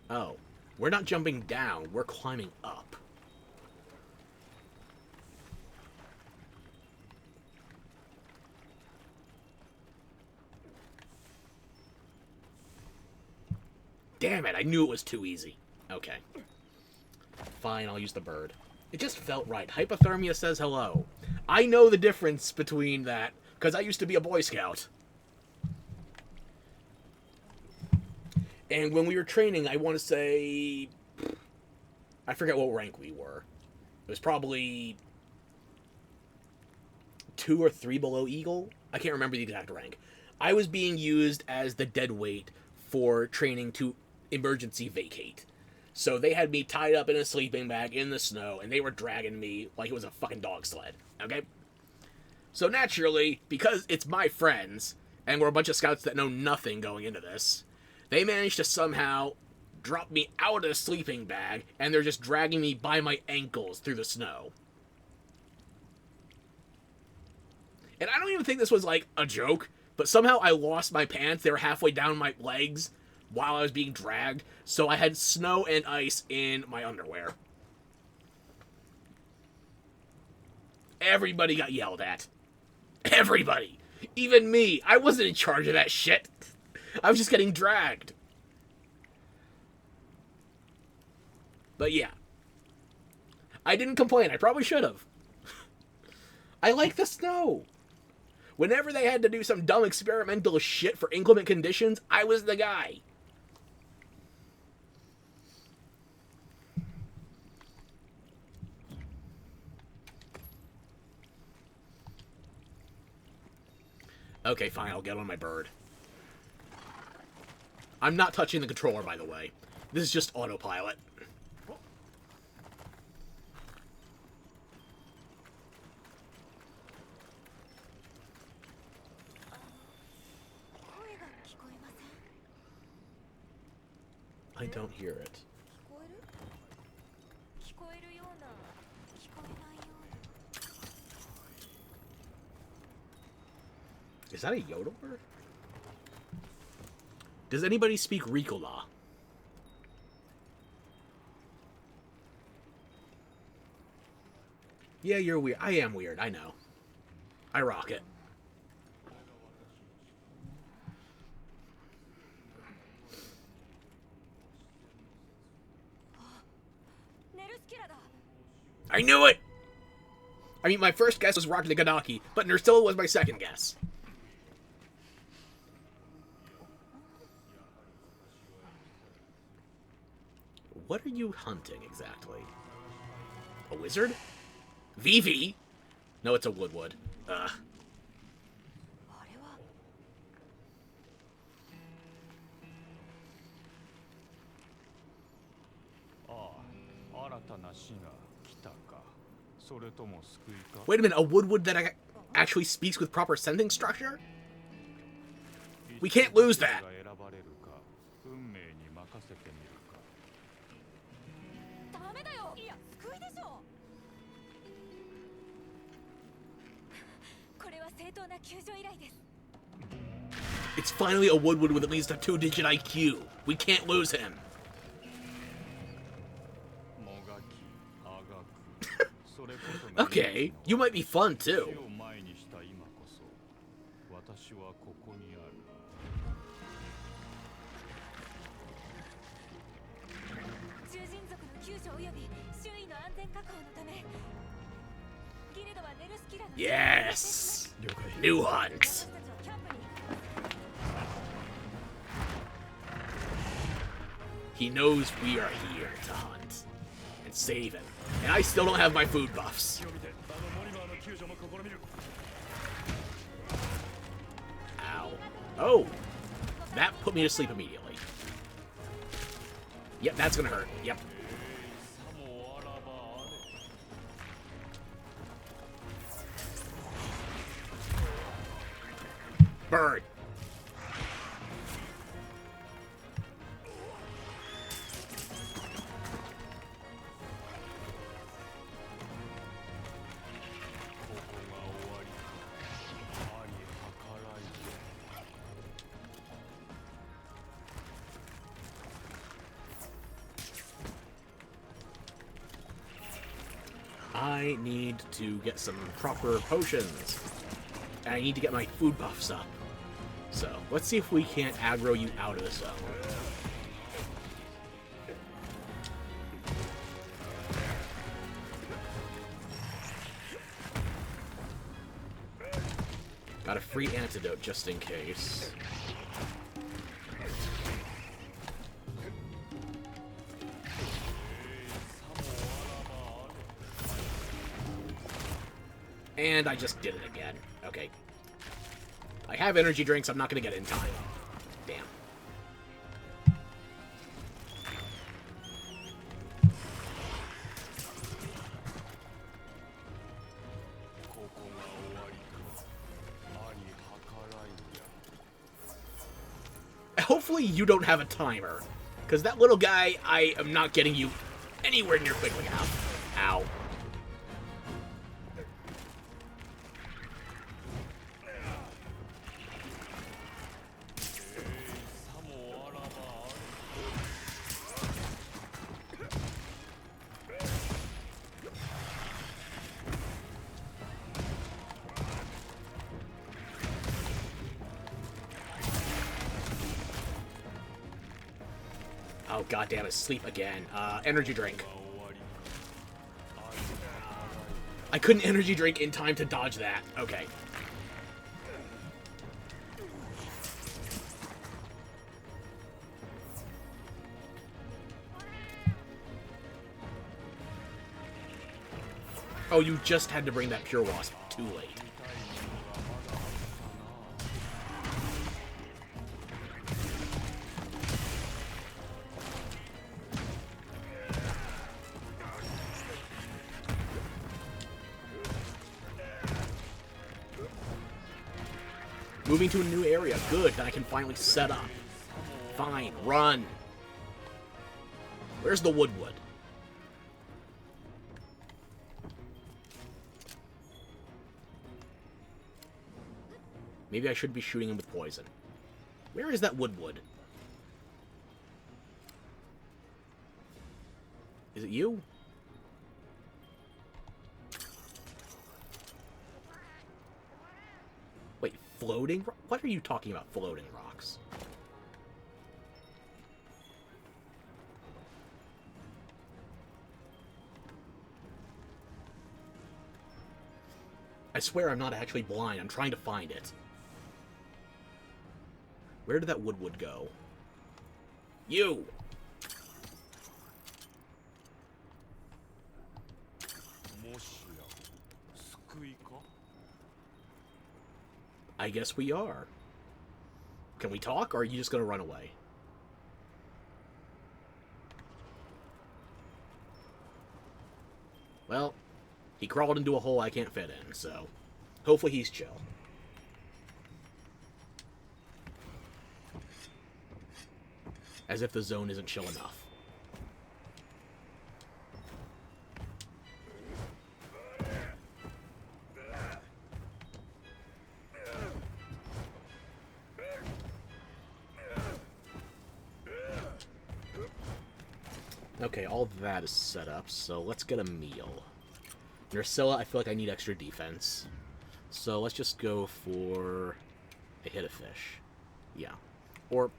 Oh. We're not jumping down, we're climbing up. Damn it, I knew it was too easy. Okay. Fine, I'll use the bird. It just felt right. Hypothermia says hello. I know the difference between that, because I used to be a Boy Scout. And when we were training, I want to say... I forget what rank we were. It was probably 2 or 3 below Eagle. I can't remember the exact rank. I was being used as the dead weight for training to emergency vacate. So they had me tied up in a sleeping bag in the snow, and they were dragging me like it was a fucking dog sled, okay? So naturally, because it's my friends, and we're a bunch of scouts that know nothing going into this, they managed to somehow drop me out of the sleeping bag, and they're just dragging me by my ankles through the snow. And I don't even think this was like a joke, but somehow I lost my pants. They were halfway down my legs while I was being dragged, so I had snow and ice in my underwear. Everybody got yelled at. Everybody. Even me. I wasn't in charge of that shit. I was just getting dragged. But yeah. I didn't complain. I probably should have. I like the snow. Whenever they had to do some dumb experimental shit for inclement conditions, I was the guy. Okay, fine, I'll get on my bird. I'm not touching the controller, by the way. This is just autopilot. I don't hear it. 聞こえるような聞こえないような Is that a Yodeler? Does anybody speak Ricola? Yeah, you're weird. I am weird, I know. I rock it. I knew it! I mean, my first guess was Rock the Ganaki, but Nerscylla was my second guess. What are you hunting, exactly? A wizard? Vivi? No, it's a Woodwood. Ugh. あれは Wait a minute, a Woodwood that actually speaks with proper sentence structure? We can't lose that. ダメだよいや救いでしょこれは正当な救助依頼です It's finally a Woodwood with at least a 2-digit IQ. We can't lose him. Okay, you might be fun too. 獣人族の救助および周囲の安全確保のためギルドはネルスキラの Yes! New hunt. 私たちをキャンプに He knows we are here to hunt and save him. And I still don't have my food buffs. Ow. Oh! That put me to sleep immediately. Yep, that's gonna hurt. Yep. Bird. I need to get some proper potions. And I need to get my food buffs up. So, let's see if we can't aggro you out of the zone. Got a free antidote just in case. And I just did it again. Okay. I have energy drinks. I'm not going to get it in time. Damn. Hopefully you don't have a timer. Because that little guy, I am not getting you anywhere near quickly enough. Ow. Oh, goddamn it, sleep again. Energy drink. I couldn't energy drink in time to dodge that. Okay. Oh, you just had to bring that Pure Wasp. Too late. Moving to a new area. Good, then I can finally set up. Fine, run. Where's the Woodwood? Maybe I should be shooting him with poison. Where is that Woodwood? Is it you? Wait, floating? What are you talking about, floating rocks? I swear I'm not actually blind. I'm trying to find it. Where did that Woodwood go? You! I guess we are. Can we talk, or are you just gonna run away? Well, he crawled into a hole I can't fit in, so hopefully he's chill. As if the zone isn't chill enough. Okay, all that is set up, so let's get a meal. Nerscylla, I feel like I need extra defense. So let's just go for a hit of fish. Yeah. Or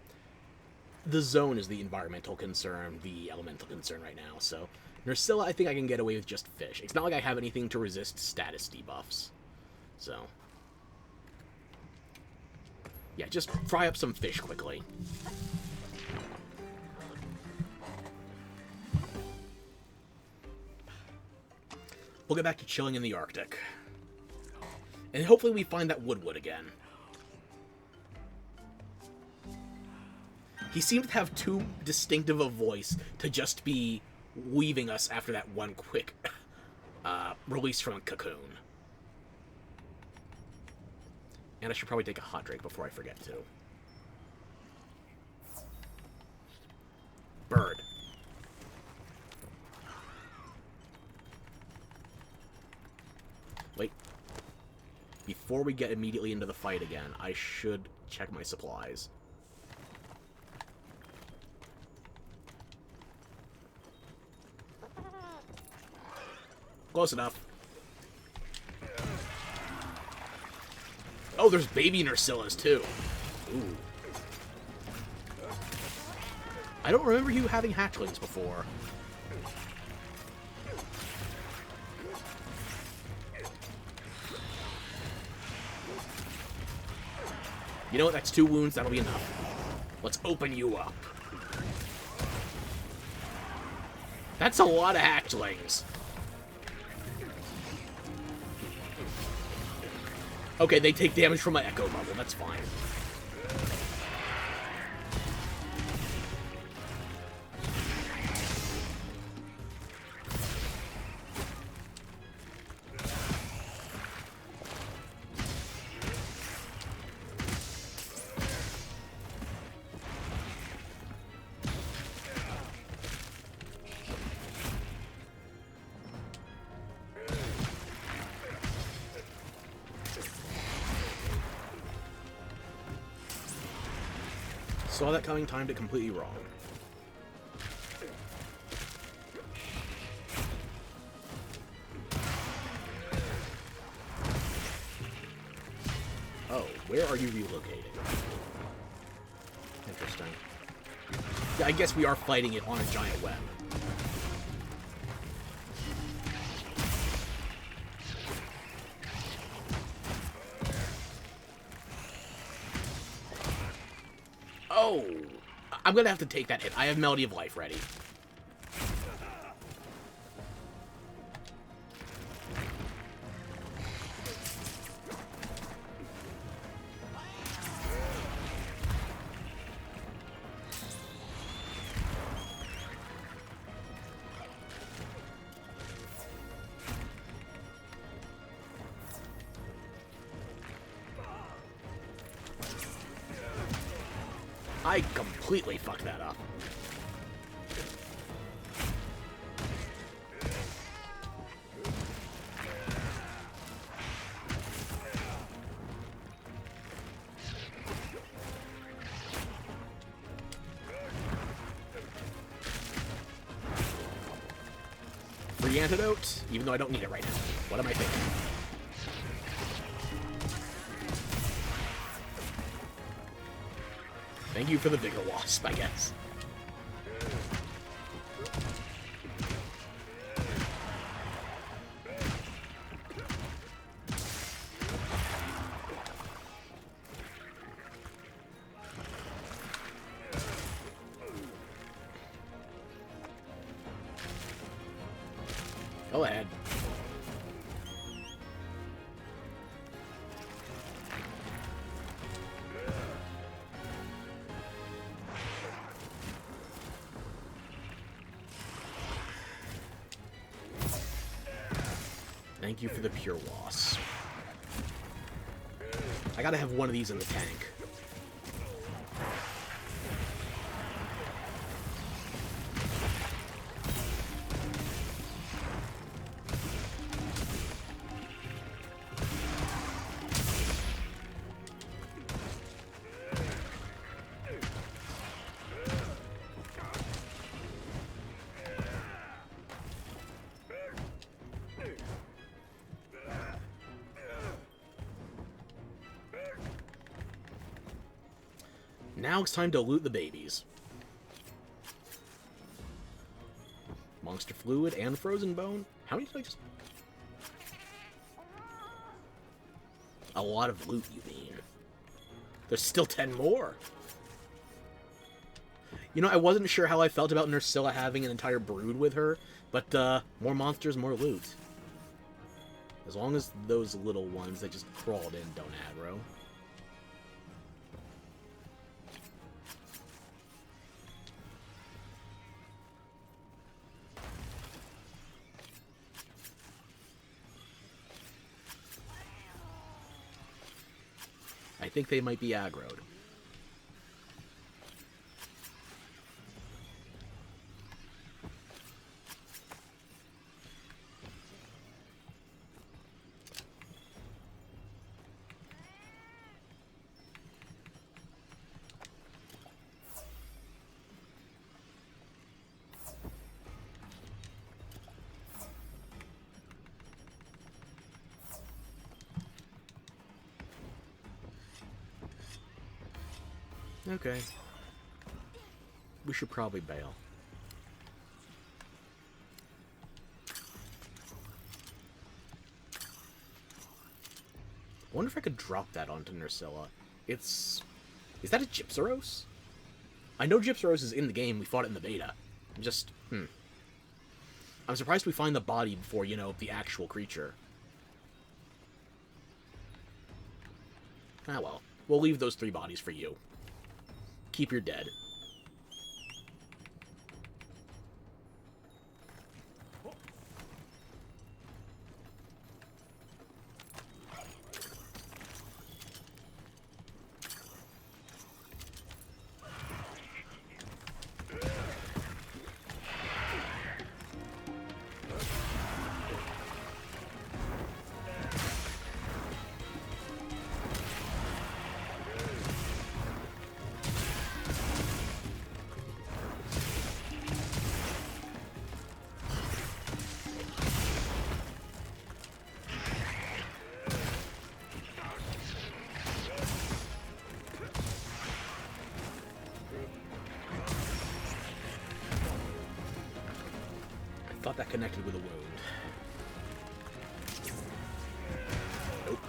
the zone is the environmental concern, the elemental concern right now, so Nerscylla, I think I can get away with just fish. It's not like I have anything to resist status debuffs. So yeah, just fry up some fish quickly. We'll get back to chilling in the Arctic. And hopefully we find that Woodwood again. He seemed to have too distinctive a voice to just be weaving us after that one quick release from a cocoon. And I should probably take a hot drink before I forget to. Bird. Wait. Before we get immediately into the fight again, I should check my supplies. Close enough. Oh, there's baby Nerscyllas, too. Ooh. I don't remember you having hatchlings before. You know what? That's 2 wounds. That'll be enough. Let's open you up. That's a lot of hatchlings. Okay, they take damage from my echo bubble. That's fine. Saw that coming, timed it completely wrong. Oh, where are you relocating? Interesting. Yeah, I guess we are fighting it on a giant web. Oh! I'm gonna have to take that hit. I have Melody of Life ready. I completely fucked that up. Free antidote, even though I don't need it right now. What am I thinking? Thank you for the Vigor Wasp, I guess. Go ahead. Thank you for the Pure Wasp. I gotta have one of these in the tank. Now it's time to loot the babies. Monster Fluid and Frozen Bone? How many did I just... A lot of loot, you mean? There's still 10 more! You know, I wasn't sure how I felt about Nursilla having an entire brood with her, but, more monsters, more loot. As long as those little ones that just crawled in don't aggro. I think they might be aggroed. Okay. We should probably bail. I wonder if I could drop that onto Nursilla. It's... Is that a Gypsaros? I know Gypsaros is in the game. We fought it in the beta. Just, I'm surprised we find the body before, you know, the actual creature. Ah, well. We'll leave those 3 bodies for you. Keep your dead. thought that connected with a wound. Nope.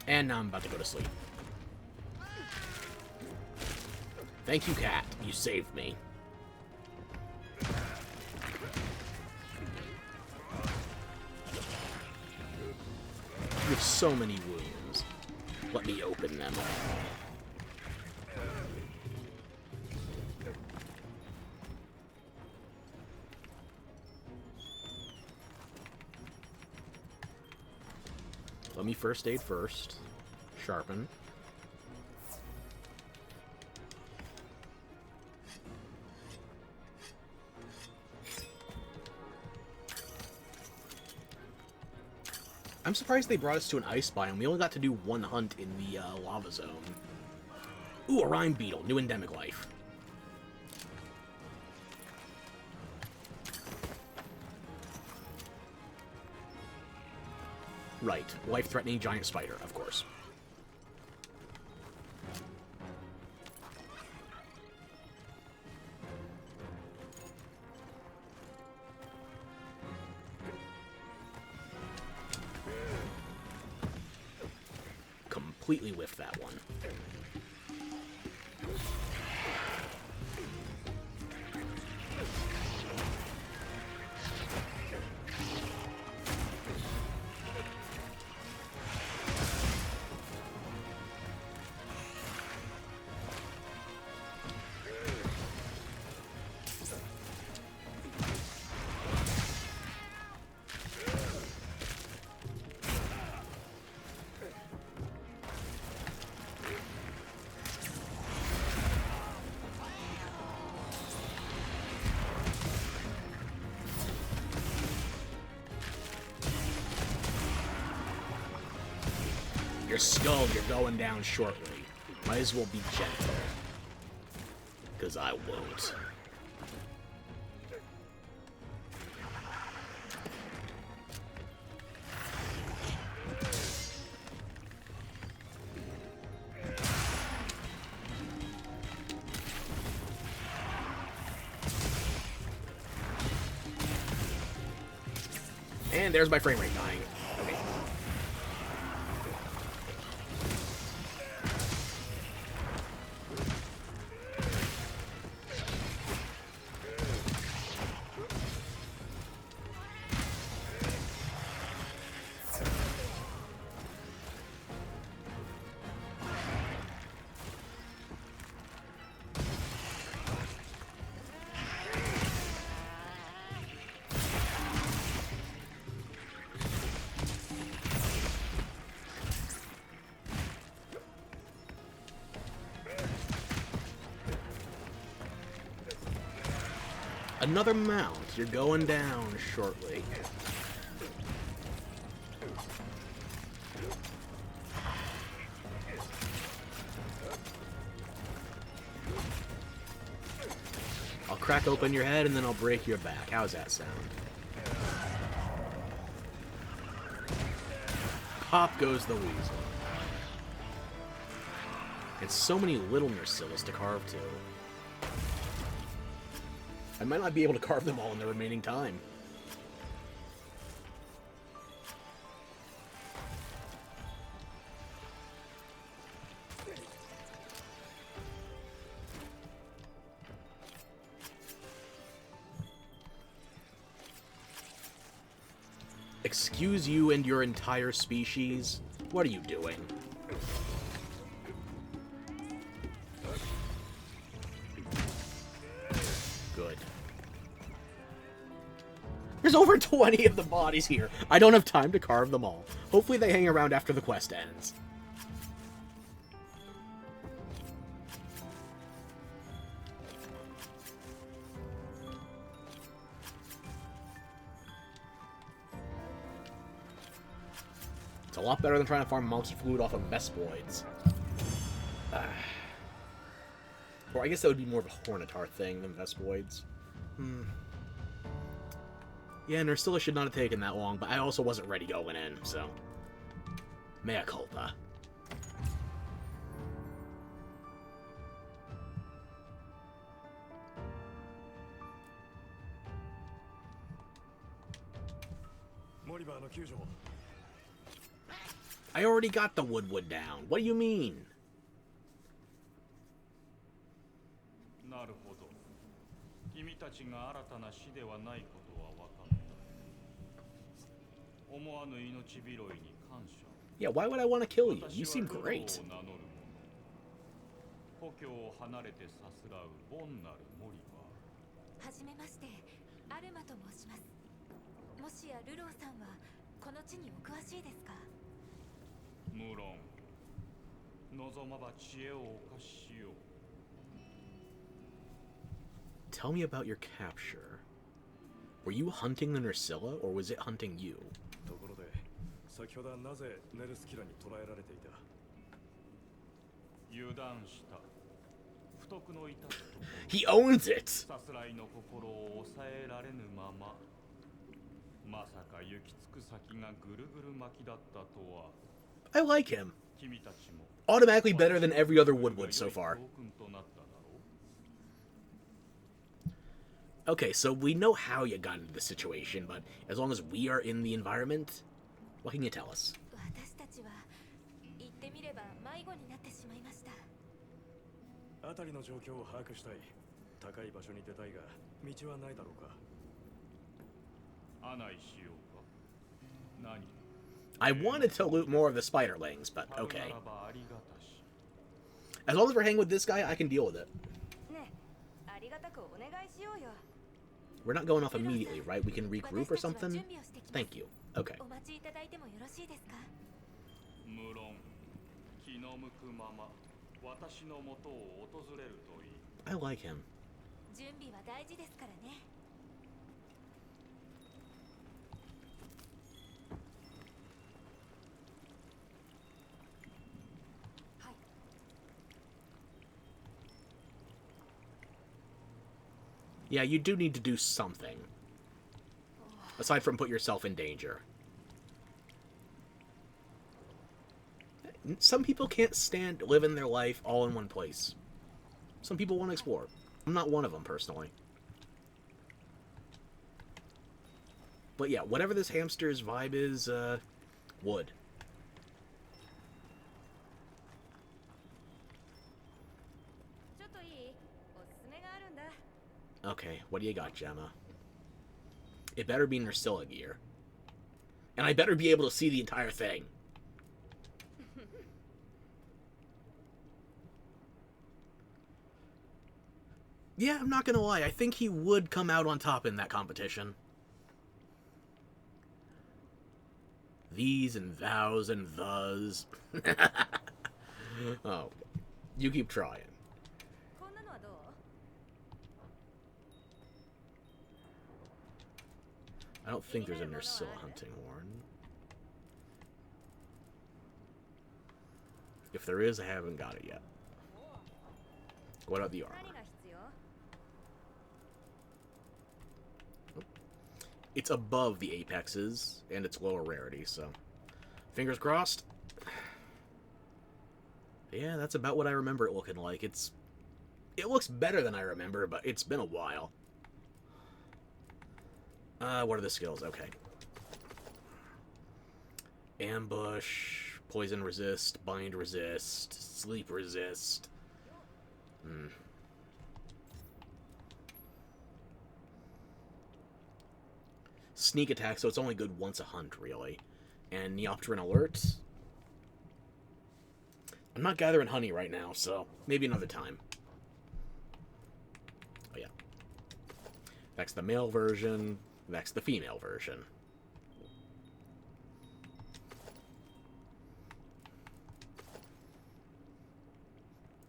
And now I'm about to go to sleep. Thank you, cat. You saved me. You have so many wounds. Let me open them. Let me first aid first. Sharpen. I'm surprised they brought us to an ice biome. We only got to do one hunt in the lava zone. Ooh, a rime beetle. New endemic life. Right. Life-threatening giant spider, of course. Completely whiffed that one. Your skull, you're going down shortly. Might as well be gentle. Because I won't. And there's my frame rate dying. Okay. Another mount. You're going down shortly. I'll crack open your head and then I'll break your back. How's that sound? Pop goes the weasel. And so many little Nersyllas to carve too. I might not be able to carve them all in the remaining time. Excuse you and your entire species? What are you doing? Good. There's over 20 of the bodies here. I don't have time to carve them all. Hopefully they hang around after the quest ends. It's a lot better than trying to farm monster fluid off of Vespoids. Or I guess that would be more of a Hornitar thing than Vespoids. Yeah, Nursilla should not have taken that long, but I also wasn't ready going in, so... Mea culpa. I already got the Woodwood down. What do you mean? なるほど。君たちが新たな死ではないことは分かった。思わぬ命拾いに感謝。Yeah, why would I want to kill you? You seem great. 私はルローを名乗る者。故郷を離れてさすらうボンなるモリバー。はじめまして、アルマと申します。もしやルローさんはこの地にお詳しいですか？無論。望まば知恵をお貸ししよう。Tell me about your capture. Were you hunting the Nursilla, or was it hunting you? ところで、先ほどはなぜネルスキラに捕らえられていた？油断した。不徳の致すところ。He owns it! さすらいの心を抑えられぬまま。まさか行き着く先がぐるぐる巻きだったとは。I like him. 君たちも。Automatically better than every other Woodwood so far. Okay, so we know how you got into the situation, but as long as we are in the environment, what can you tell us? 私たちは言ってみれば迷子になってしまいました。辺りの状況を把握したい。高い場所に出たいが、道はないだろうか。案内しようか。何 I wanted to loot more of the spiderlings, but okay. As long as we're hanging with this guy, I can deal with it. We're not going off immediately, right? We can regroup or something? Thank you. Okay. I like him. Yeah, you do need to do something. Aside from put yourself in danger. Some people can't stand living their life all in one place. Some people want to explore. I'm not one of them, personally. But yeah, whatever this hamster's vibe is, wood. Okay, what do you got, Gemma? It better be Nursilla gear. And I better be able to see the entire thing. Yeah, I'm not gonna lie. I think he would come out on top in that competition. These and thous and thes. Oh, you keep trying. I don't think there's a Nursilla hunting horn. If there is, I haven't got it yet. What about the armor? Oh. It's above the apexes, and it's lower rarity, so... Fingers crossed. Yeah, that's about what I remember it looking like. It looks better than I remember, but it's been a while. What are the skills? Okay. Ambush, poison resist, bind resist, sleep resist. Sneak attack, so it's only good once a hunt, really. And Neopteran alert. I'm not gathering honey right now, so maybe another time. Oh yeah. That's the male version. That's the female version.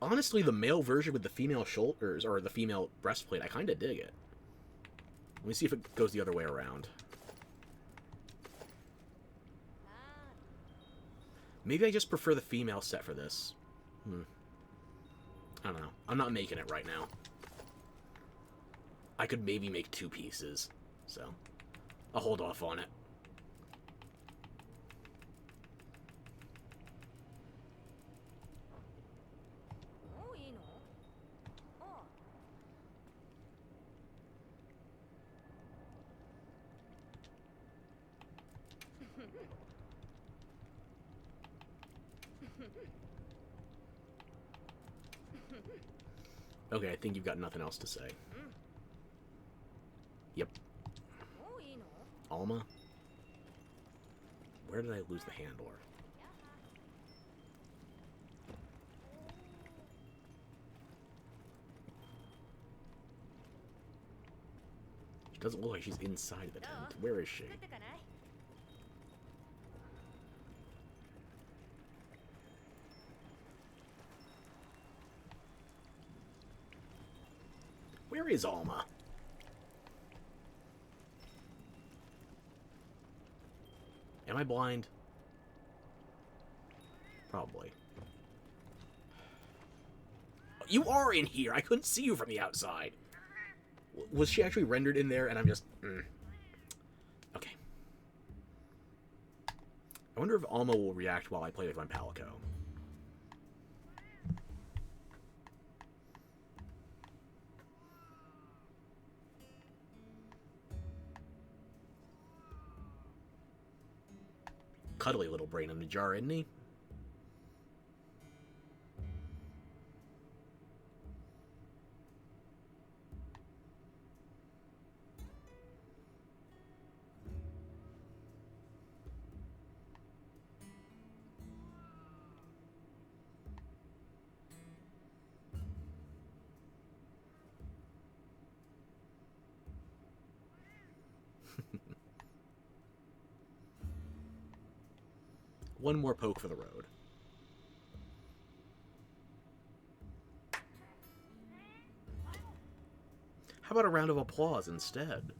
Honestly, the male version with the female shoulders, or the female breastplate, I kind of dig it. Let me see if it goes the other way around. Maybe I just prefer the female set for this. I don't know. I'm not making it right now. I could maybe make two pieces. So, I'll hold off on it. Okay, I think you've got nothing else to say. Yep. Alma? Where did I lose the handler? She doesn't look like she's inside the tent. Where is she? Where is Alma? Am I blind? Probably. You are in here! I couldn't see you from the outside! Was she actually rendered in there and I'm just... Okay. I wonder if Alma will react while I play with my Palico. Cuddly little brain in the jar, isn't he? One more poke for the road. How about a round of applause instead?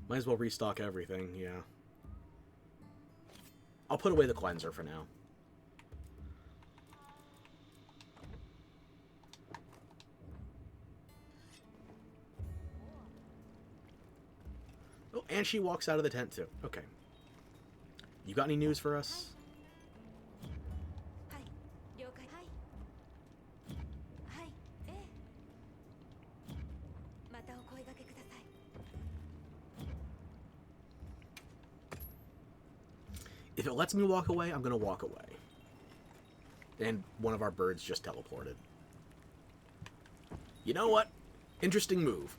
Might as well restock everything, yeah. I'll put away the cleanser for now. Oh, and she walks out of the tent too. Okay. You got any news for us? If it lets me walk away, I'm going to walk away. And one of our birds just teleported. You know what? Interesting move.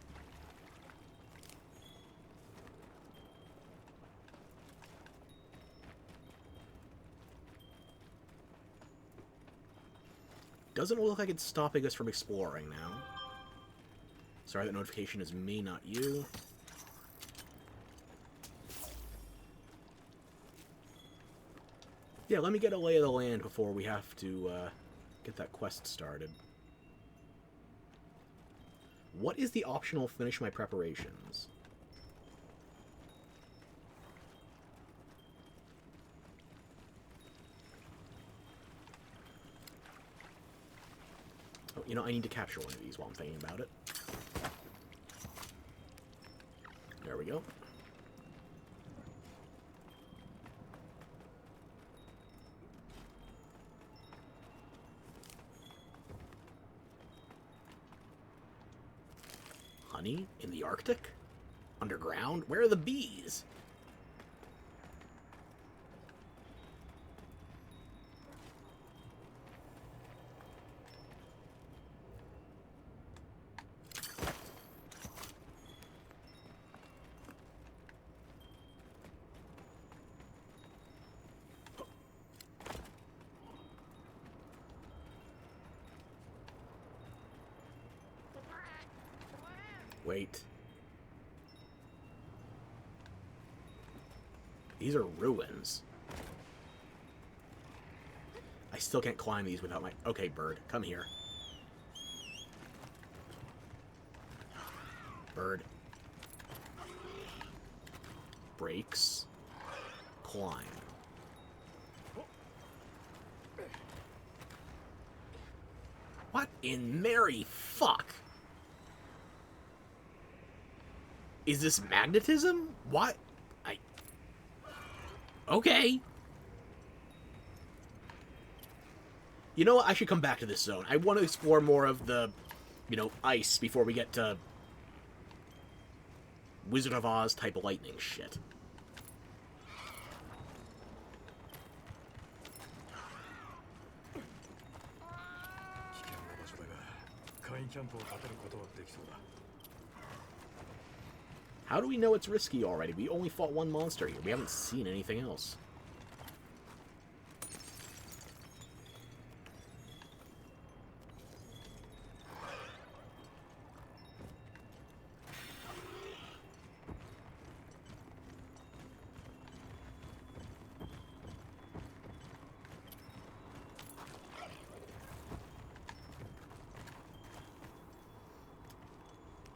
Doesn't look like it's stopping us from exploring now. Sorry, that notification is me, not you. Yeah, let me get a lay of the land before we have to get that quest started. What is the optional finish my preparations? Oh, you know, I need to capture one of these while I'm thinking about it. There we go. Honey? In the Arctic? Underground? Where are the bees? Wait. These are ruins. I still can't climb these without my... Okay, bird, come here. Bird. breaks. Climb. What in Mary fuck? Is this magnetism? What? Okay. You know what? I should come back to this zone. I want to explore more of the, ice before we get to Wizard of Oz type of lightning shit. 危険な場所だが簡易キャンプを立てることはできそうだ How do we know it's risky already? We only fought one monster here. We haven't seen anything else.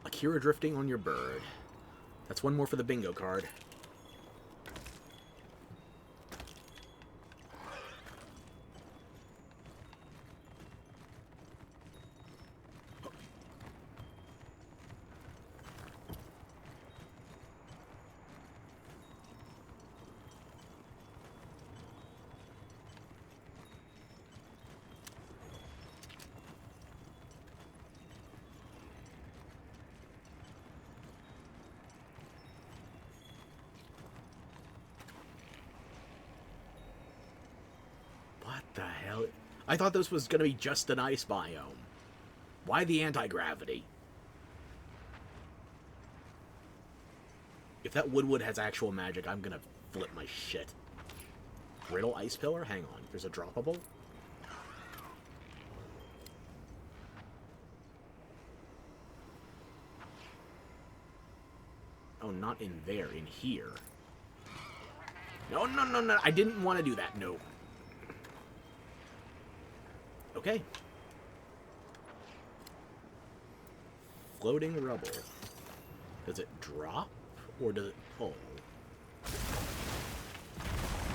Akira drifting on your bird. That's one more for the bingo card. What the hell? I thought this was going to be just an ice biome. Why the anti-gravity? If that Woodwood has actual magic, I'm going to flip my shit. Riddle Ice Pillar? Hang on. There's a droppable? Oh, not in there. In here. No, no, no, no. I didn't want to do that. No. Okay. Floating rubble. Does it drop or does it pull?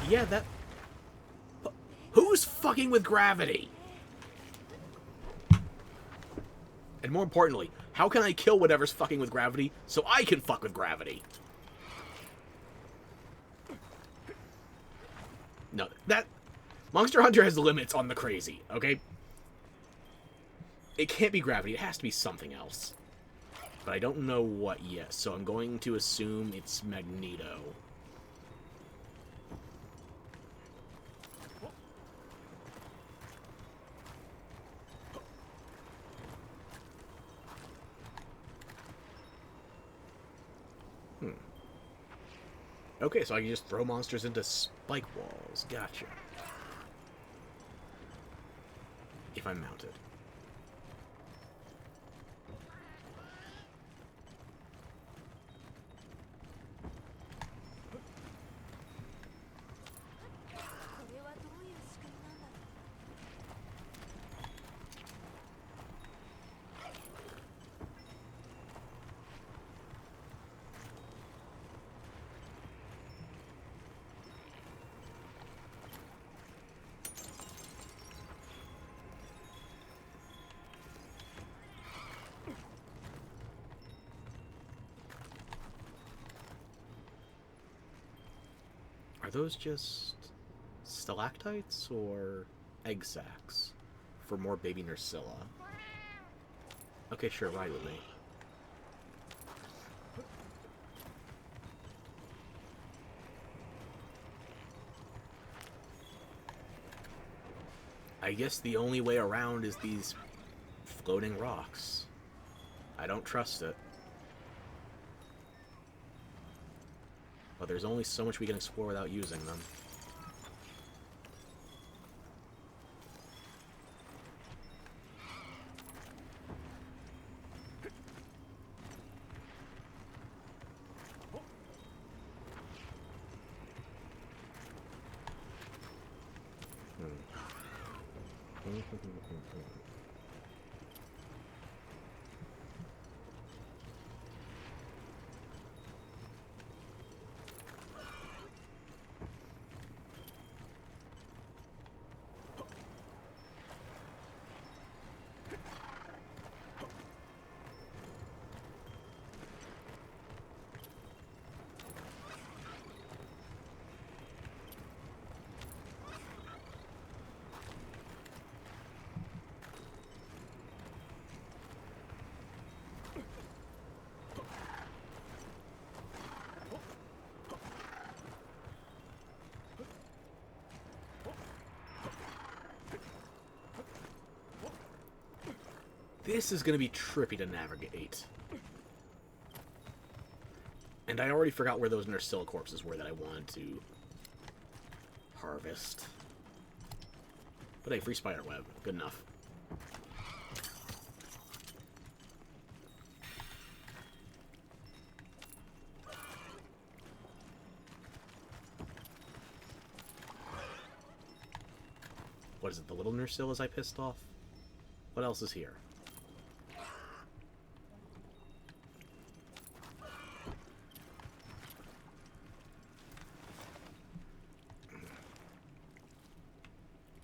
Yeah, that... Who's fucking with gravity? And more importantly, how can I kill whatever's fucking with gravity so I can fuck with gravity? No, that... Monster Hunter has limits on the crazy, okay? It can't be gravity. It has to be something else. But I don't know what yet, so I'm going to assume it's Magneto. Okay, so I can just throw monsters into spike walls. Gotcha. If I'm mounted. Are those just stalactites or egg sacs for more baby Nursilla? Okay, sure, ride with me. I guess the only way around is these floating rocks. I don't trust it. But there's only so much we can explore without using them. This is going to be trippy to navigate. And I already forgot where those Nursilla corpses were that I wanted to harvest. But hey, free spider web. Good enough. What is it, the little Nursillas I pissed off? What else is here?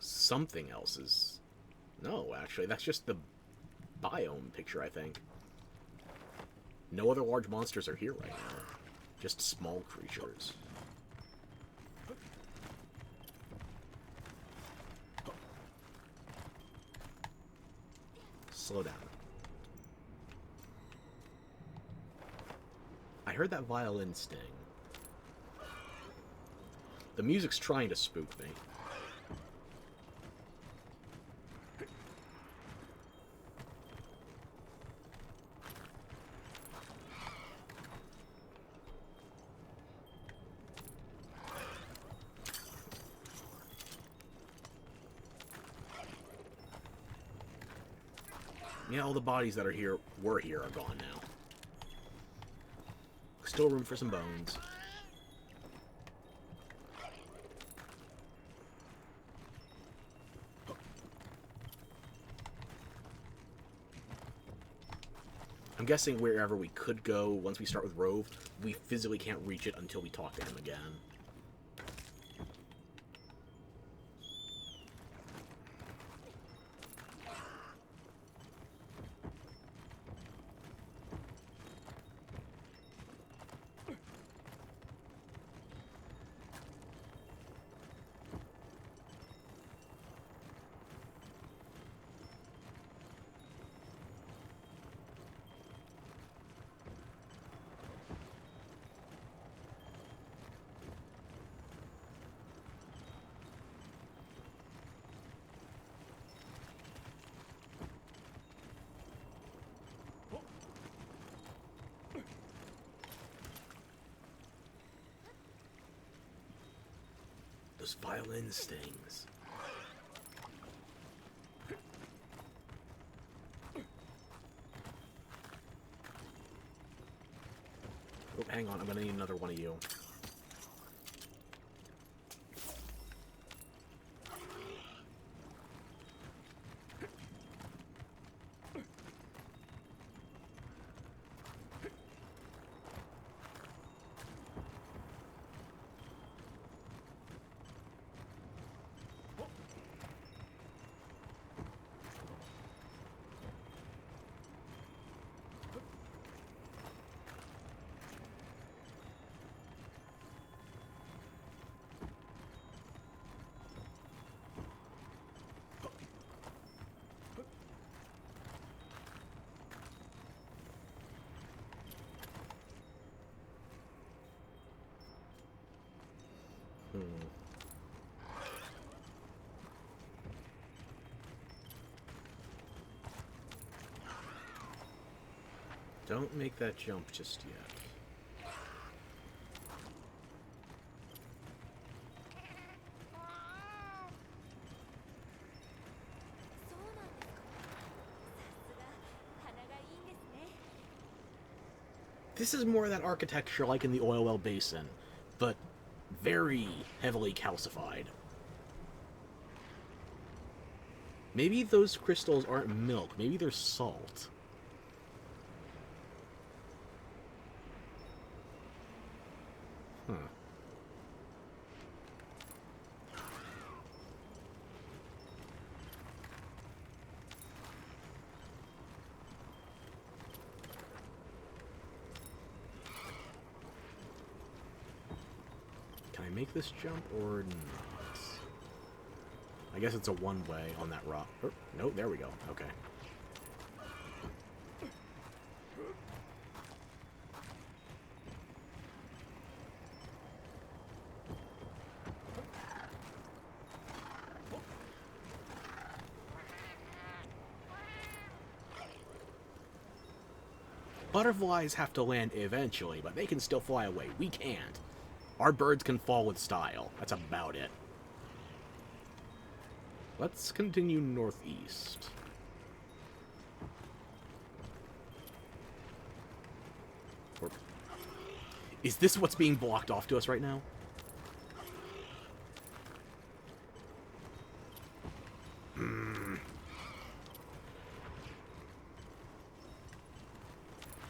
Something else is... No, actually, that's just the biome picture, I think. No other large monsters are here right now. Just small creatures. Slow down. I heard that violin sting. The music's trying to spook me. Yeah, all the bodies that were here are gone now. Still room for some bones. I'm guessing wherever we could go once we start with Rove, we physically can't reach it until we talk to him again. Those violin stings. Oh, hang on, I'm gonna need another one of you. Don't make that jump just yet. This is more of that architecture like in the oil well basin, but very heavily calcified. Maybe those crystals aren't milk, maybe they're salt. Huh. Can I make this jump or not? I guess it's a one-way on that rock. Oh, no, there we go. Okay. Butterflies have to land eventually, but they can still fly away. We can't. Our birds can fall with style. That's about it. Let's continue northeast. Is this what's being blocked off to us right now?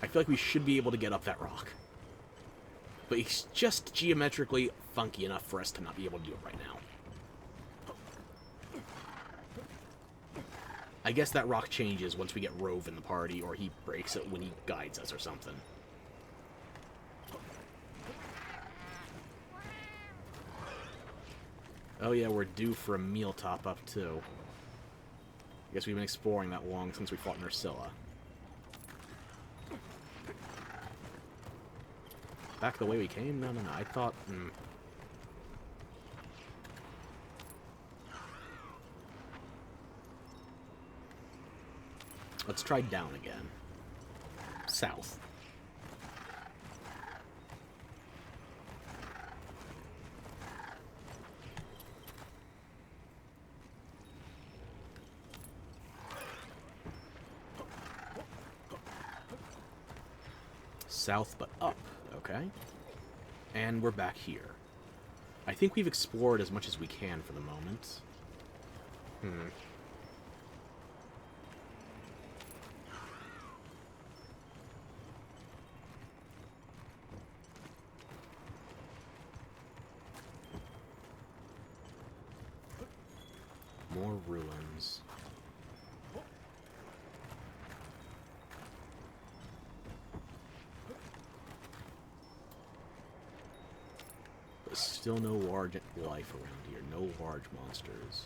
I feel like we should be able to get up that rock. But it's just geometrically funky enough for us to not be able to do it right now. I guess that rock changes once we get Rove in the party, or he breaks it when he guides us or something. Oh yeah, we're due for a meal top-up, too. I guess we've been exploring that long since we fought Nursilla. Back the way we came? No, I thought... Let's try down again. South. South, but up. Okay. And we're back here. I think we've explored as much as we can for the moment. More ruins. But still no large life around here. No large monsters.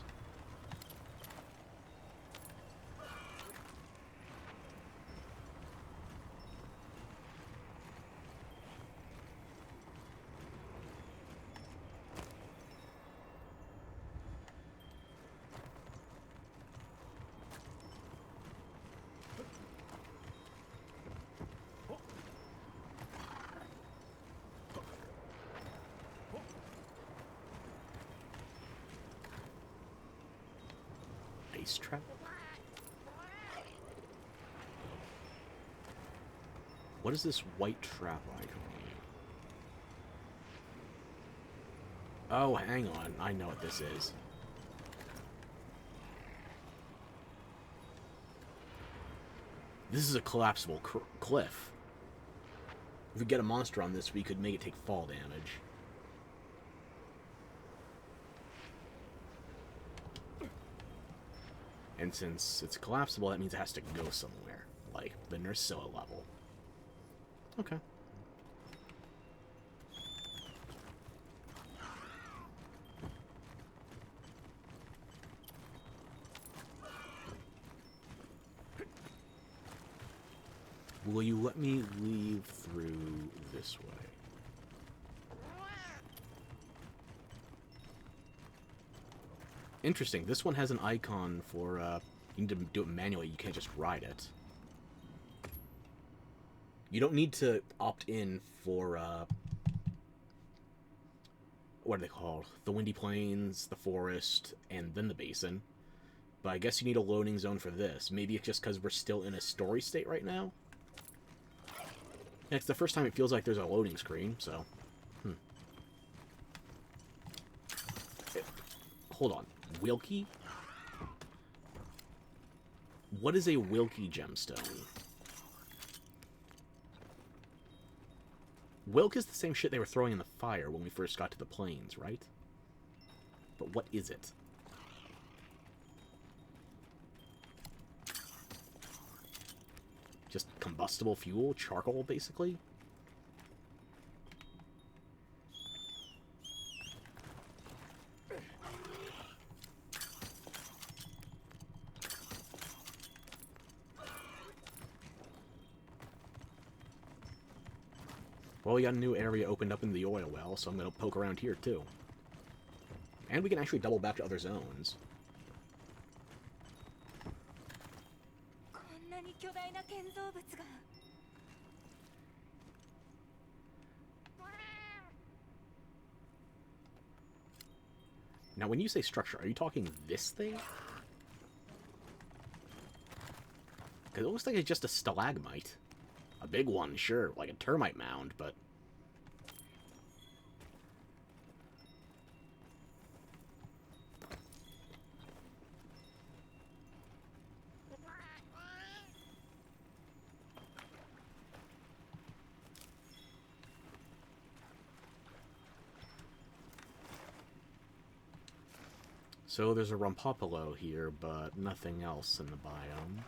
Ice trap? What is this white trap icon? Oh, hang on. I know what this is. This is a collapsible cliff. If we get a monster on this, we could make it take fall damage. And since it's collapsible, that means it has to go somewhere. Like the Nursilla level. Okay. Will you let me leave through this way? Interesting. This one has an icon for, you need to do it manually. You can't just ride it. You don't need to opt in for, what are they called? The Windy Plains, the Forest, and then the Basin. But I guess you need a loading zone for this. Maybe it's just because we're still in a story state right now? Yeah, it's the first time it feels like there's a loading screen, so... Hold on. Wilkie? What is a Wilkie gemstone? Wilk is the same shit they were throwing in the fire when we first got to the plains, right? But what is it? Just combustible fuel? Charcoal, basically? Well, we got a new area opened up in the oil well, so I'm going to poke around here, too. And we can actually double back to other zones. Now, when you say structure, are you talking this thing? Because it looks like it's just a stalagmite. A big one, sure, like a termite mound, but... So there's a Rumpopolo here, but nothing else in the biome.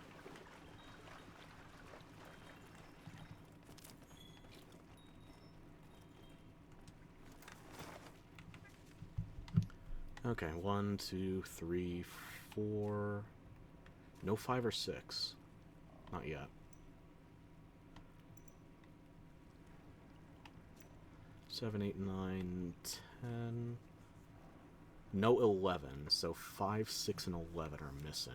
Okay, 1, 2, 3, 4... No 5 or 6. Not yet. 7, 8, 9, 10... No 11, so 5, 6, and 11 are missing.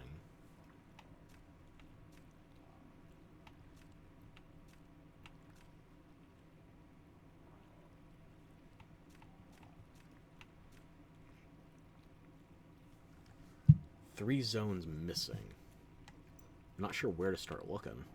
Three zones missing. I'm not sure where to start looking.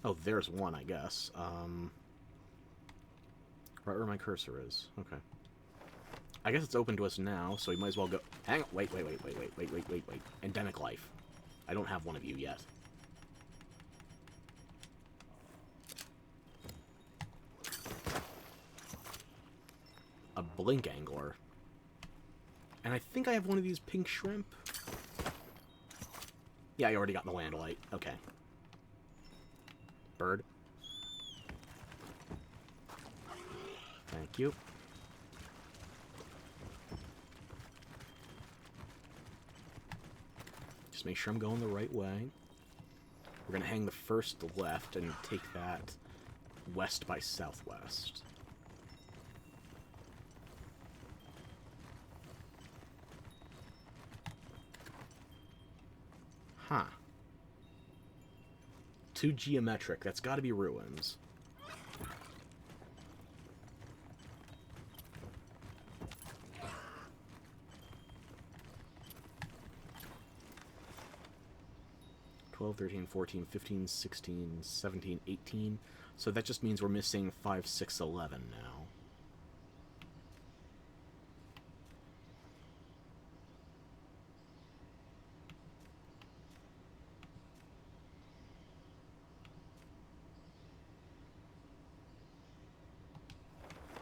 Oh, there's one, I guess. Right where my cursor is. Okay. I guess it's open to us now, so we might as well go... Hang on. Wait. Endemic life. I don't have one of you yet. A blink angler. And I think I have one of these pink shrimp. Yeah, I already got the landlight. Okay. Bird. Thank you. Just make sure I'm going the right way. We're going to hang the first left and take that west by southwest. Huh. Too geometric. That's got to be ruins. $12, $13, $14, $15, $16, $17, $18. So that just means we're missing $5, $6, $11 now.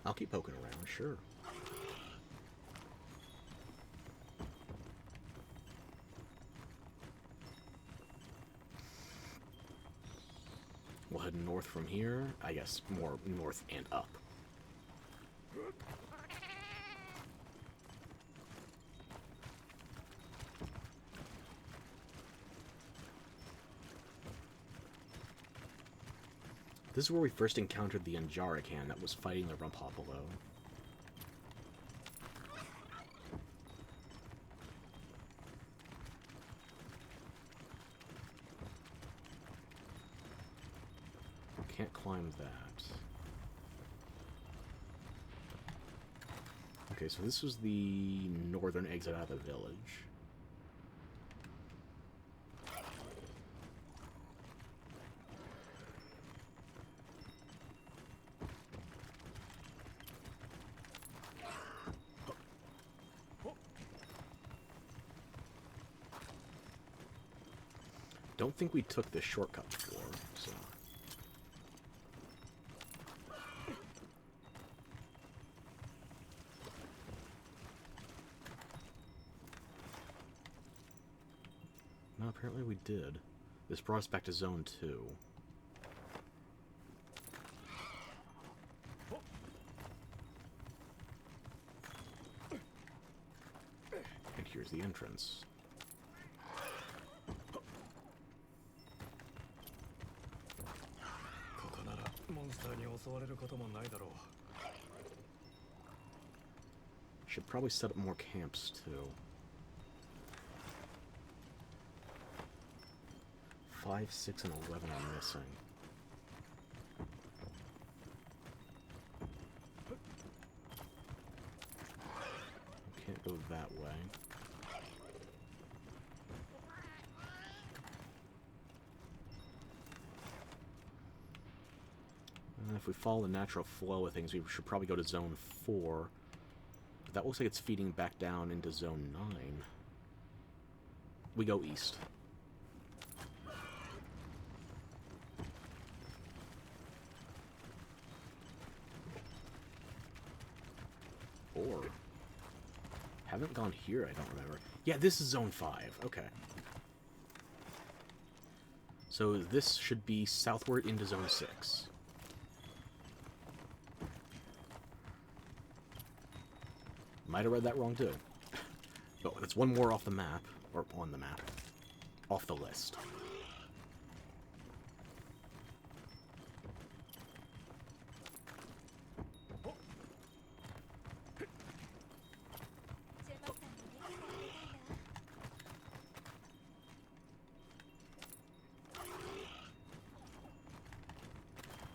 I'll keep poking around, sure. We'll head north from here. I guess more north and up. This is where we first encountered the Anjarakan that was fighting the Rumpopolo. Can't climb that. Okay, so this was the northern exit out of the village. Don't think we took this shortcut before, so... No, apparently we did. This brought us back to Zone 2. And here's the entrance. モンスターに襲襲われることもないだろう。 Should probably set up more camps, too. 5, 6, and 11 are missing. Can't go that way. And if we follow the natural flow of things, we should probably go to Zone 4. But that looks like it's feeding back down into Zone 9. We go east. Or... haven't gone here, I don't remember. Yeah, this is Zone 5. Okay. So this should be southward into Zone 6. Might have read that wrong, too. Oh, that's one more off the map. Or on the map. Off the list.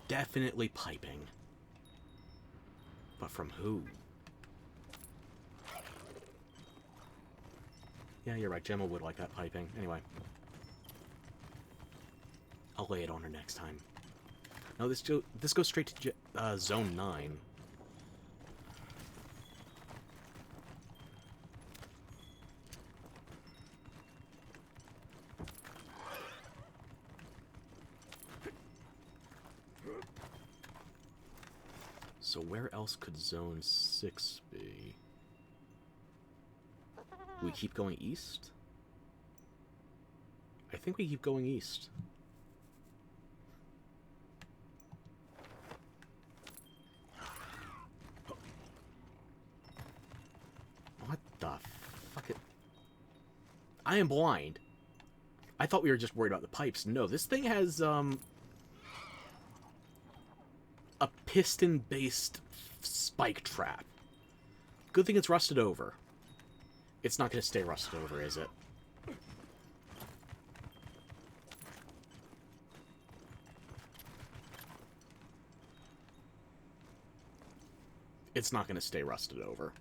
Definitely piping. But from who? Yeah, you're right. Gemma would like that piping. Anyway. I'll lay it on her next time. No, this goes straight to Zone 9. So where else could Zone 6 be? We keep going east? I think we keep going east. What the fuck? I am blind. I thought we were just worried about the pipes. No, this thing has, a piston-based spike trap. Good thing it's rusted over. It's not going to stay rusted over, is it? It's not going to stay rusted over.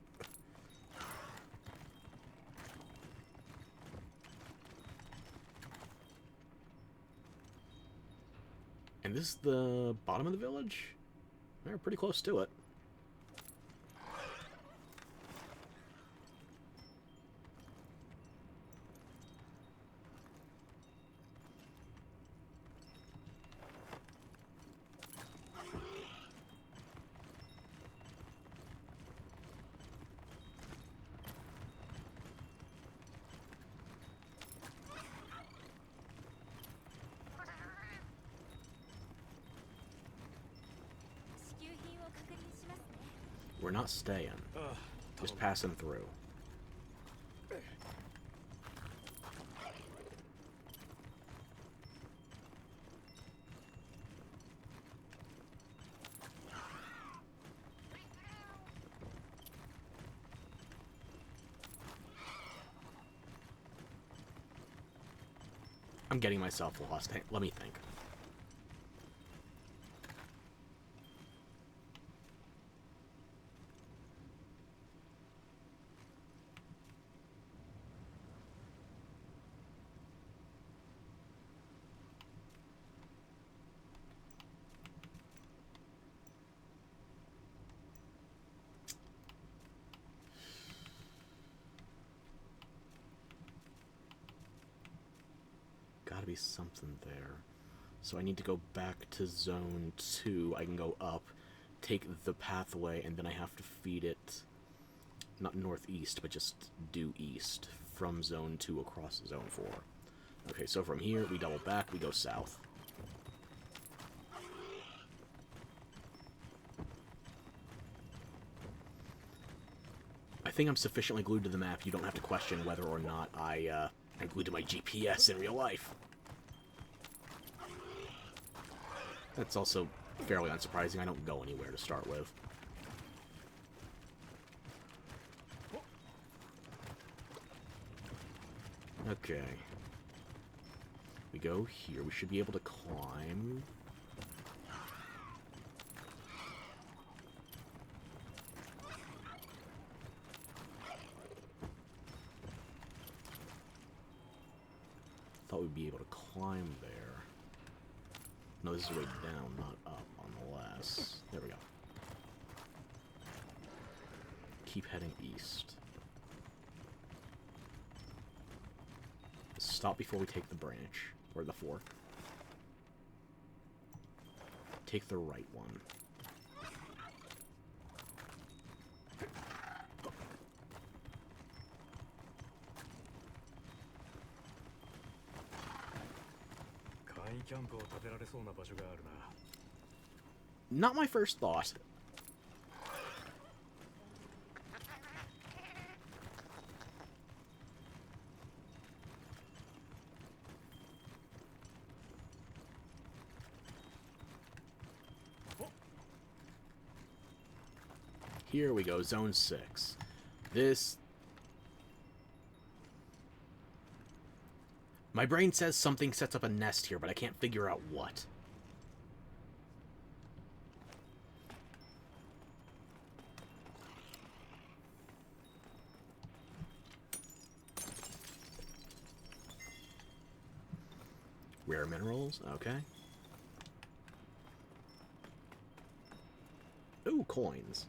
And this is the bottom of the village? We're pretty close to it. We're not staying. Just passing through. I'm getting myself lost. Hey, let me think. Gotta be something there. So I need to go back to Zone 2. I can go up, take the pathway, and then I have to feed it, not northeast, but just due east from Zone 2 across Zone 4. Okay, so from here, we double back, we go south. I think I'm sufficiently glued to the map, you don't have to question whether or not I'm glued to my GPS in real life. That's also fairly unsurprising. I don't go anywhere to start with. Okay. We go here. We should be able to climb. Thought we'd be able to climb there. No, this is way down, not up, unless... There we go. Keep heading east. Stop before we take the branch. Or the fork. Take the right one. Not my first thought. Here we go, Zone 6. This... My brain says something sets up a nest here, but I can't figure out what. Rare minerals, okay. Ooh, coins.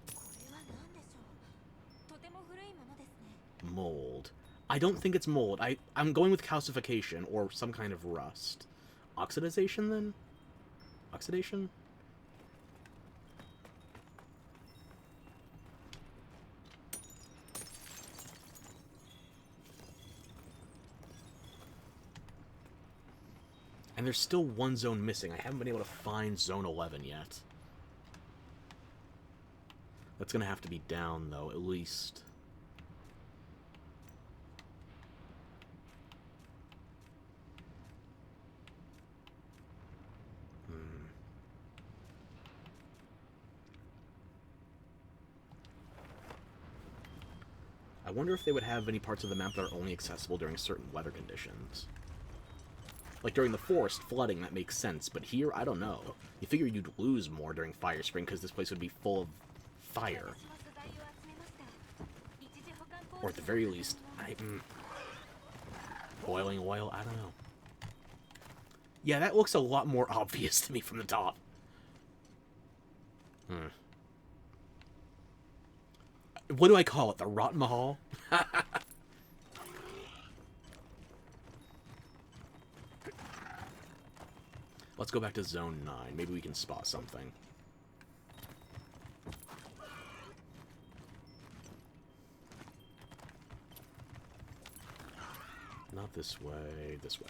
Mold. I don't think it's mold. I'm going with calcification or some kind of rust. Oxidization, then? Oxidation? And there's still one zone missing. I haven't been able to find Zone 11 yet. That's gonna have to be down, though, at least. I wonder if they would have any parts of the map that are only accessible during certain weather conditions. Like during the forest flooding, that makes sense, but here, I don't know. You figure you'd lose more during Fire Spring because this place would be full of fire. Or at the very least, boiling oil, I don't know. Yeah, that looks a lot more obvious to me from the top. What do I call it? The Rot Mahal? Let's go back to Zone 9. Maybe we can spot something. Not this way, this way.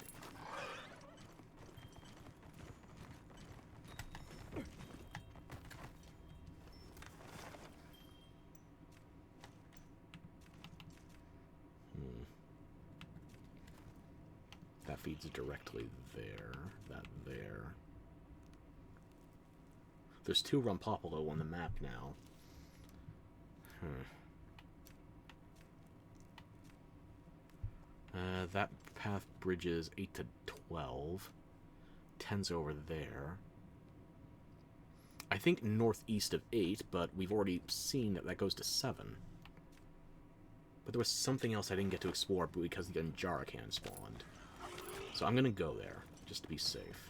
That feeds directly there. That there. There's 2 Rumpopolo on the map now. That path bridges 8 to 12. 10's over there. I think northeast of 8, but we've already seen that that goes to 7. But there was something else I didn't get to explore because the Anjarakan spawned. So I'm gonna go there, just to be safe.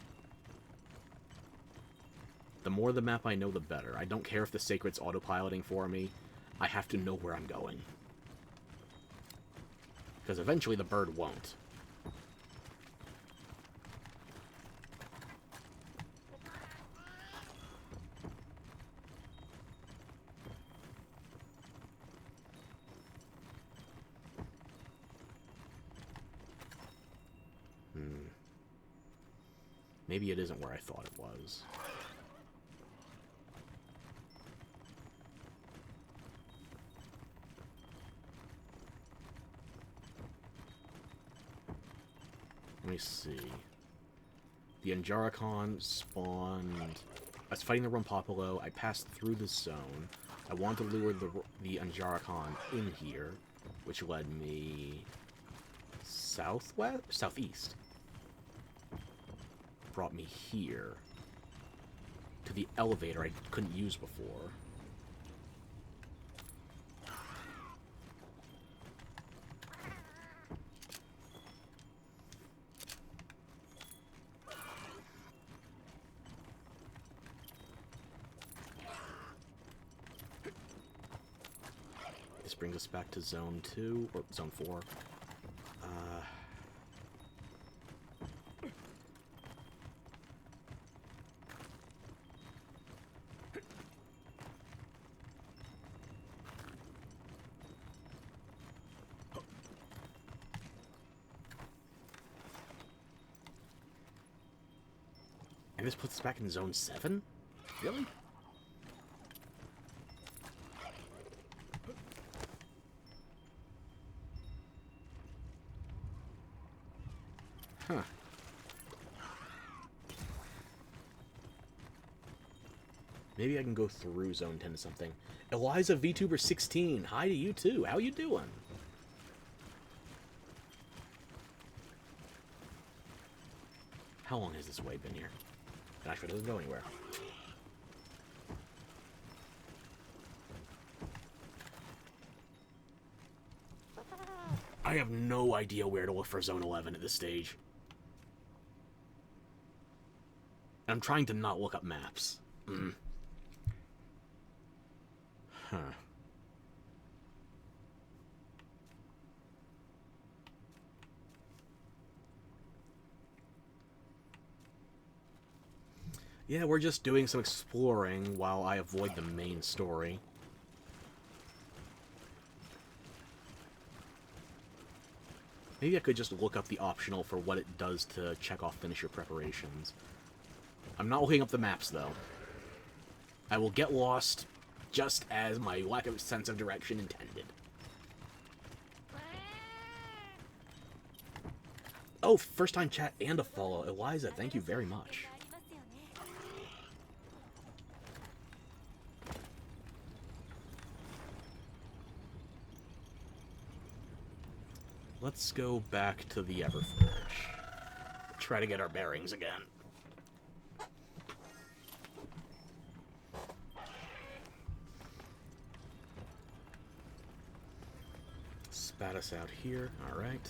The more the map I know, the better. I don't care if the Sacred's autopiloting for me. I have to know where I'm going. Because eventually the bird won't. Maybe it isn't where I thought it was. Let me see. The Anjarakan spawned... was fighting the Rumpopolo. I passed through the zone. I wanted to lure the Anjarakan in here, which led me southeast. Brought me here to the elevator I couldn't use before. This brings us back to Zone 2, or Zone 4. And this puts us back in Zone 7? Really? Huh. Maybe I can go through Zone 10 to something. Eliza VTuber 16, hi to you too. How you doing? How long has this way been here? It actually doesn't go anywhere. I have no idea where to look for Zone 11 at this stage. I'm trying to not look up maps. Huh. Yeah, we're just doing some exploring while I avoid the main story. Maybe I could just look up the optional for what it does to check off finisher preparations. I'm not looking up the maps, though. I will get lost just as my lack of sense of direction intended. Oh, first time chat and a follow. Eliza, thank you very much. Let's go back to the Everforge. Try to get our bearings again. Spat us out here. Alright.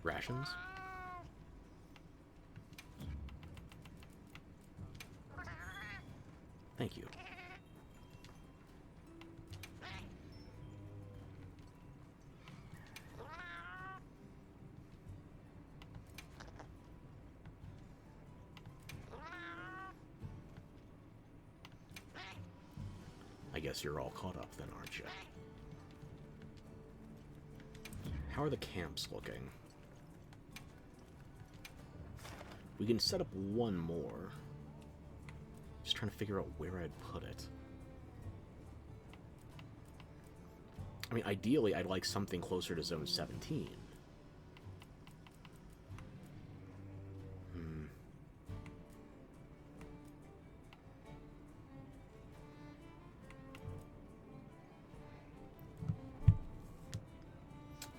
Rations? Thank you. I guess you're all caught up then, aren't you? How are the camps looking? We can set up one more. Just trying to figure out where I'd put it. I mean, ideally, I'd like something closer to Zone 17.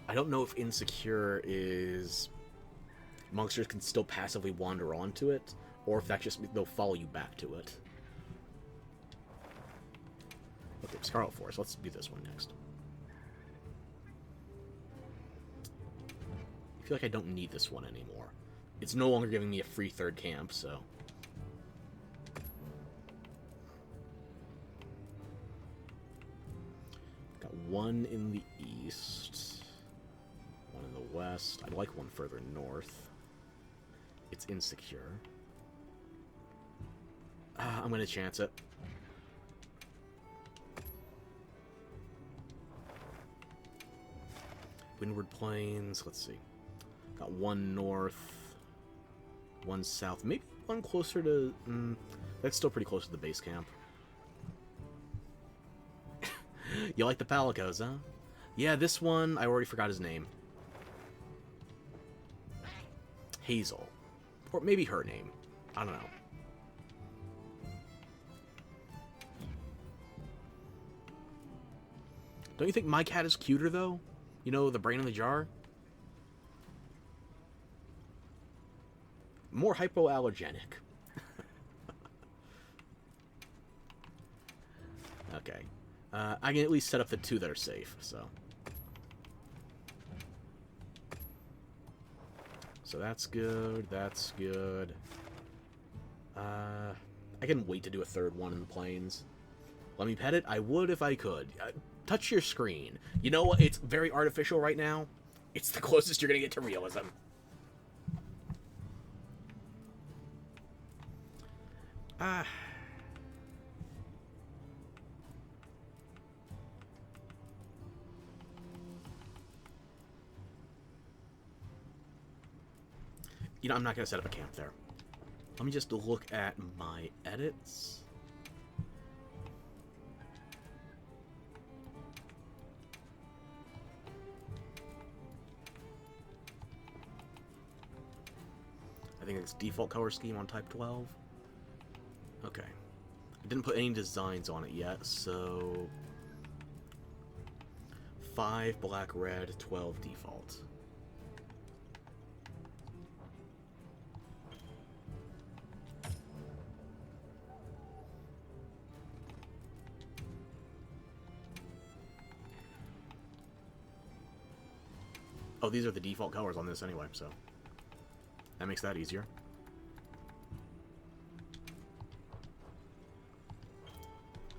I don't know if Insecure is... monsters can still passively wander onto it, or if that just they'll follow you back to it. Okay, Scarlet Force. Let's do this one next. I feel like I don't need this one anymore. It's no longer giving me a free third camp, so... Got one in the east, one in the west. I'd like one further north. It's Insecure. I'm gonna chance it. Windward Plains, let's see. Got one north, one south, maybe one closer to... that's still pretty close to the base camp. You like the Palicos, huh? Yeah, this one, I already forgot his name. Hazel. Or maybe her name. I don't know. Don't you think my cat is cuter, though? You know, the brain in the jar? More hypoallergenic. Okay. I can at least set up the 2 that are safe, so. So that's good, that's good. I can wait to do a 3rd one in the plains. Let me pet it? I would if I could. Touch your screen. You know what? It's very artificial right now. It's the closest you're gonna get to realism. You know, I'm not going to set up a camp there. Let me just look at my edits. I think it's default color scheme on Type 12. Okay. I didn't put any designs on it yet, so 5 black, red, 12 default. Oh, these are the default colors on this anyway, so that makes that easier.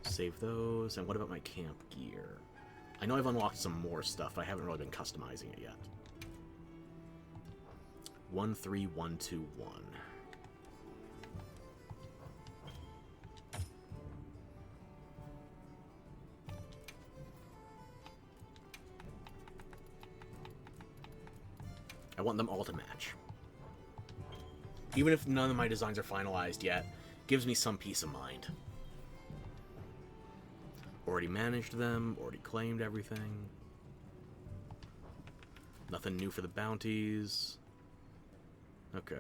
Save those. And what about my camp gear? I know I've unlocked some more stuff, but I haven't really been customizing it yet. 13121. I want them all to match. Even if none of my designs are finalized yet, gives me some peace of mind. Already managed them, already claimed everything. Nothing new for the bounties. Okay.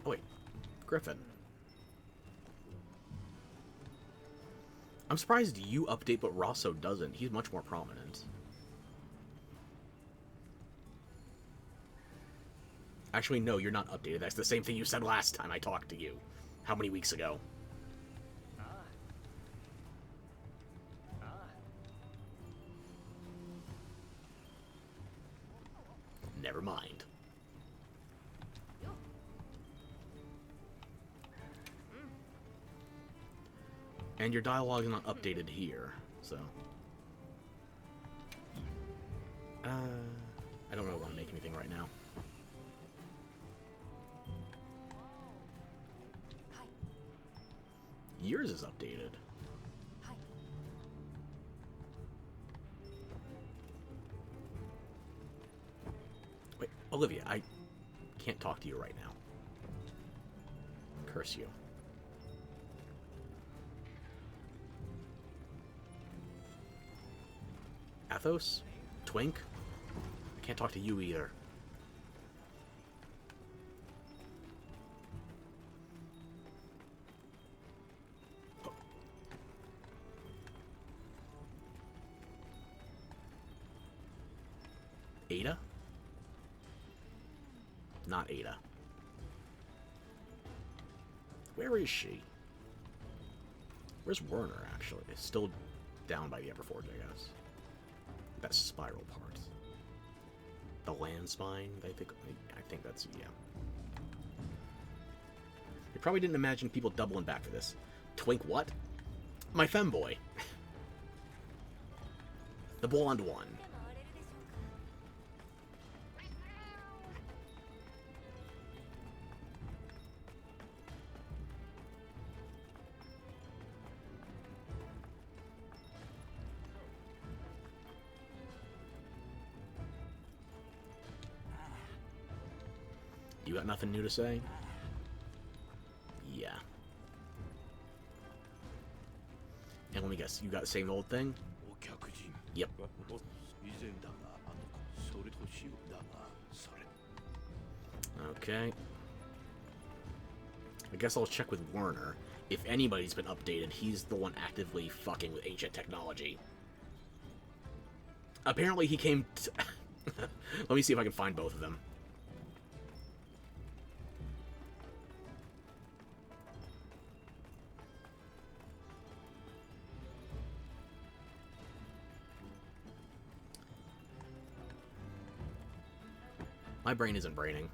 Oh wait, Griffin. I'm surprised you update, but Rosso doesn't. He's much more prominent. Actually, no, you're not updated. That's the same thing you said last time I talked to you. How many weeks ago? Never mind. And your dialogue is not updated here, so... I don't really want to make anything right now. Yours is updated. Wait, Olivia, I can't talk to you right now. Curse you. Athos? Twink? I can't talk to you either. Oh. Ada? Not Ada. Where is she? Where's Werner, actually? It's still down by the Upper Forge, I guess. That spiral part. The land spine, I think that's, yeah. You probably didn't imagine people doubling back for this. Twink what? My femboy. The blonde one. You got nothing new to say? Yeah. And let me guess, you got the same old thing? お客人 Yep. 以前だがあの子それとしようだがそれ Okay. I guess I'll check with Werner. If anybody's been updated, he's the one actively fucking with ancient technology. Apparently he came to... Let me see if I can find both of them. My brain isn't braining.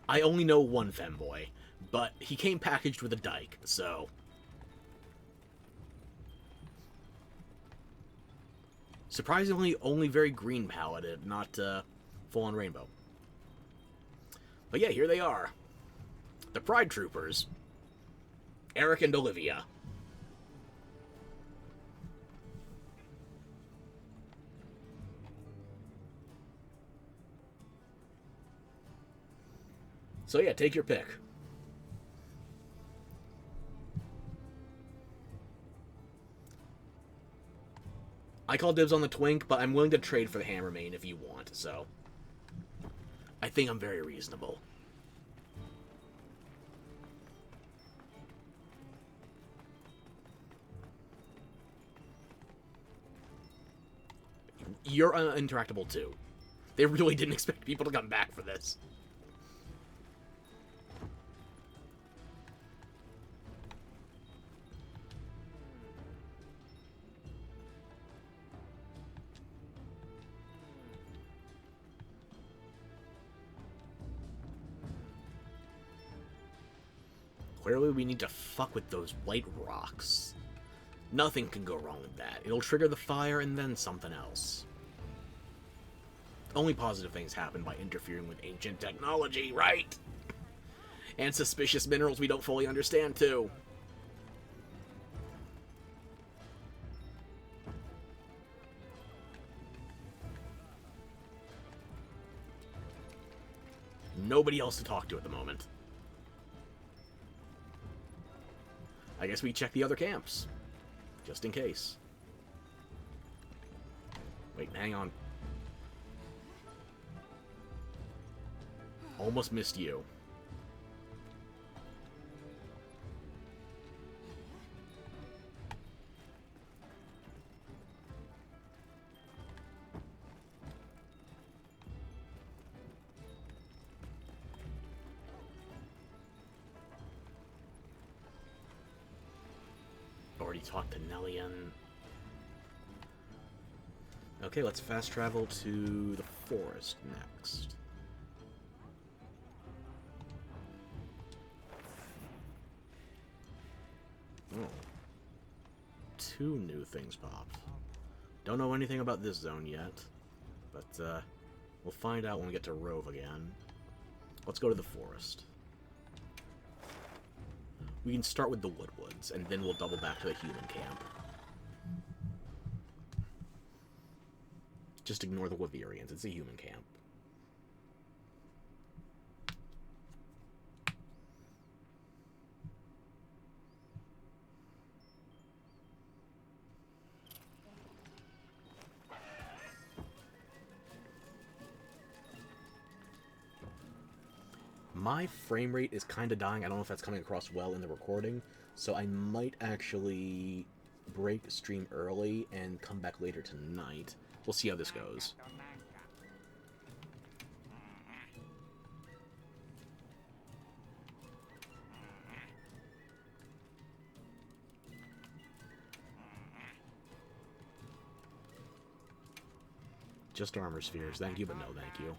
I only know one femboy, but he came packaged with a dike, so... Surprisingly, only very green paletted, not full-on rainbow. But yeah, here they are. The Pride Troopers. Eric and Olivia. So yeah, take your pick. I call dibs on the twink, but I'm willing to trade for the Hammermane if you want, so... I think I'm very reasonable. You're interactable too. They really didn't expect people to come back for this. Clearly we need to fuck with those white rocks. Nothing can go wrong with that. It'll trigger the fire and then something else. Only positive things happen by interfering with ancient technology, right? And suspicious minerals we don't fully understand, too. Nobody else to talk to at the moment. I guess we check the other camps. Just in case. Wait, hang on. Almost missed you. Already talked to Nellian. Okay, let's fast travel to the forest next. Oh. 2 new things popped. Don't know anything about this zone yet, but we'll find out when we get to Rove again. Let's go to the forest. We can start with the Woodwoods, and then we'll double back to the human camp. Just ignore the Wyverians, it's a human camp. My frame rate is kind of dying. I don't know if that's coming across well in the recording, so I might actually break stream early and come back later tonight. We'll see how this goes. Just armor spheres. Thank you, but no thank you.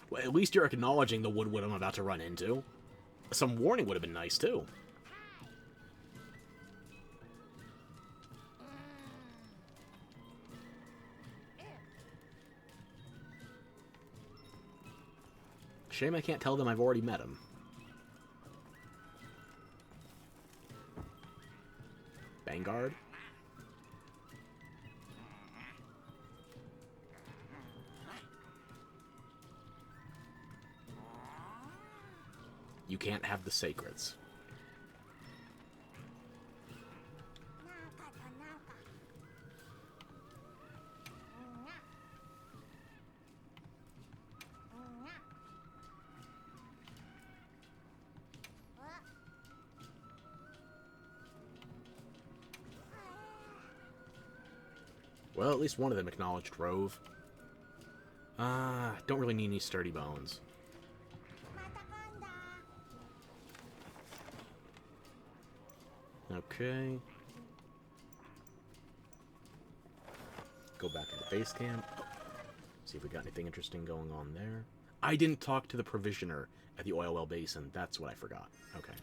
Well, at least you're acknowledging the Woodwood I'm about to run into. Some warning would have been nice, too. Shame I can't tell them I've already met him. Vanguard? You can't have the sacreds. Well, at least one of them acknowledged Rove. Don't really need any sturdy bones. Okay. Go back to the base camp. See if we got anything interesting going on there. I didn't talk to the provisioner at the oil well basin. That's what I forgot. Okay.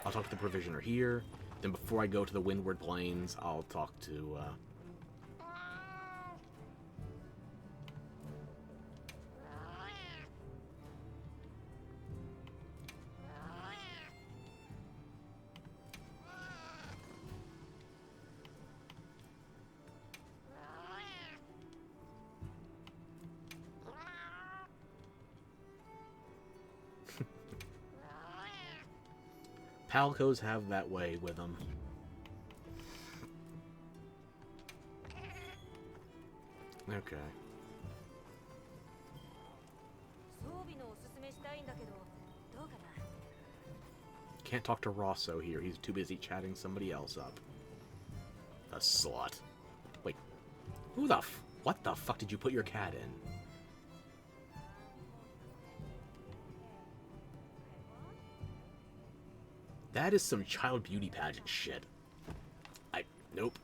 I'll talk to the provisioner here. Then before I go to the Windward Plains, I'll talk to, Palcos have that way with them. Okay. Can't talk to Rosso here. He's too busy chatting somebody else up. The slut. Wait. What the fuck did you put your cat in? That is some child beauty pageant shit. Nope.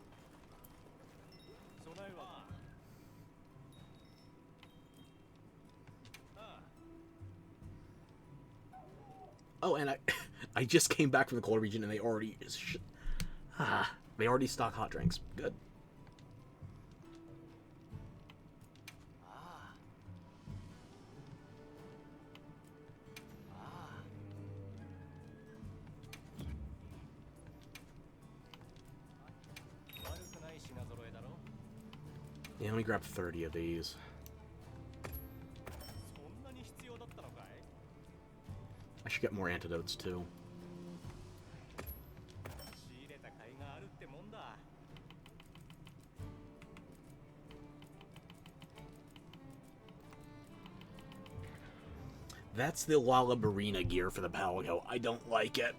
Oh, and I just came back from the cold region and they already stock hot drinks. Good. Yeah, let me grab 30 of these. I should get more antidotes too. That's the Lalabarina gear for the Palgo. I don't like it.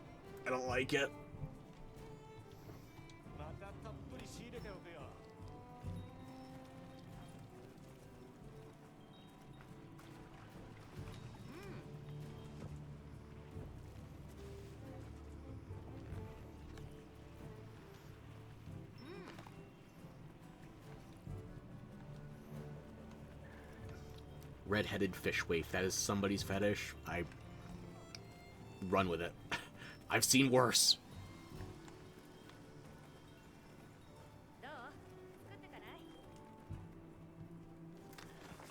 I don't like it. Red-headed fish waif. That is somebody's fetish. I run with it. I've seen worse.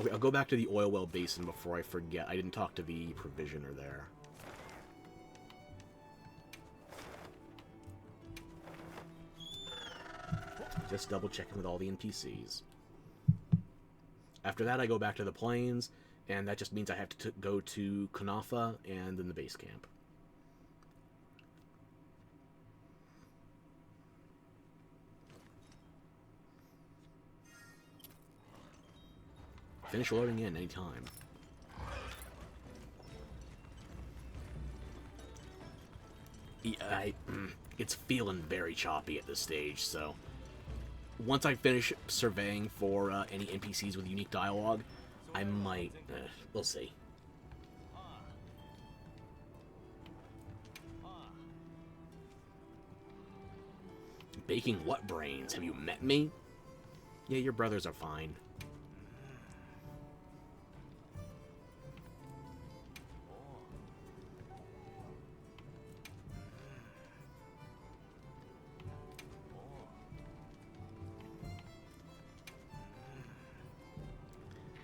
Okay, I'll go back to the oil well basin before I forget. I didn't talk to the provisioner there. Just double checking with all the NPCs. After that, I go back to the plains, and that just means I have to go to Kanafa and then the base camp. Finish loading in anytime. It's feeling very choppy at this stage, so once I finish surveying for any NPCs with unique dialogue, I might... we'll see. Baking what brains? Have you met me? Yeah, your brothers are fine.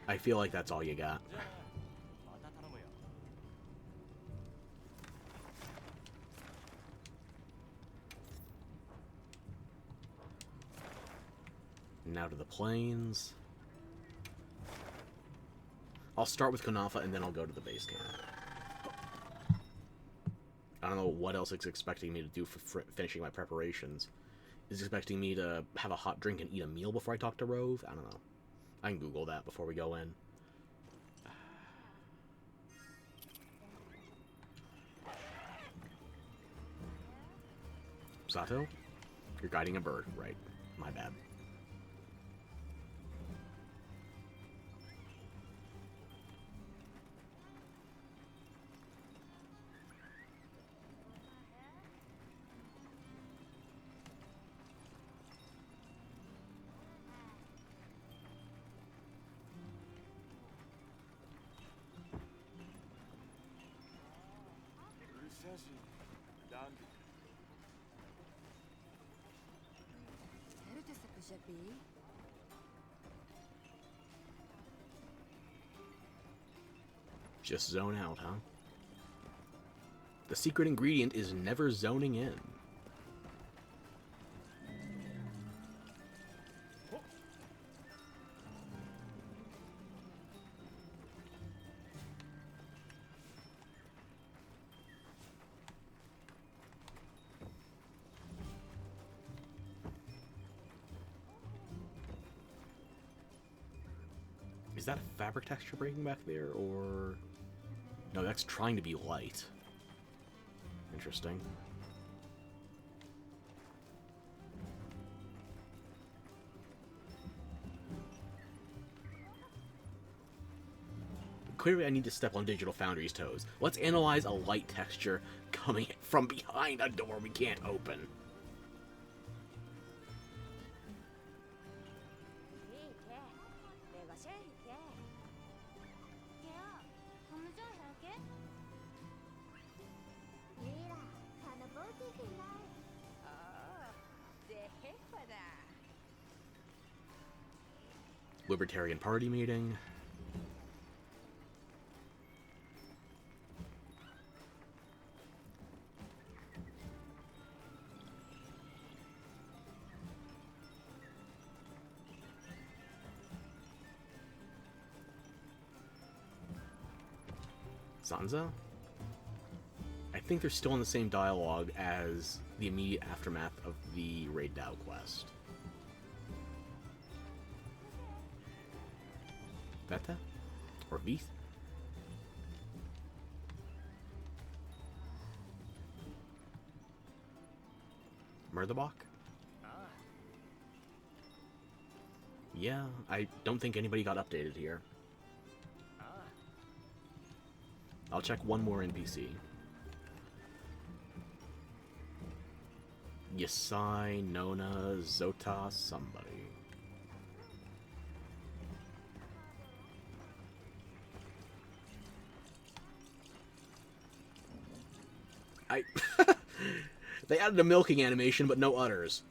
I feel like that's all you got. now to the plains. I'll start with Kunafa and then I'll go to the base camp. I don't know what else it's expecting me to do for finishing my preparations. Is it expecting me to have a hot drink and eat a meal before I talk to Rove? I don't know. I can Google that before we go in. Sato? You're guiding a bird. Right. My bad. Just zone out, huh? The secret ingredient is never zoning in. Is that a fabric texture breaking back there, or... No, that's trying to be light. Interesting. Clearly I need to step on Digital Foundry's toes. Let's analyze a light texture coming from behind a door we can't open. Libertarian Party meeting. Sansa? I think they're still in the same dialogue as the immediate aftermath of the Raid Dao quest. Veta? Or Vith? Murderbach? Yeah, I don't think anybody got updated here. I'll check one more NPC. Yasai, Nona, Zota, somebody. They added a milking animation, but no udders.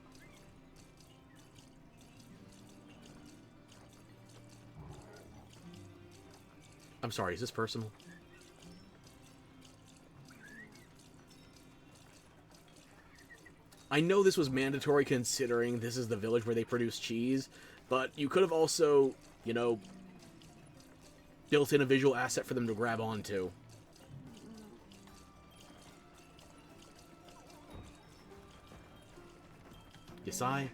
I'm sorry, is this personal? I know this was mandatory considering this is the village where they produce cheese, but you could have also, you know, built in a visual asset for them to grab onto. Yasai?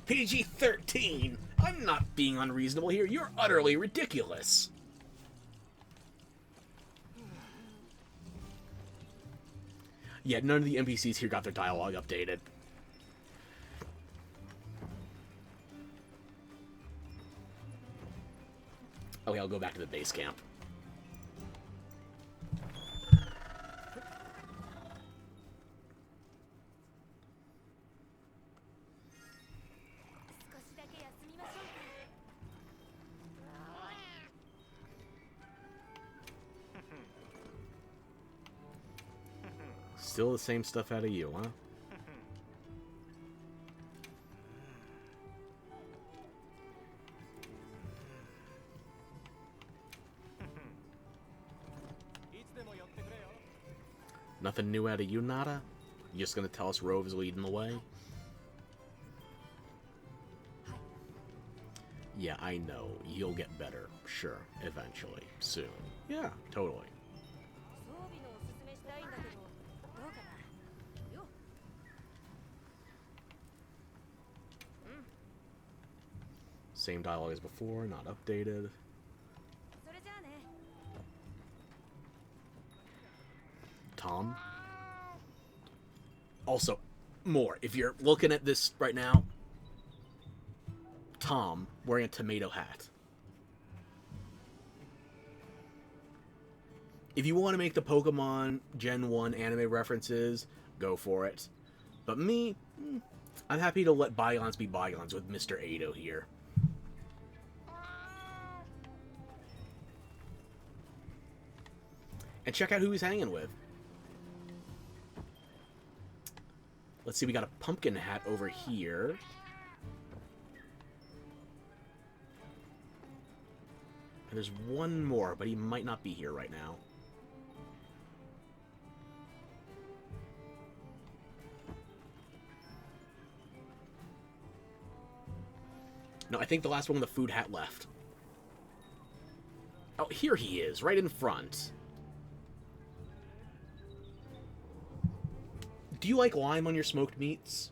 PG-13! I'm not being unreasonable here. You're utterly ridiculous. Yeah, none of the NPCs here got their dialogue updated. Okay, I'll go back to the base camp. Still the same stuff out of you, huh? Nothing new out of you, Nada? You just gonna tell us Rove is leading the way? Yeah, I know. You'll get better. Sure. Eventually. Soon. Yeah, totally. 装備のおすすめしたいんだけどどうかなよ Same dialogue as before, not updated. それじゃあね Tom. Also, more. If you're looking at this right now, Tom wearing a tomato hat. If you want to make the Pokemon Gen 1 anime references, go for it. But me, I'm happy to let bygones be bygones with Mr. Ado here. And check out who he's hanging with. Let's see, we got a pumpkin hat over here. And there's one more, but he might not be here right now. No, I think the last one with the food hat left. Oh, here he is, right in front. Do you like lime on your smoked meats?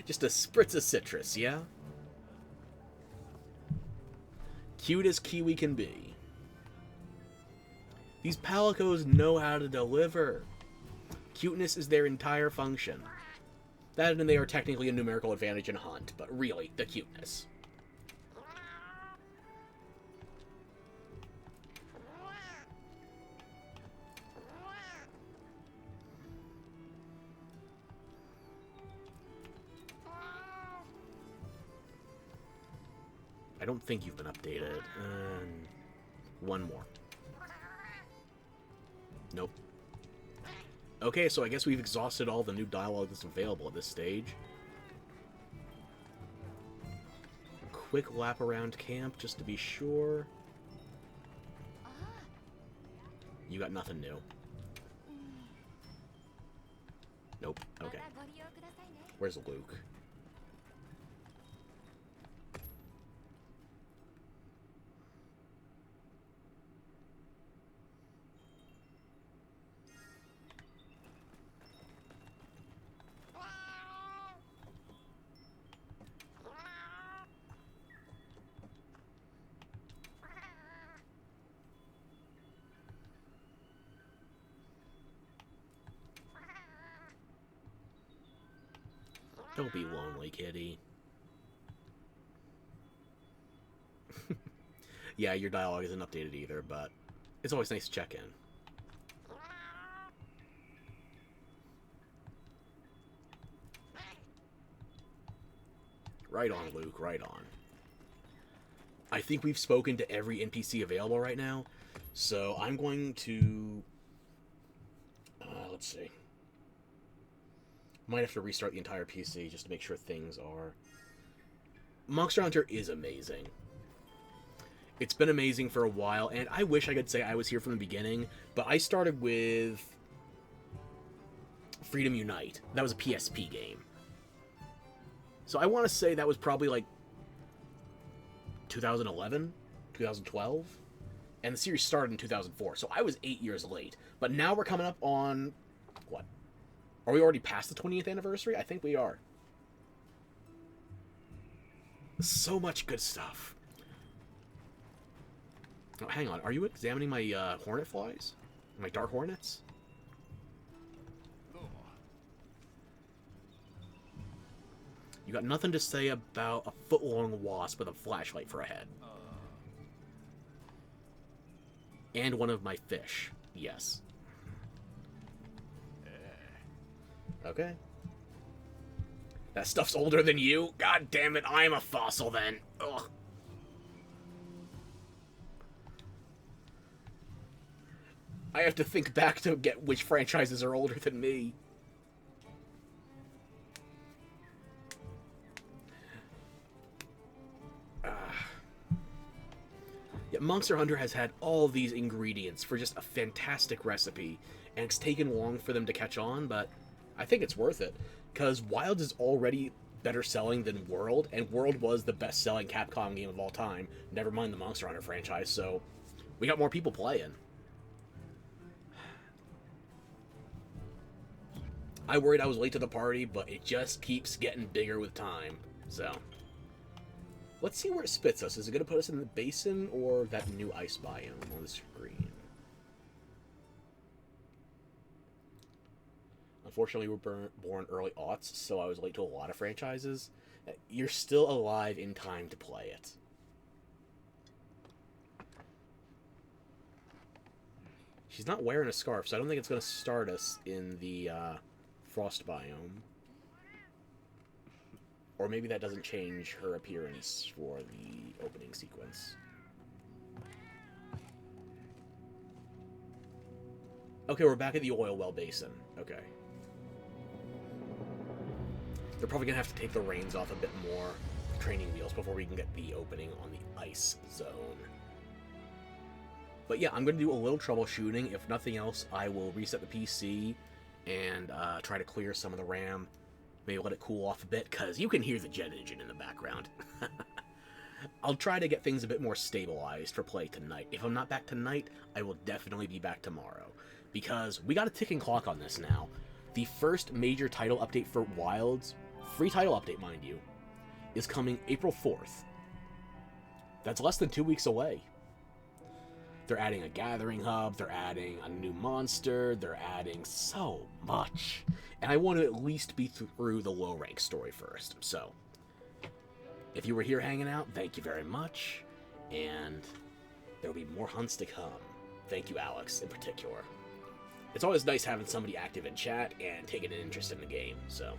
Just a spritz of citrus, yeah? Cute as Kiwi can be. These Palicos know how to deliver. Cuteness is their entire function. That and they are technically a numerical advantage in Hunt, but really, the cuteness. I don't think you've been updated. One more. Nope. Okay, so I guess we've exhausted all the new dialogue that's available at this stage. Quick lap around camp, just to be sure. You got nothing new. Nope. Okay. またご利用くださいね Where's Luke? Don't be lonely, kitty. Yeah, your dialogue isn't updated either, but it's always nice to check in. Right on, Luke, right on. I think we've spoken to every NPC available right now, so I'm going to... let's see. Might have to restart the entire PC just to make sure things are... Monster Hunter is amazing. It's been amazing for a while, and I wish I could say I was here from the beginning, but I started with Freedom Unite. That was a PSP game. So I want to say that was probably like 2011, 2012, and the series started in 2004, so I was 8 years late. But now we're coming up on, what? Are we already past the 20th anniversary? I think we are. So much good stuff. Oh, hang on. Are you examining my hornet flies? My dark hornets? You got nothing to say about a foot-long wasp with a flashlight for a head. And one of my fish. Yes. Okay. That stuff's older than you? God damn it, I'm a fossil then. Ugh. I have to think back to get which franchises are older than me. Yeah, Monster Hunter has had all these ingredients for just a fantastic recipe, and it's taken long for them to catch on, but I think it's worth it, because Wilds is already better selling than World, and World was the best selling Capcom game of all time, never mind the Monster Hunter franchise, so we got more people playing. I worried I was late to the party, but it just keeps getting bigger with time, so let's see where it spits us. Is it going to put us in the basin or that new ice biome on the screen? Unfortunately, we were born early aughts, so I was late to a lot of franchises. You're still alive in time to play it. She's not wearing a scarf, so I don't think it's going to start us in the frost biome. Or maybe that doesn't change her appearance for the opening sequence. Okay, we're back at the oil well basin. Okay. They're probably going to have to take the reins off a bit more training wheels before we can get the opening on the ice zone. But yeah, I'm going to do a little troubleshooting. If nothing else, I will reset the PC and try to clear some of the RAM. Maybe let it cool off a bit, because you can hear the jet engine in the background. I'll try to get things a bit more stabilized for play tonight. If I'm not back tonight, I will definitely be back tomorrow, because we got a ticking clock on this now. The first major title update for Wilds, free title update mind you, is coming April 4th. That's less than 2 weeks away. They're adding a gathering hub, they're adding a new monster, they're adding so much. And I want to at least be through the low rank story first. So, if you were here hanging out, thank you very much. And there'll be more hunts to come. Thank you, Alex, in particular. It's always nice having somebody active in chat and taking an interest in the game. So,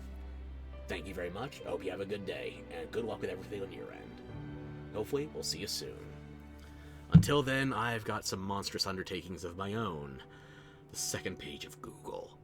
thank you very much. I hope you have a good day, and good luck with everything on your end. Hopefully, we'll see you soon. Until then, I've got some monstrous undertakings of my own. The second page of Google.